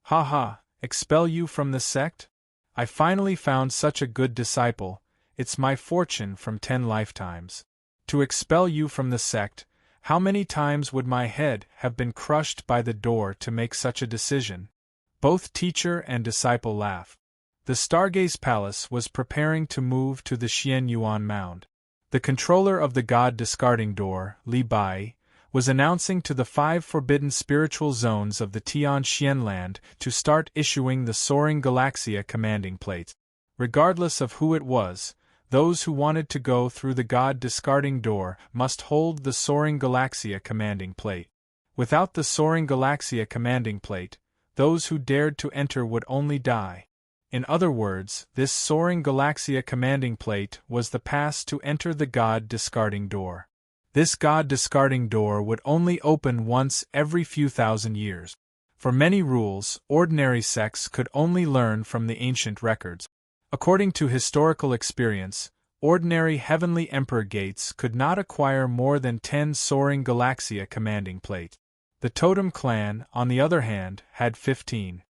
Ha ha, expel you from the sect? I finally found such a good disciple. It's my fortune from 10 lifetimes. To expel you from the sect, How many times would my head have been crushed by the door to make such a decision? Both teacher and disciple laugh. The Stargaze Palace was preparing to move to the Xian Yuan Mound. The controller of the God Discarding Door, Li Bai, was announcing to the 5 forbidden spiritual zones of the Tian Xian land to start issuing the soaring Galaxia commanding plates. Regardless of who it was, those who wanted to go through the God Discarding Door must hold the soaring Galaxia commanding plate. Without the soaring Galaxia commanding plate, those who dared to enter would only die. In other words, this soaring Galaxia commanding plate was the pass to enter the God Discarding Door. This God Discarding Door would only open once every few thousand years. For many rules, ordinary sects could only learn from the ancient records. According to historical experience, ordinary Heavenly Emperor gates could not acquire more than 10 soaring Galaxia commanding plate. The Totem clan, on the other hand, had 15.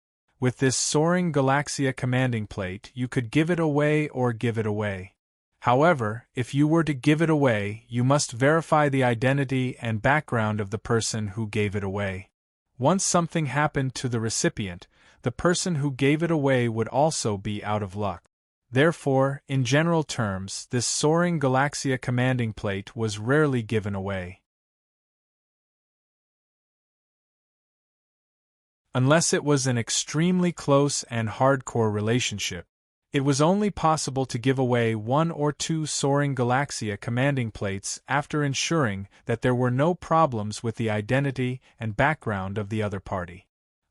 With this soaring Galaxia commanding plate you could give it away or give it away. However, if you were to give it away, you must verify the identity and background of the person who gave it away. Once something happened to the recipient, the person who gave it away would also be out of luck. Therefore, in general terms, this soaring Galaxia commanding plate was rarely given away. Unless it was an extremely close and hardcore relationship. It was only possible to give away 1 or 2 soaring Galaxia commanding plates after ensuring that there were no problems with the identity and background of the other party.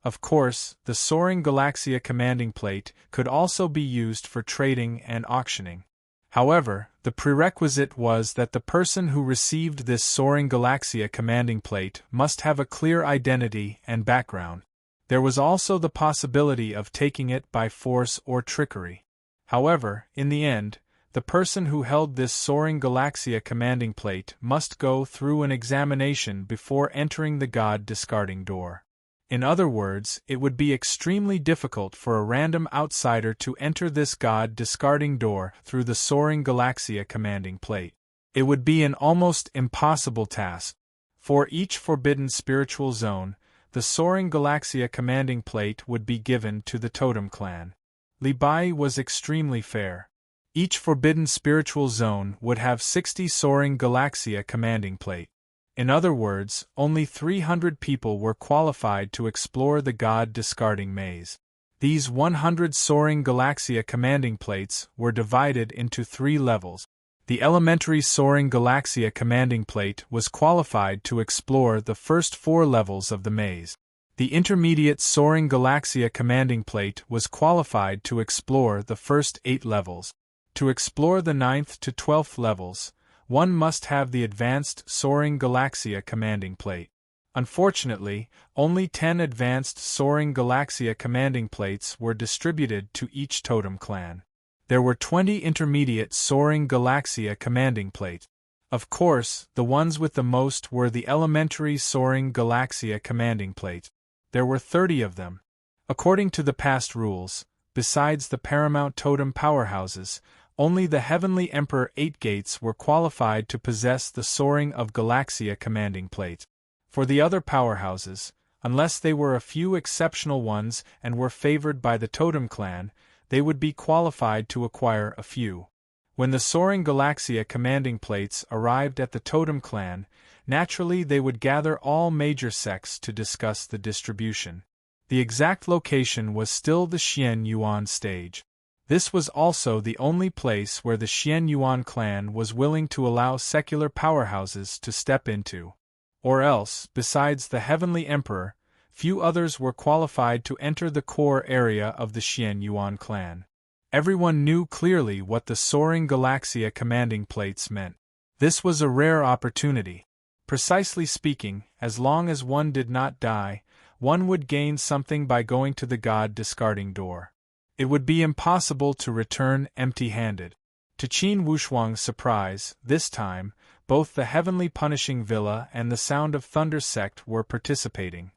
Of course, the soaring Galaxia commanding plate could also be used for trading and auctioning. However, the prerequisite was that the person who received this soaring Galaxia commanding plate must have a clear identity and background. There was also the possibility of taking it by force or trickery. However, in the end, the person who held this soaring Galaxia commanding plate must go through an examination before entering the God Discarding Door. In other words, it would be extremely difficult for a random outsider to enter this God Discarding Door through the soaring Galaxia commanding plate. It would be an almost impossible task. For each forbidden spiritual zone, the soaring Galaxia commanding plate would be given to the Totem clan. Li Bai was extremely fair. Each forbidden spiritual zone would have 60 soaring Galaxia commanding plate. In other words, only 300 people were qualified to explore the God Discarding Maze. These 100 soaring Galaxia commanding plates were divided into 3 levels. The elementary soaring Galaxia commanding plate was qualified to explore the first 4 levels of the maze. The intermediate soaring Galaxia commanding plate was qualified to explore the first 8 levels. To explore the 9th to 12th levels, one must have the advanced soaring Galaxia commanding plate. Unfortunately, only 10 advanced soaring Galaxia commanding plates were distributed to each Totem clan. There were 20 intermediate soaring Galaxia commanding plates. Of course, the ones with the most were the elementary soaring Galaxia commanding plate. There were 30 of them. According to the past rules, besides the paramount totem powerhouses, only the Heavenly Emperor 8 gates were qualified to possess the soaring of Galaxia commanding plate. For the other powerhouses, unless they were a few exceptional ones and were favored by the Totem clan, they would be qualified to acquire a few. When the soaring Galaxia commanding plates arrived at the Totem clan, naturally they would gather all major sects to discuss the distribution. The exact location was still the Xian Yuan stage. This was also the only place where the Xian Yuan clan was willing to allow secular powerhouses to step into. Or else, besides the Heavenly Emperor, few others were qualified to enter the core area of the Xian Yuan clan. Everyone knew clearly what the soaring Galaxia commanding plates meant. This was a rare opportunity. Precisely speaking, as long as one did not die, one would gain something by going to the God Discarding Door. It would be impossible to return empty-handed. To Qin Wushuang's surprise, this time, both the Heavenly Punishing Villa and the Sound of Thunder sect were participating.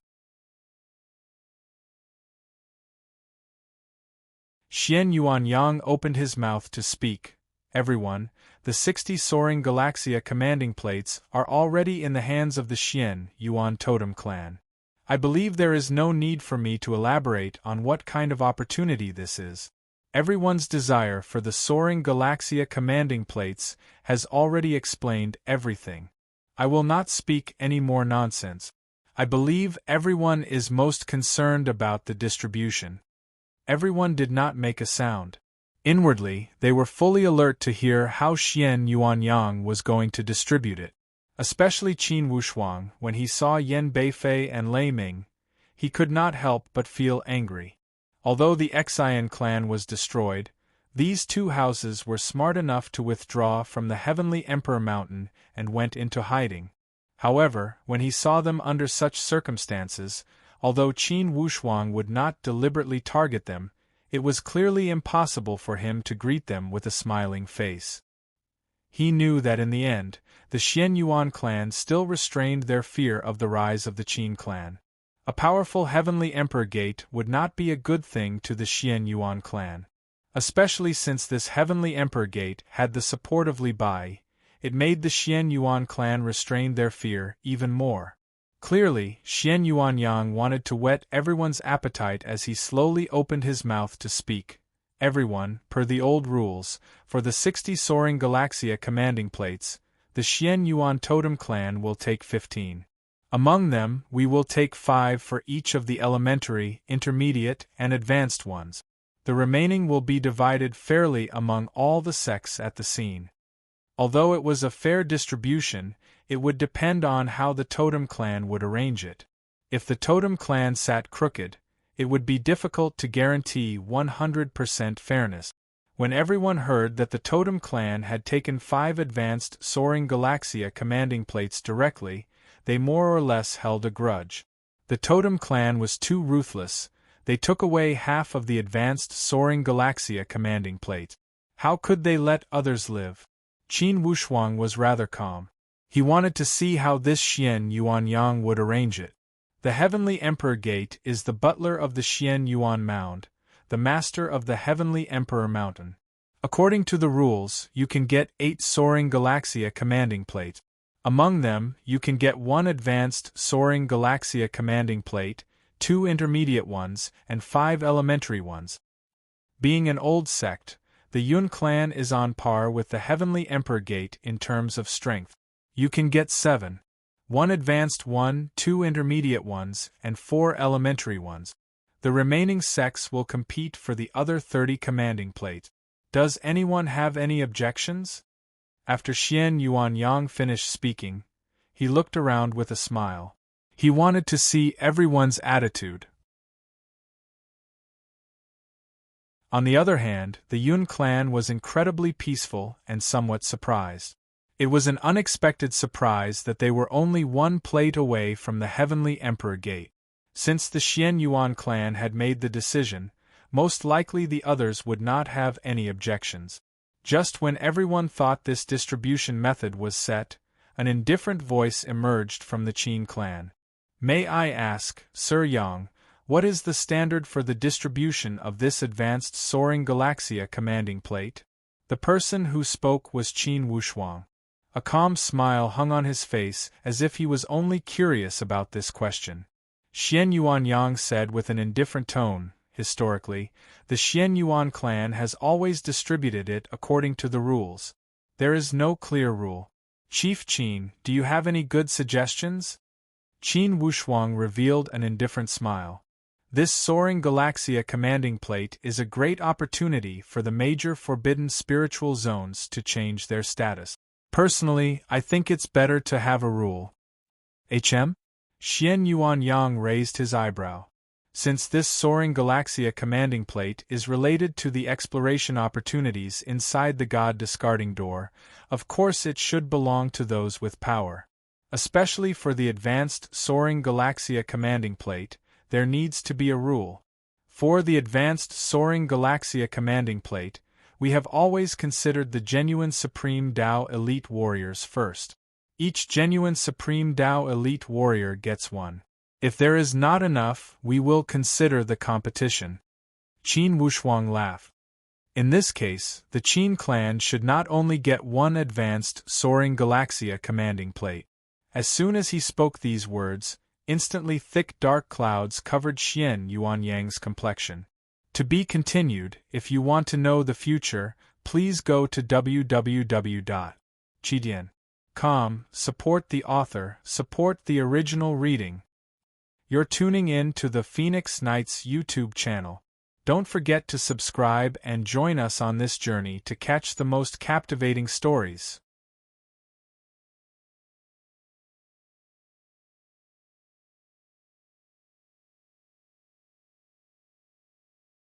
Xian Yuanyang opened his mouth to speak. Everyone, The 60 soaring Galaxia commanding plates are already in the hands of the Xian Yuan totem clan. I believe there is no need for me to elaborate on what kind of opportunity this is. Everyone's desire for the soaring Galaxia commanding plates has already explained everything. I will not speak any more nonsense. I believe everyone is most concerned about the distribution. Everyone did not make a sound. Inwardly, they were fully alert to hear how Xian Yuanyang was going to distribute it. Especially Qin Wushuang, when he saw Yan Beifei and Lei Ming, he could not help but feel angry. Although the Xian clan was destroyed, these two houses were smart enough to withdraw from the Heavenly Emperor Mountain and went into hiding. However, when he saw them under such circumstances, although Qin Wushuang would not deliberately target them, it was clearly impossible for him to greet them with a smiling face. He knew that in the end, the Xian Yuan clan still restrained their fear of the rise of the Qin clan. A powerful Heavenly Emperor Gate would not be a good thing to the Xian Yuan clan. Especially since this Heavenly Emperor Gate had the support of Li Bai, it made the Xian Yuan clan restrain their fear even more. Clearly, Xian Yuanyang wanted to whet everyone's appetite as he slowly opened his mouth to speak. Everyone, per the old rules, for the 60 soaring Galaxia commanding plates, the Xian Yuan totem clan will take 15. Among them, we will take 5 for each of the elementary, intermediate, and advanced ones. The remaining will be divided fairly among all the sects at the scene. Although it was a fair distribution, it would depend on how the totem clan would arrange it. If the totem clan sat crooked, it would be difficult to guarantee 100% fairness. When everyone heard that the totem clan had taken 5 advanced soaring Galaxia commanding plates directly, they more or less held a grudge. The totem clan was too ruthless. They took away half of the advanced soaring Galaxia commanding plate. How could they let others live? Qin Wushuang was rather calm. He wanted to see how this Xian Yuanyang would arrange it. The Heavenly Emperor Gate is the butler of the Xian Yuan Mound, the master of the Heavenly Emperor Mountain. According to the rules, you can get 8 soaring Galaxia commanding plate. Among them, you can get 1 advanced soaring Galaxia commanding plate, 2 intermediate ones, and 5 elementary ones. Being an old sect, the Yun clan is on par with the Heavenly Emperor Gate in terms of strength. You can get 7. 1 advanced one, 2 intermediate ones, and 4 elementary ones. The remaining sects will compete for the other 30 commanding plate. Does anyone have any objections? After Xian Yuanyang finished speaking, he looked around with a smile. He wanted to see everyone's attitude. On the other hand, the Yun clan was incredibly peaceful and somewhat surprised. It was an unexpected surprise that they were only 1 plate away from the Heavenly Emperor Gate. Since the Xian Yuan clan had made the decision, most likely the others would not have any objections. Just when everyone thought this distribution method was set, an indifferent voice emerged from the Qin clan. May I ask, Sir Yang, what is the standard for the distribution of this advanced soaring Galaxia commanding plate? The person who spoke was Qin Wushuang. A calm smile hung on his face as if he was only curious about this question. Xian Yuanyang said with an indifferent tone, historically, the Xian Yuan clan has always distributed it according to the rules. There is no clear rule. Chief Qin, do you have any good suggestions? Qin Wushuang revealed an indifferent smile. This soaring Galaxia commanding plate is a great opportunity for the major forbidden spiritual zones to change their status. Personally, I think it's better to have a rule. HM? Xian Yuanyang raised his eyebrow. Since this soaring Galaxia commanding plate is related to the exploration opportunities inside the God discarding door, of course it should belong to those with power. Especially for the advanced soaring Galaxia commanding plate, there needs to be a rule. For the advanced soaring Galaxia commanding plate, we have always considered the genuine Supreme Dao Elite Warriors first. Each genuine Supreme Dao Elite Warrior gets 1. If there is not enough, we will consider the competition. Qin Wushuang laughed. In this case, the Qin clan should not only get one advanced soaring Galaxia commanding plate. As soon as he spoke these words, instantly thick dark clouds covered Xian Yuanyang's complexion. To be continued. If you want to know the future, please go to www.chidian.com, support the author, support the original reading. You're tuning in to the Phoenix Knights YouTube channel. Don't forget to subscribe and join us on this journey to catch the most captivating stories.